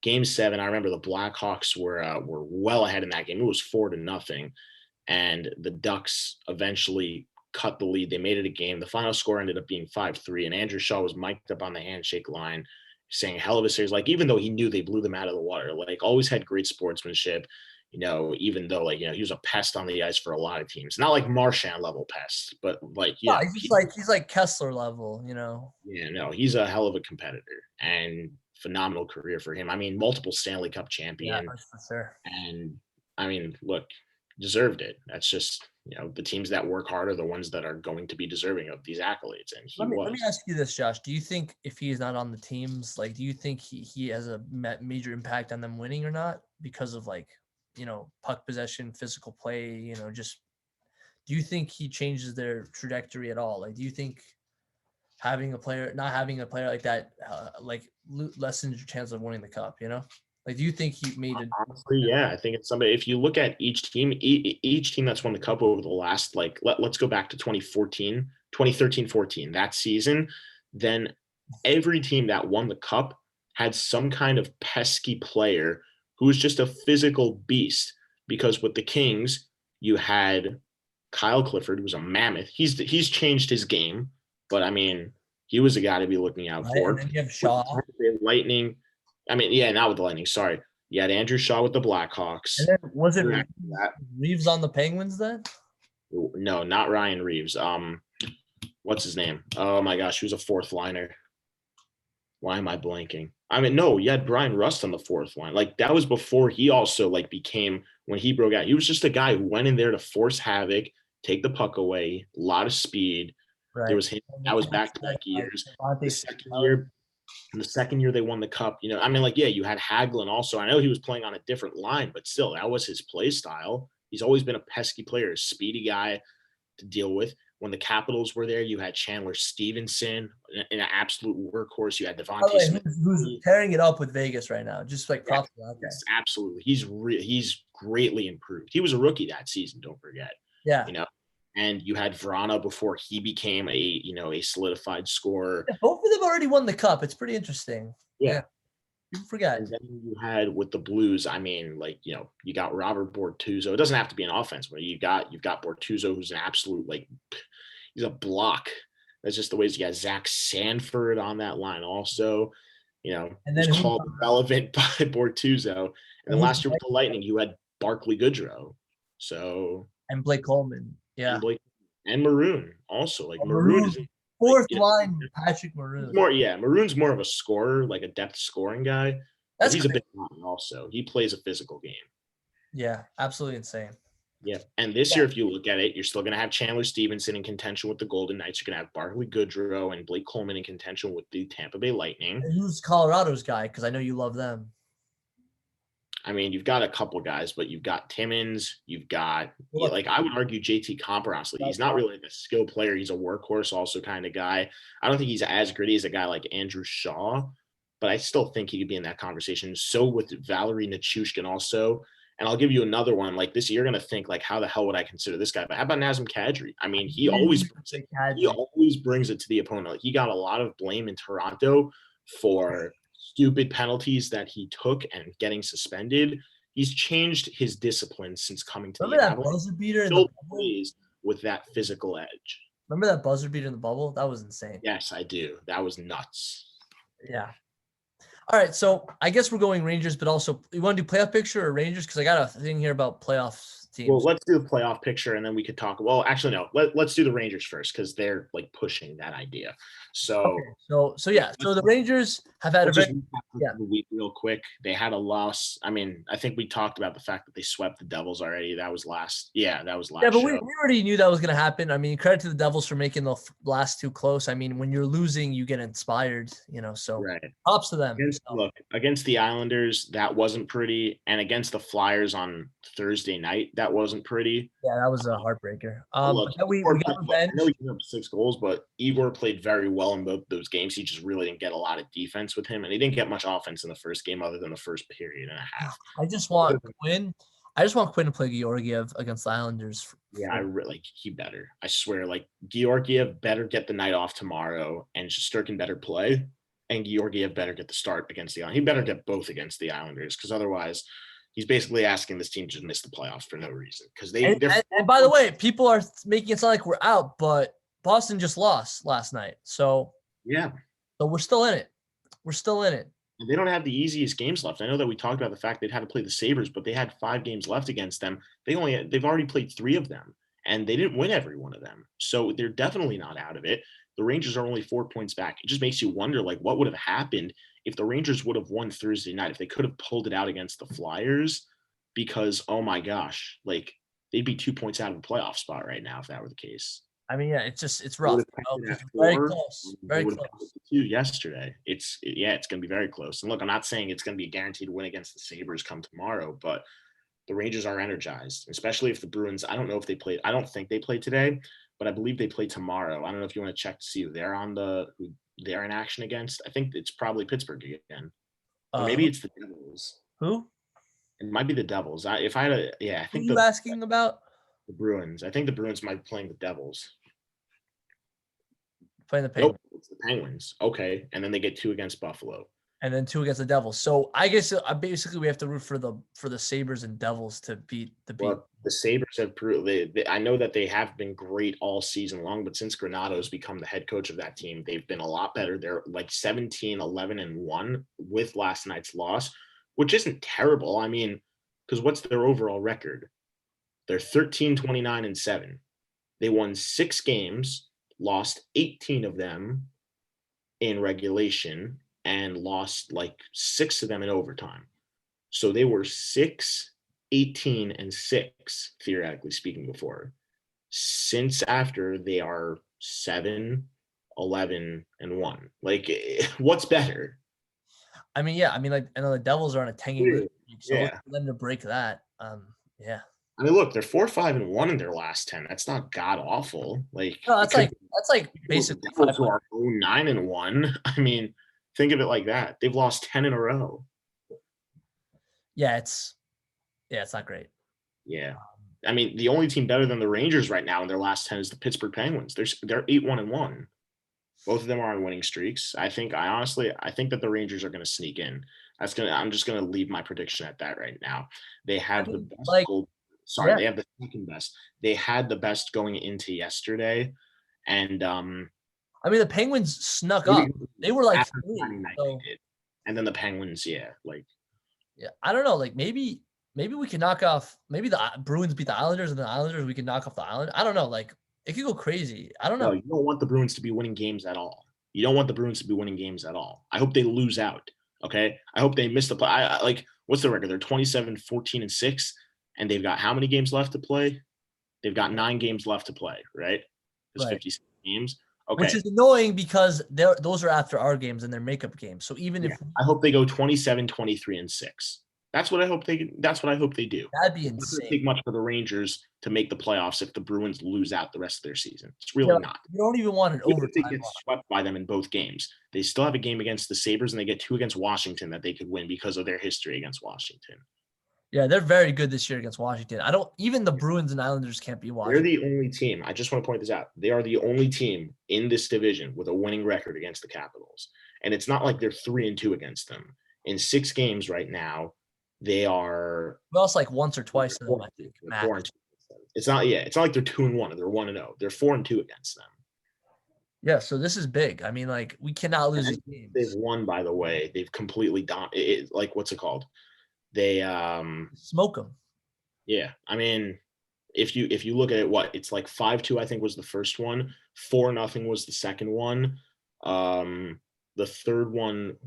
Game 7. I remember the Blackhawks were well ahead in that game. It was 4-0, and the Ducks eventually cut the lead. They made it a game. The final score ended up being 5-3, and Andrew Shaw was mic'd up on the handshake line, saying hell of a series. Even though he knew they blew them out of the water, always had great sportsmanship. Even though he was a pest on the ice for a lot of teams, not like Marchand level pest, but he's like Kessler level, Yeah, no, he's a hell of a competitor and phenomenal career for him. Multiple Stanley Cup champion. Yeah, for sure. And look, deserved it. That's just the teams that work hard are the ones that are going to be deserving of these accolades. And let me ask you this, Josh. Do you think if he is not on the teams, do you think he has a major impact on them winning or not because of puck possession, physical play, just do you think he changes their trajectory at all? Do you think not having a player like that, lessens your chance of winning the cup, do you think he made it? Honestly, yeah, I think it's somebody, if you look at each team that's won the cup over the last, let's go back to 2013-14, that season, then every team that won the cup had some kind of pesky player who was just a physical beast, because with the Kings, you had Kyle Clifford, who was a mammoth. He's changed his game, but he was a guy to be looking out for. And then you have Shaw. Lightning. Not with the Lightning. Sorry. You had Andrew Shaw with the Blackhawks. And then was it Reeves on the Penguins then? No, not Ryan Reeves. What's his name? Oh my gosh, he was a fourth liner. Why am I blanking? No, you had Brian Rust on the fourth line. That was before he also became, when he broke out. He was just a guy who went in there to force havoc, take the puck away, a lot of speed. Right. There was him. That was back-to-back years. The second year they won the cup, you had Hagelin also. I know he was playing on a different line, but still, that was his play style. He's always been a pesky player, a speedy guy to deal with. When the Capitals were there, you had Chandler Stevenson, an absolute workhorse. You had Devontae Smith, who's tearing it up with Vegas right now. Just props out there. Yes, absolutely. He's greatly improved. He was a rookie that season. Don't forget. Yeah. And you had Vrana before he became a solidified scorer. Yeah, both of them already won the cup. It's pretty interesting. Yeah. People forget. And then you had with the Blues, you got Robert Bortuzzo. It doesn't have to be an offense, but you've got Bortuzzo, who's an absolute he's a block. That's just the ways. You got Zach Sanford on that line also. And then called relevant by Bortuzzo. And then last year with the Lightning, you had Barclay Goodrow. So and Blake Coleman. Yeah. And Maroon also. Maroon is fourth line Patrick Maroon. Maroon's more of a scorer, a depth scoring guy. He's a big man also. He plays a physical game. Yeah, absolutely insane. Yeah. And this year, if you look at it, you're still going to have Chandler Stevenson in contention with the Golden Knights. You're going to have Barclay Goodrow and Blake Coleman in contention with the Tampa Bay Lightning. And who's Colorado's guy? Because I know you love them. You've got a couple guys, but you've got Timmins. You've got, I would argue JT Compher, honestly. He's not really a skill player. He's a workhorse also kind of guy. I don't think he's as gritty as a guy like Andrew Shaw, but I still think he could be in that conversation. So with Valerie Nichushkin also. And I'll give you another one. This, you're going to think, how the hell would I consider this guy? But how about Nazem Kadri? He always brings it to the opponent. He got a lot of blame in Toronto for stupid penalties that he took and getting suspended. He's changed his discipline since coming to the Avalanche. Buzzer beater Still plays with that physical edge. Remember that buzzer beater in the bubble? That was insane. Yes, I do. That was nuts. Yeah. All right, so I guess we're going Rangers, but also you want to do playoff picture or Rangers? Because I got a thing here about playoff teams. Well, let's do the playoff picture, and then we could talk. Well, actually, no. Let's do the Rangers first because they're like pushing that idea. So, So the Rangers have had a just very recap the week real quick. They had a loss. I mean, I think we talked about the fact that they swept the Devils already. That was last. Yeah, that was last. Yeah, but show. we already knew that was going to happen. I mean, credit to the Devils for making the last two close. I mean, when you're losing, you get inspired, so right. props to them. Look, against the Islanders, that wasn't pretty. And against the Flyers on Thursday night, that wasn't pretty. Yeah, that was a heartbreaker. Look, we got revenge. I know he gave up 6 goals, but Igor played very well in both those games. He just really didn't get a lot of defense with him, and he didn't get much offense in the first game other than the first period and a half. I just want Quinn to play Georgiev against the Islanders. Yeah, I really he better. I swear, like Georgiev better get the night off tomorrow, and Shesterkin better play, and Georgiev better get the start against the Islanders. He better get both against the Islanders because otherwise – he's basically asking this team to just miss the playoffs for no reason because and by the way, people are making it sound like we're out, but Boston just lost last night. So yeah, so we're still in it. We're still in it. And they don't have the easiest games left. I know that we talked about the fact they'd had to play the Sabres, but they had 5 games left against them. They've already played 3 of them, and they didn't win every one of them. So they're definitely not out of it. The Rangers are only 4 points back. It just makes you wonder, like, what would have happened if the Rangers would have won Thursday night, if they could have pulled it out against the Flyers, because, oh my gosh, like they'd be 2 points out of the playoff spot right now if that were the case. I mean, yeah, it's rough. Very close. Very close. Yesterday. It's going to be very close. And look, I'm not saying it's going to be a guaranteed win against the Sabres come tomorrow, but the Rangers are energized, especially if the Bruins, I don't know if they played. I don't think they played today, but I believe they play tomorrow. I don't know if you want to check to see who they're in action against. I think it's probably Pittsburgh again. Or maybe it's the Devils. Who? It might be the Devils. I think. Who are you asking about? The Bruins. I think the Bruins might be playing the Devils. Playing the Penguins. Nope, it's the Penguins. Okay, and then they get 2 against Buffalo. And then 2 against the Devils. So I guess basically we have to root for the Sabres and Devils to beat the beat. Well, the Sabres have proved. I know that they have been great all season long, but since Granato's become the head coach of that team, they've been a lot better. They're like 17-11-1 with last night's loss, which isn't terrible. I mean, because what's their overall record? They're 13-29-7. They won 6 games, lost 18 of them in regulation, and lost like 6 of them in overtime. So they were 6-18-6, theoretically speaking, before. Since after, they are 7-11-1. Like, what's better? I mean, yeah. I mean, like, I know the Devils are on a 10-game lead, so yeah. for them to break that, yeah. I mean, look, they're 4-5-1 in their last 10. That's not god awful. Like, no, that's like basically 9-1. I mean, think of it like that. They've lost 10 in a row. Yeah, it's not great. Yeah. I mean, the only team better than the Rangers right now in their last 10 is the Pittsburgh Penguins. They're 8-1-1. Both of them are on winning streaks. I think that the Rangers are going to sneak in. I'm just going to leave my prediction at that right now. They have the best goal. Sorry, They have the second best. They had the best going into yesterday, and I mean, the Penguins snuck up. They were like 3, so. And then the Penguins, I don't know. Like maybe we can knock off. Maybe the Bruins beat the Islanders, and the Islanders we can knock off the Islanders. I don't know. Like it could go crazy. I don't know. No, you don't want the Bruins to be winning games at all. I hope they lose out. Okay, I hope they miss the play. What's the record? They're 27-14-6. And they've got how many games left to play? They've got 9 games left to play, right? There's 56 games. Okay. Which is annoying because those are after our games and their makeup games. So even if I hope they go 27-23-6. That's what I hope they do. That'd be insane. It's not take much for the Rangers to make the playoffs if the Bruins lose out the rest of their season. It's really not. You don't even want an overtime. They get swept by them in both games. They still have a game against the Sabres, and they get 2 against Washington that they could win because of their history against Washington. Yeah, they're very good this year against Washington. Even the Bruins and Islanders can't be Washington. They're the only team. I just want to point this out. They are the only team in this division with a winning record against the Capitals. And it's not like they're 3-2 against them. In 6 games right now, they are. We lost like once or twice to them, I think. 4-2. It's not like they're 2-1 or they're 1-0. They're 4-2 against them. Yeah, so this is big. I mean, like, we cannot lose these They've games. won, by the way. They've completely like, what's it called? They Smoke them. yeah. I mean, if you look at it, it's like 5-2, I think, was the first one. 4-0 was the second one. The third one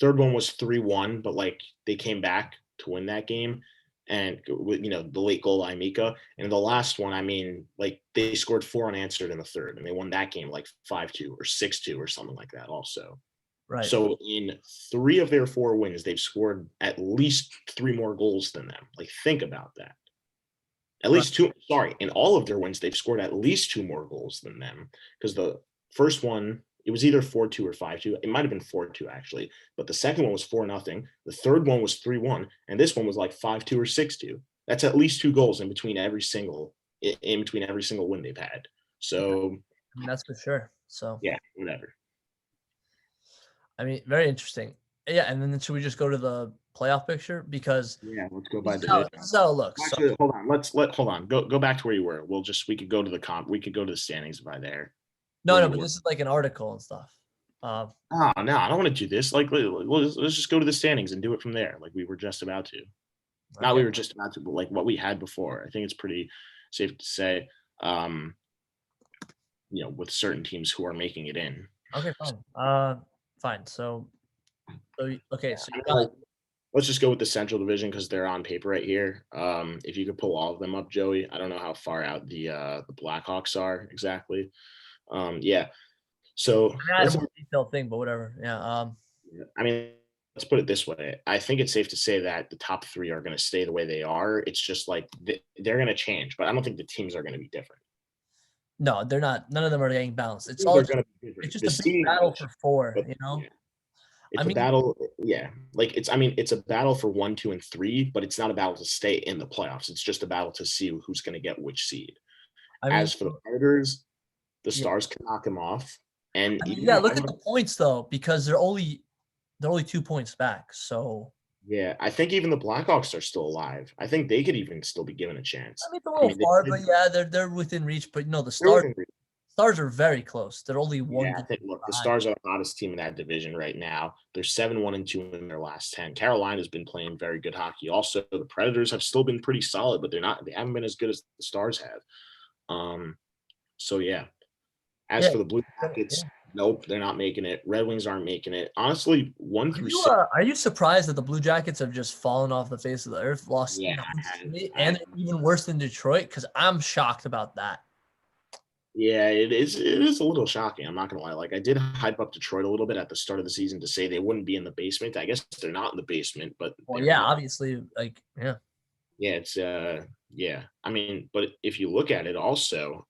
was 3-1, but like they came back to win that game. And the late goal by Mika. And the last one, I mean, like they scored 4 unanswered in the third, and they won that game like 5-2 or 6-2 or something like that also. Right. So in 3 of their 4 wins, they've scored at least 3 more goals than them. Like, think about that. At Right. least 2. Sorry, in all of their wins, they've scored at least 2 more goals than them. Because the first one, it was either 4-2 or 5-2. It might have been 4-2 actually, but the second one was 4-0. The third one was 3-1, and this one was like 5-2 or 6-2. That's at least 2 goals in between every single win they've had. So I mean, that's for sure. So, yeah, whatever. I mean, very interesting. Yeah, and then should we just go to the playoff picture? Because Yeah, let's go this by is how, division. this is how it looks. So, Actually, hold on. Hold on. Go back to where you were. We could go to the comp. We could go to the standings by there. no, but this is like an article and stuff. Oh no, I don't want to do this. Like, let's just go to the standings and do it from there, like we were just about to. Not Okay. we were just about to, but like what we had before. I think it's pretty safe to say, with certain teams who are making it in. Okay, fine. Fine. So okay, so you Like, got let's just go with the Central Division because they're on paper right here. If you could pull all of them up, Joey. I don't know how far out the Blackhawks are exactly. Yeah. So I had a more detailed thing, but whatever. Yeah. I mean, let's put it this way. I think it's safe to say that the top 3 are going to stay the way they are. It's just like they're going to change, but I don't think the teams are going to be different. No, they're not. None of them are getting balanced. It's They're all going to be different. it's just The a big seeding battle might for change, 4, but you know? yeah, I it's a mean, battle. Yeah, like it's a battle for 1, 2, and 3, but it's not a battle to stay in the playoffs. It's just a battle to see who's going to get which seed. I mean, As for the Predators, the yeah. Stars can knock them off, and I mean, yeah, look at the points though, because they're only 2 points back. So yeah, I think even the Blackhawks are still alive. I think they could even still be given a chance. I mean, it's a I little mean, far, but yeah, they're within reach. But the they're Stars within reach. Stars are very close. They're only one Yeah, I game think look, the behind. Stars are the hottest team in that division right now. They're 7-1-2 in their last 10. Carolina's been playing very good hockey. Also, the Predators have still been pretty solid, but they haven't been as good as the Stars have. So yeah. As Yeah, for the Blue yeah. Jackets, nope, they're not making it. Red Wings aren't making it. Honestly, 1 Are through you 6. are you surprised that the Blue Jackets have just fallen off the face of the earth, lost Yeah, 9 straight, I and they're even worse than Detroit? Because I'm shocked about that. yeah, it is. It is a little shocking. I'm not gonna lie. Like, I did hype up Detroit a little bit at the start of the season to say they wouldn't be in the basement. I guess they're not in the basement, but Well, they're yeah, not. obviously, like, yeah. Yeah, it's yeah. I mean, but if you look at it also,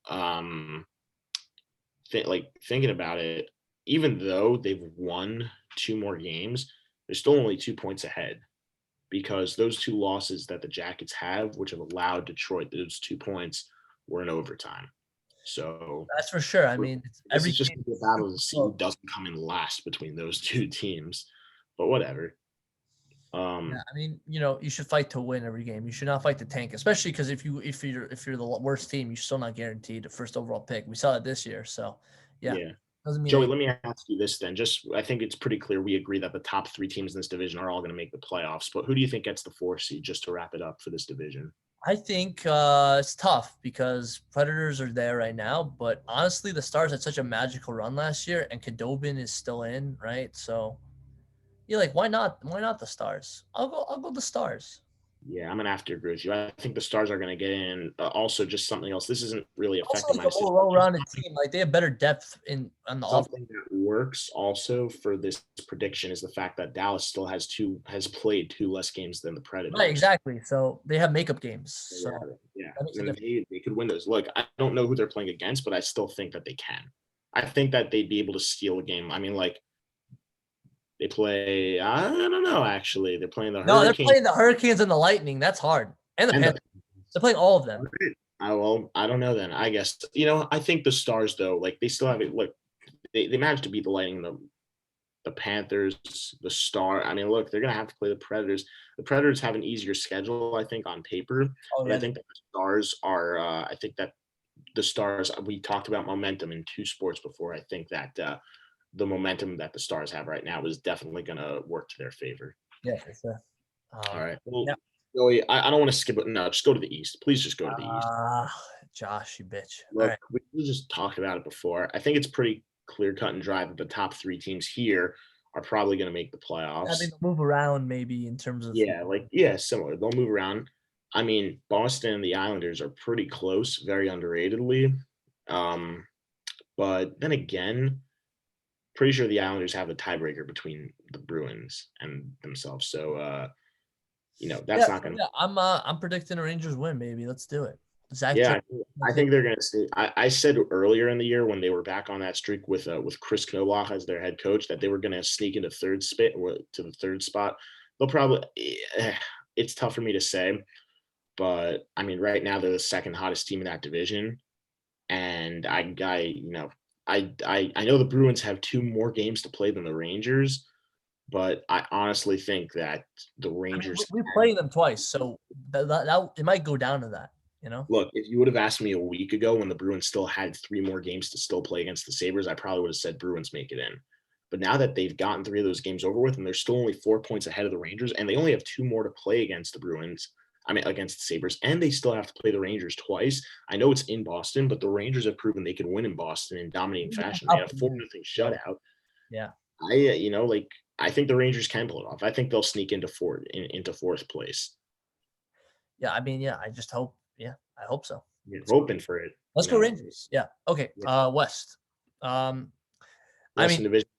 thinking about it, even though they've won 2 more games, they're still only 2 points ahead because those 2 losses that the Jackets have, which have allowed Detroit those 2 points, were in overtime. So That's for sure. I mean, it's this every is just game a is battle super to see who close. doesn't come in last between those 2 teams. But whatever. Yeah, I mean, you should fight to win every game. You should not fight to tank, especially because if you're the worst team, you're still not guaranteed a first overall pick. We saw that this year, so yeah, Yeah. doesn't mean Joey, anything. let me ask you this then. I think it's pretty clear we agree that the top 3 teams in this division are all going to make the playoffs. But who do you think gets the 4 seed, just to wrap it up for this division? I think it's tough because Predators are there right now, but honestly, the Stars had such a magical run last year, and Kadobin is still in, right? So you're like, why not? Why not the Stars? I'll go the Stars. Yeah, I'm gonna have to agree with you. I think the Stars are gonna get in. Also, just something else. This isn't really Also, affecting like my a more decision. well-rounded team, like they have better depth on the offense. Something that works also for this prediction is the fact that Dallas still has played 2 less games than the Right, Predators. exactly. So they have makeup games. So Yeah, that makes a and difference. they could win those. Look, I don't know who they're playing against, but I still think that they can. I think that they'd be able to steal a game. I mean, like they play. I don't know. Actually, they're playing the No, they're Hurricanes playing the Hurricanes and the Lightning. That's hard. And the and Panthers. the. They're playing all of them. Well, I don't know then. I guess I think the Stars though, like they still have it. Look, they managed to beat the Lightning, the Panthers, the Star. I mean, look, they're gonna have to play the Predators. The Predators have an easier schedule, I think, on paper. Oh But I yeah, think that the Stars are. I think that the Stars, we talked about momentum in two sports before. I think that the momentum that the Stars have right now is definitely going to work to their favor. Yeah, for sure. All right. Well, yeah. Joey, I don't want to skip it. No, just go to the East. Please just go to the East. Josh, you bitch. Look, All right. we just talked about it before. I think it's pretty clear cut and dry that the top three teams here are probably going to make the playoffs. I mean, they'll move around maybe in terms of similar. They'll move around. I mean, Boston and the Islanders are pretty close, very underratedly. But then again, pretty sure the Islanders have the tiebreaker between the Bruins and themselves. So that's not going to. Yeah, I'm predicting a Rangers win. Maybe let's do it. I think they're going to stay. I said earlier in the year when they were back on that streak with Chris Knoblauch as their head coach that they were going to sneak into the third spot. They'll probably. It's tough for me to say, but I mean, right now they're the second hottest team in that division, and I know the Bruins have 2 more games to play than the Rangers. But I honestly think that the Rangers. We play them twice, so that it might go down to that. Look, if you would have asked me a week ago when the Bruins still had 3 more games to still play against the Sabres, I probably would have said Bruins make it in. But now that they've gotten 3 of those games over with, and they're still only 4 points ahead of the Rangers, and they only have 2 more to play against the Bruins, against the Sabres, and they still have to play the Rangers twice. I know it's in Boston, but the Rangers have proven they can win in Boston in dominating fashion. They had a 4-0 shutout. Yeah. I think the Rangers can pull it off. I think they'll sneak into fourth place. Yeah, I just hope. Yeah, I hope so. You're hoping for it. Let's go Rangers. Yeah. Okay. Yeah. West. Division.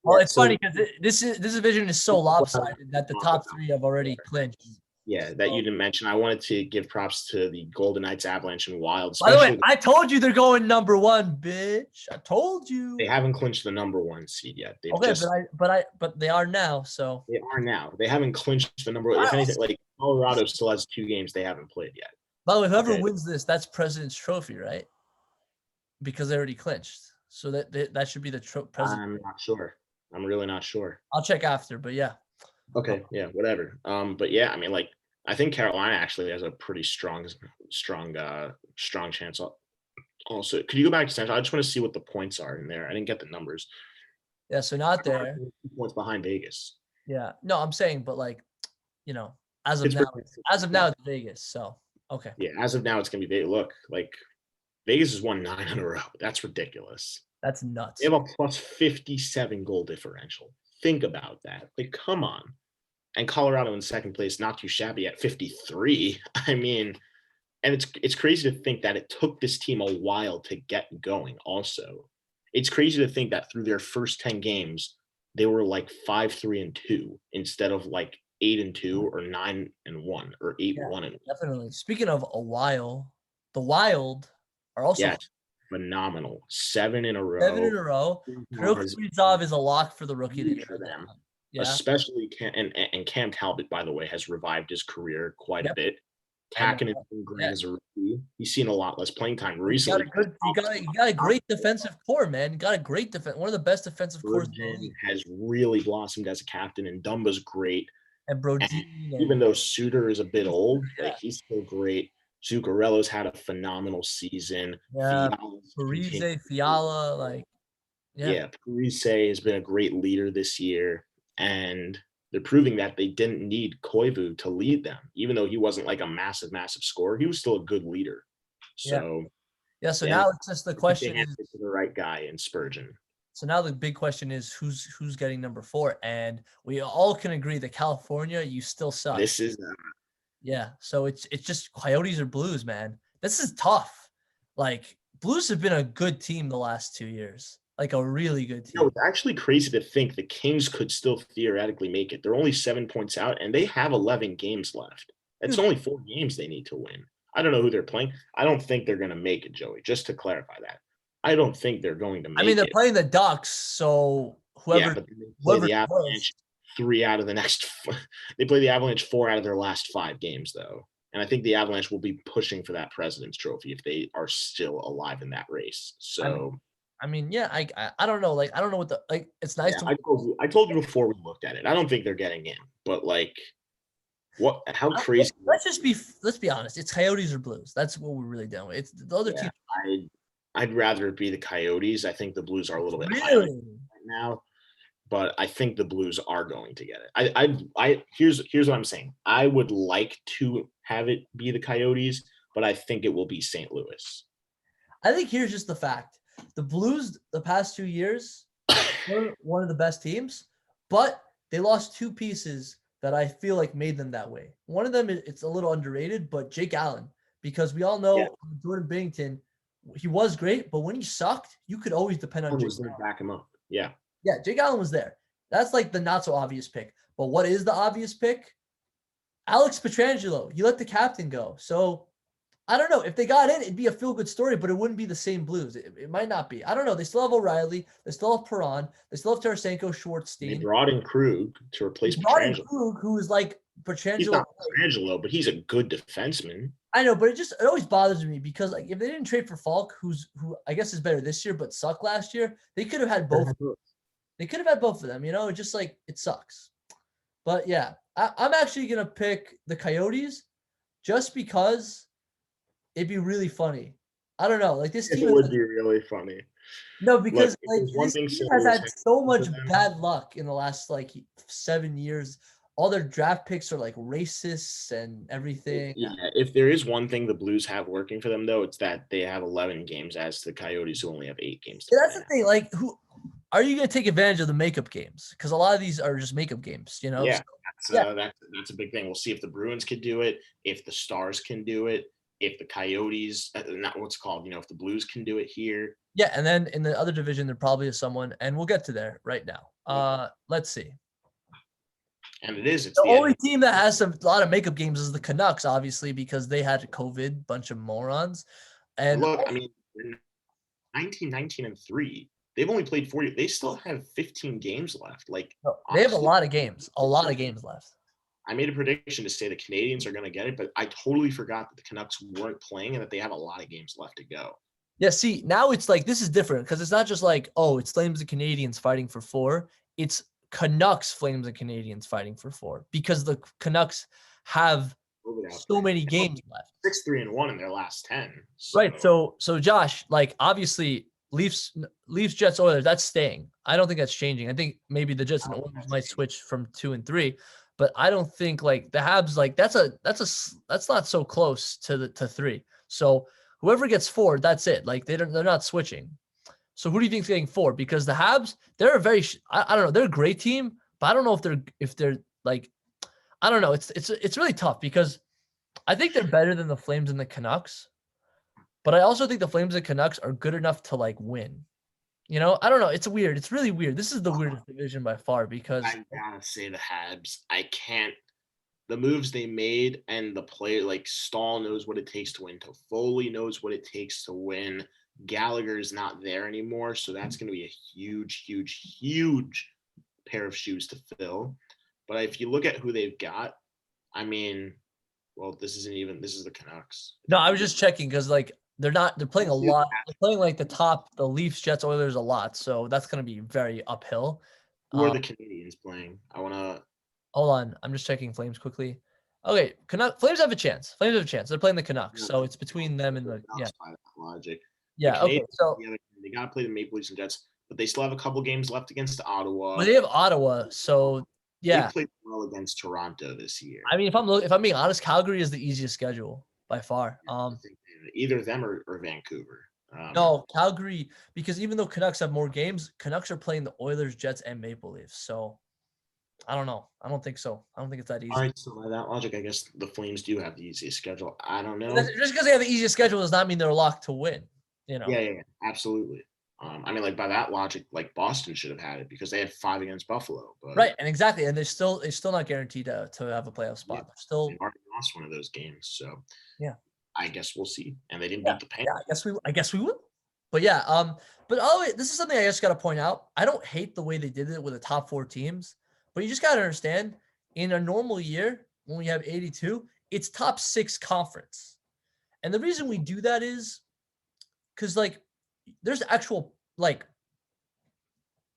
Well, it's funny because this division is so lopsided that the top 3 have already clinched. Yeah, that you didn't mention. I wanted to give props to the Golden Knights, Avalanche, and Wild. By the way, I told you they're going number 1, bitch. I told you. They haven't clinched the number 1 seed yet. But they are now. So they are now. They haven't clinched the number 1. If anything, like Colorado still has 2 games they haven't played yet. By the way, whoever wins this, that's President's Trophy, right? Because they already clinched. So that should be the president. I'm not sure. I'm really not sure. I'll check after, but yeah. Okay, yeah, whatever. But yeah, I think Carolina actually has a pretty strong chance. Also, could you go back to Central? I just want to see what the points are in there. I didn't get the numbers. Yeah, so not there. 2 points behind Vegas. Yeah, no, I'm saying, but as of now, it's Vegas. So okay. Yeah, as of now, it's gonna be Vegas. Look, Vegas has won 9 in a row. That's ridiculous. That's nuts. They have a plus 57 goal differential. Think about that. Come on. And Colorado in second place, not too shabby at 53. And it's crazy to think that it took this team a while to get going also. It's crazy to think that through their first 10 games, they were 5-3-2 instead of 8-2 or 9-1 or 8-1. Definitely. Speaking of a while, the Wild are also phenomenal. 7 in a row. Kirill Kaprizov is a lock for the rookie of the year for them. Yeah. Especially Cam Talbot, by the way, has revived his career quite a bit. Hackett has been great as a rookie. He's seen a lot less playing time recently. You got a great defensive core, man. You got a great defense. One of the best defensive cores. Has really blossomed as a captain, and Dumba's great. And Brodin. Even though Suter is a bit old, he's still great. Zuccarello's had a phenomenal season. Yeah, Parise, Fiala, Parise has been a great leader this year, and they're proving that they didn't need Koivu to lead them, even though he wasn't a massive scorer. He was still a good leader. So now it's just the question is the right guy in Spurgeon. So now the big question is who's getting number 4, and we all can agree that California, you still suck. This is so it's just Coyotes or Blues, man. This is tough. Blues have been a good team the last 2 years, a really good team. It's actually crazy to think the Kings could still theoretically make it. They're only 7 points out, and they have 11 games left. It's only 4 games they need to win. I don't know who they're playing. I don't think they're going to make it, Joey, just to clarify that. I don't think they're going to make it. They're playing the Ducks, so whoever they play the Avalanche 3 out of the next – they play the Avalanche 4 out of their last 5 games, though. And I think the Avalanche will be pushing for that President's Trophy if they are still alive in that race. So – I don't know. I don't know what it's nice to. I told you before we looked at it. I don't think they're getting in, but what? How crazy? Let's be honest. It's Coyotes or Blues. That's what we're really doing. It's the other team. I'd rather it be the Coyotes. I think the Blues are a little bit higher Really? right now, but I think the Blues are going to get it. Here's what I'm saying. I would like to have it be the Coyotes, but I think it will be St. Louis. I think here's just the fact. The Blues, the past 2 years, were one of the best teams, but they lost two pieces that I feel like made them that way. One of them, it's a little underrated, but Jake Allen, because we all know Jordan Binnington, he was great, but when he sucked, you could always depend on Jake Was there to back him up. Yeah. Yeah, Jake Allen was there. That's like the not so obvious pick. But what is the obvious pick? Alex Pietrangelo. You let the captain go. So I don't know. If they got in, it'd be a feel-good story, but it wouldn't be the same Blues. It might not be. I don't know. They still have O'Reilly. They still have Perron. They still have Tarasenko, Schwartzstein. They brought in Krug to replace Pietrangelo. Krug, who is like Pietrangelo. He's not Pietrangelo, but he's a good defenseman. I know, but it always bothers me because like if they didn't trade for Falk, who I guess is better this year, but sucked last year, they could have had both. They could have had both of them, it just like it sucks. But yeah, I'm actually gonna pick the Coyotes just because it'd be really funny. I don't know, like this team would be really funny. No, because like this team has had so much bad luck in the last like 7 years. All their draft picks are like racists and everything. Yeah, if there is one thing the Blues have working for them, though, it's that they have 11 games as the Coyotes who only have 8 games. Yeah, that's the thing. Like, who are you going to take advantage of the makeup games? Because a lot of these are just makeup games, Yeah, that's a big thing. We'll see if the Bruins can do it, if the Stars can do it, if the Coyotes, not what's called, if the Blues can do it here. Yeah, and then in the other division, there probably is someone, and we'll get to there right now. Let's see. And it's the only team that has a lot of makeup games is the Canucks, obviously, because they had COVID, bunch of morons. And look, 19-19-3. They've only played 40. They still have 15 games left. Like they have a lot of games left. I made a prediction to say the Canadians are going to get it, but I totally forgot that the Canucks weren't playing and that they have a lot of games left to go. Yeah, see, now it's like this is different because it's not just like, oh, it's Flames and Canadians fighting for 4. It's Canucks, Flames, and Canadians fighting for 4 because the Canucks have so many games left. 6-3-1 in their last 10. So. Right. So Josh, like obviously Leafs, Jets, Oilers, that's staying. I don't think that's changing. I think maybe the Jets and Oilers might switch from 2 and 3, but I don't think like the Habs, like that's not so close to 3. So whoever gets 4, that's it. Like they're not switching. So who do you think is getting 4? Because the Habs, they're a very, I don't know, they're a great team, but I don't know if they're like, I don't know. It's really tough because I think they're better than the Flames and the Canucks, but I also think the Flames and Canucks are good enough to like win. I don't know. It's weird. It's really weird. This is the weirdest division by far because I gotta say the Habs. I can't. The moves they made and the play, like Stahl knows what it takes to win. Toffoli knows what it takes to win. Gallagher's not there anymore, so that's going to be a huge, huge, huge pair of shoes to fill. But if you look at who they've got, this is the Canucks. No, I was just checking because like they're playing a lot. They're playing like the Leafs, Jets, Oilers a lot, so that's going to be very uphill. Who are the Canadians playing? I want to. Hold on, I'm just checking Flames quickly. Okay, Flames have a chance. They're playing the Canucks, so it's between them and the logic. Yeah. Okay. So they got to play the Maple Leafs and Jets, but they still have a couple games left against Ottawa. Well, they have Ottawa, so yeah. They played well against Toronto this year. I mean, if I'm being honest, Calgary is the easiest schedule by far. Either them or Vancouver. No, Calgary, because even though Canucks have more games, Canucks are playing the Oilers, Jets, and Maple Leafs. So I don't know. I don't think so. I don't think it's that easy. All right, so by that logic, I guess the Flames do have the easiest schedule. I don't know. Just because they have the easiest schedule does not mean they're locked to win. Yeah, absolutely. By that logic, like Boston should have had it because they had 5 against Buffalo. But right, and exactly, and they're still not guaranteed to have a playoff spot. They already lost one of those games, so yeah, I guess we'll see. And they didn't beat the Penguins. Yeah, I guess we will. But yeah, this is something I just got to point out. I don't hate the way they did it with the top 4 teams, but you just got to understand, in a normal year when we have 82, it's top 6 conference, and the reason we do that is because like there's actual like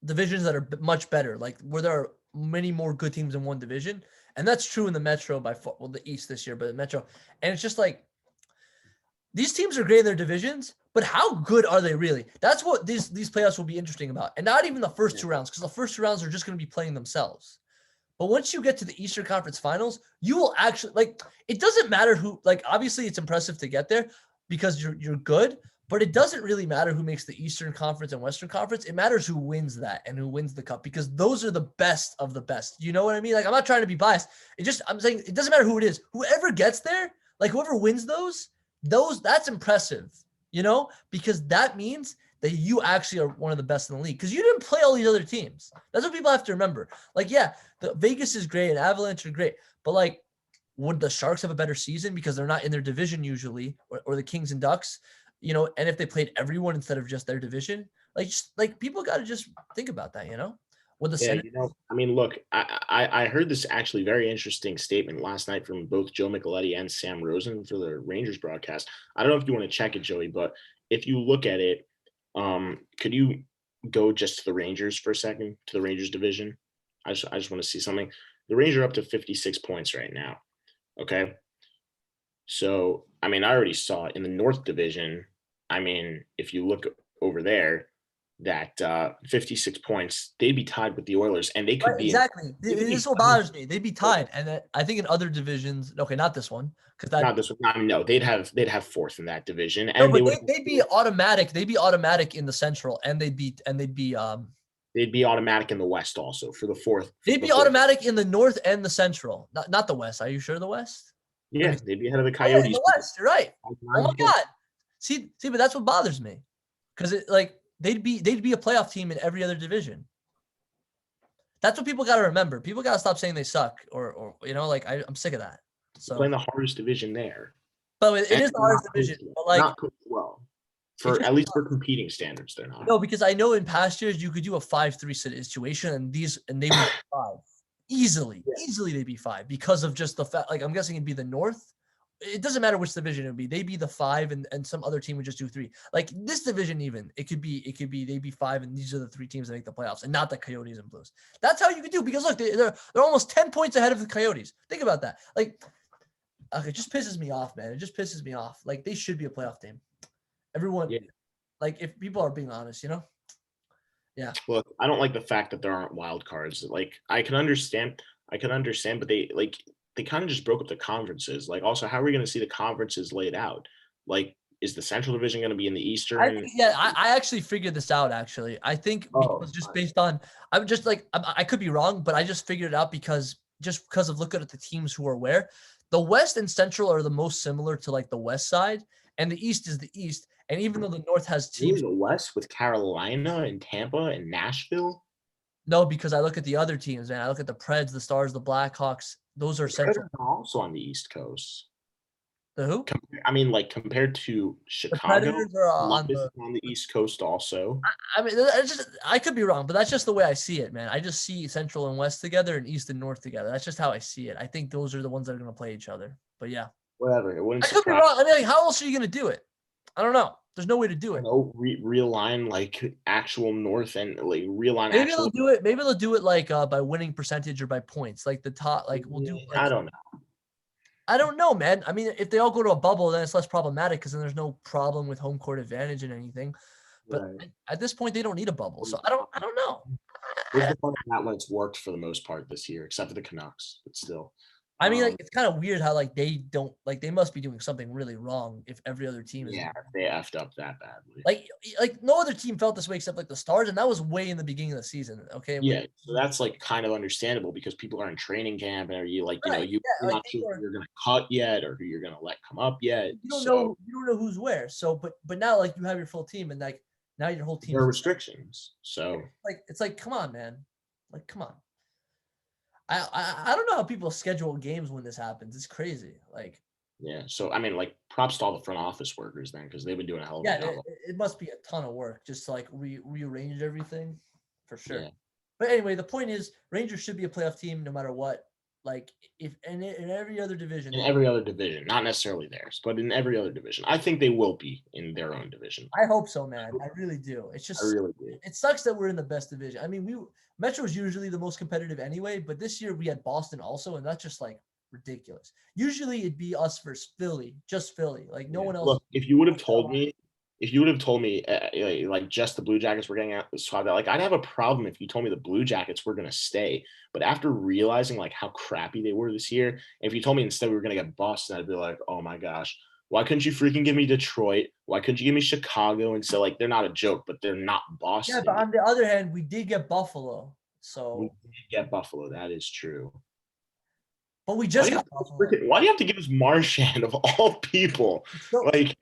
divisions that are much better, like where there are many more good teams in one division, and that's true in the Metro by far. Well, the East this year, but the Metro, and it's just like these teams are great in their divisions, but how good are they really? That's what these playoffs will be interesting about. And not even the first 2 rounds, because the first 2 rounds are just going to be playing themselves. But once you get to the Eastern Conference Finals, you will actually it doesn't matter who, obviously it's impressive to get there because you're good, but it doesn't really matter who makes the Eastern Conference and Western Conference. It matters who wins that and who wins the cup, because those are the best of the best. You know what I mean? I'm not trying to be biased. I'm saying it doesn't matter who it is. Whoever gets there, whoever wins those, that's impressive, because that means that you actually are one of the best in the league, because you didn't play all these other teams. That's what people have to remember. The Vegas is great and Avalanche are great, but would the Sharks have a better season because they're not in their division usually, or the Kings and Ducks, and if they played everyone instead of just their division, people got to just think about that, Would the Senators? Look, I heard this actually very interesting statement last night from both Joe Micheletti and Sam Rosen for the Rangers broadcast. I don't know if you want to check it, Joey, but if you look at it, could you go just to the Rangers for a second, to the Rangers division? I just want to see something. The Rangers are up to 56 points right now. Okay. So, I already saw it in the North division. If you look over there, that 56 points, they'd be tied with the Oilers, and they could be exactly. This is what bothers me. They'd be tied, and I think in other divisions, okay, not this one, because not this one. No, they'd have fourth in that division, no, and but they'd be automatic. They'd be automatic in the Central, and they'd be automatic in the West also for the fourth. They'd be automatic in the North and the Central, not the West. Are you sure the West? Yeah, they'd be ahead of the Coyotes. In the West, you're right. Oh my God. See, but that's what bothers me, because they'd be a playoff team in every other division. That's what people got to remember. People got to stop saying they suck, or I'm sick of that. So playing the hardest division there. But it is the hardest division. But not well. At least for competing standards, they're not. No, because I know in past years you could do a 5-3 situation, and they would be 5 easily. Yeah. Easily they'd be 5 because of just the fact. I'm guessing it'd be the North. It doesn't matter which division it would be. They'd be the 5, and some other team would just do 3. This division, even it could be they'd be 5, and these are the 3 teams that make the playoffs, and not the Coyotes and Blues. That's how you could do, because look, they're almost 10 points ahead of the Coyotes. Think about that. It just pisses me off, man. It just pisses me off. They should be a playoff team. Everyone, yeah. If people are being honest, Yeah. Look, I don't like the fact that there aren't wild cards. I can understand, but they kind of just broke up the conferences. Also, how are we going to see the conferences laid out? Is the Central Division going to be in the Eastern? I actually figured this out, actually. I think because just based on, I'm just I could be wrong, but I just figured it out because of looking at the teams who are where. The West and Central are the most similar to the West side, and the East is the East. And even though the North has teams, the West with Carolina and Tampa and Nashville. No, because I look at the other teams, man. I look at the Preds, the Stars, the Blackhawks. Those are Central. Are also on the East Coast. The who? Compared to Chicago, the Predators are on the East Coast also. I could be wrong, but that's just the way I see it, man. I just see Central and West together and East and North together. That's just how I see it. I think those are the ones that are going to play each other. But yeah, whatever. It wouldn't. I could be wrong. How else are you going to do it? I don't know. There's no way to do it. No, realign actual North and realign. Maybe they'll do it. Maybe they'll do it by winning percentage or by points. The top. We'll do. I don't know. I don't know, man. If they all go to a bubble, then it's less problematic because then there's no problem with home court advantage and anything. But at this point, they don't need a bubble, so I don't know. The part of that's worked for the most part this year, except for the Canucks, but still. It's kind of weird how they don't they must be doing something really wrong if every other team is. Yeah, they effed up that badly. No other team felt this way except the Stars, and that was way in the beginning of the season. Okay. Yeah, so that's kind of understandable because people are in training camp, and are you you're not sure who you're gonna cut yet or who you're gonna let come up yet. You don't know who's where. So, but now you have your full team, and now your whole team. There are restrictions, so it's come on, man, come on. I don't know how people schedule games when this happens. It's crazy. Yeah. So props to all the front office workers then, because they've been doing a hell of a job. It must be a ton of work just to rearrange everything, for sure. Yeah. But anyway, the point is, Rangers should be a playoff team no matter what. If in every other division. In every other division, not necessarily theirs, but in every other division, I think they will be in their own division. I hope so, man. I really do. It's just. I really do. It sucks that we're in the best division. Metro is usually the most competitive anyway, but this year we had Boston also, and that's just ridiculous. Usually it'd be us versus Philly, just Philly. Like no one else. Look, if you would have told me, like just the Blue Jackets were getting out swapped out, like I'd have a problem if you told me the Blue Jackets were going to stay. But after realizing like how crappy they were this year, if you told me instead we were going to get Boston, I'd be like, oh my gosh, why couldn't you freaking give me Detroit? Why couldn't you give me Chicago? And so like they're not a joke, but they're not Boston. Yeah, but on the other hand, we did get Buffalo, so we did get Buffalo. That is true. But we just got Buffalo. Why do you have to give us Marchand of all people? Like,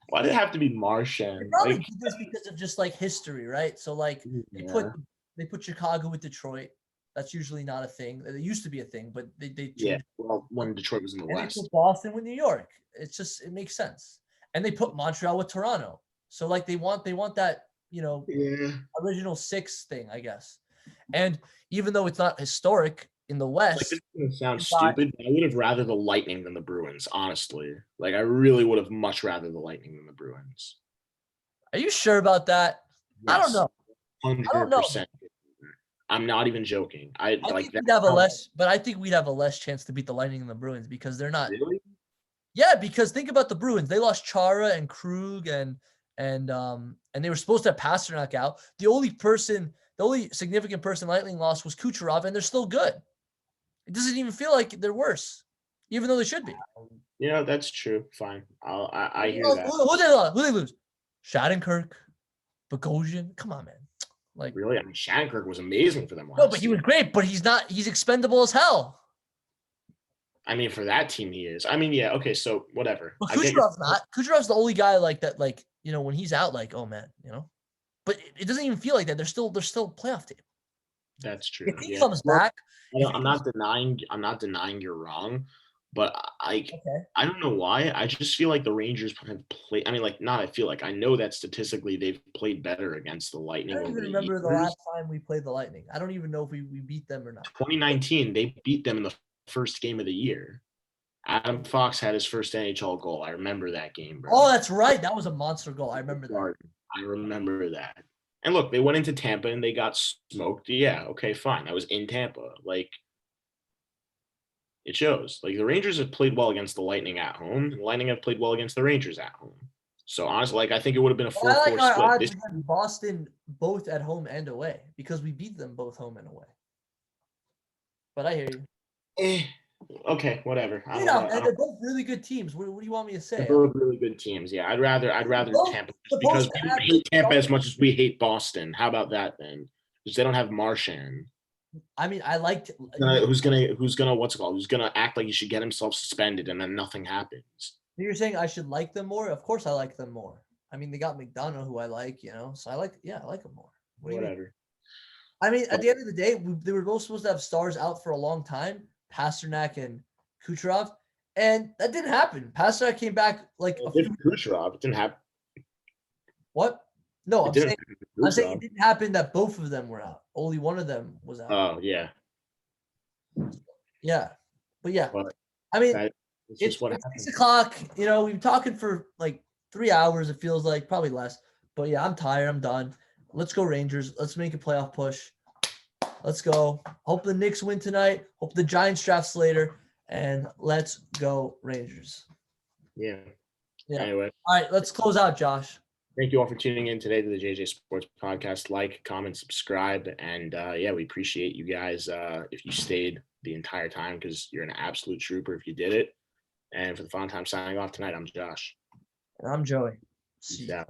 why did it have to be Marchand? They probably did this because of just like history, right? So like they put Chicago with Detroit. That's usually not a thing. It used to be a thing, but they well, when Detroit was in the West. They put Boston with New York. It makes sense. And they put Montreal with Toronto. So like they want that, original 6 thing, I guess. And even though it's not historic in the West, like, this is gonna sound stupid. I would have rather the Lightning than the Bruins, honestly. Like I really would have much rather the Lightning than the Bruins. Are you sure about that? Yes. I don't know. 100%. I'm not even joking. I like that. I think we'd have a less chance to beat the Lightning than the Bruins because they're not. Really? Yeah, because think about the Bruins. They lost Chara and Krug and they were supposed to have Pasternak out. The only significant person Lightning lost was Kucherov, and they're still good. It doesn't even feel like they're worse, even though they should be. Yeah, that's true. Fine. I hear that. Who they lose? Shattenkirk, Bogosian. Come on, man. Like really? I mean, Shattenkirk was amazing for them. No, but he was great. But he's expendable as hell. I mean, for that team, he is. I mean, yeah. Okay, so whatever. But Kucherov's not. Kucherov's the only guy like that. Like when he's out, like oh man, But it doesn't even feel like that. They're still a playoff team. That's true. If he comes back, I'm not denying you're wrong, but I don't know why. I just feel like the Rangers have played. I mean, like not. I feel like I know that statistically they've played better against the Lightning. I don't even remember the last time we played the Lightning. I don't even know if we beat them or not. 2019, they beat them in the first game of the year. Adam Fox had his first NHL goal. I remember that game, bro. Oh, that's right. That was a monster goal. I remember that. I remember that. And look, they went into Tampa and they got smoked. Yeah, okay, fine. That was in Tampa. Like, it shows. Like, the Rangers have played well against the Lightning at home. The Lightning have played well against the Rangers at home. So, honestly, like, I think it would have been a 4-4 split. I like our odds against Boston both at home and away because we beat them both home and away. But I hear you. Okay, whatever. They're both really good teams. What do you want me to say? They're both really good teams. Yeah, I'd rather Tampa just because we don't hate Tampa as much as we hate Boston. How about that then? Because they don't have Marchand. I mean, I liked who's gonna act like he should get himself suspended and then nothing happens. You're saying I should like them more? Of course I like them more. I mean, they got McDonough, who I like, so I like them more. Whatever. I mean, at the end of the day, they were both supposed to have stars out for a long time, Pasternak and Kucherov, and that didn't happen. Pasternak came back like Kucherov. It didn't happen. What? No, I'm saying it didn't happen that both of them were out. Only one of them was out. Oh, yeah. Yeah. But yeah. I mean, it's 6 o'clock. We've been talking for like 3 hours, it feels like, probably less. But yeah, I'm tired. I'm done. Let's go Rangers. Let's make a playoff push. Let's go. Hope the Knicks win tonight. Hope the Giants draft Slater. And let's go Rangers. Yeah. Anyway. All right, let's close out, Josh. Thank you all for tuning in today to the JJ Sports Podcast. Like, comment, subscribe. And, we appreciate you guys if you stayed the entire time because you're an absolute trooper if you did it. And for the fun time signing off tonight, I'm Josh. And I'm Joey. Peace out.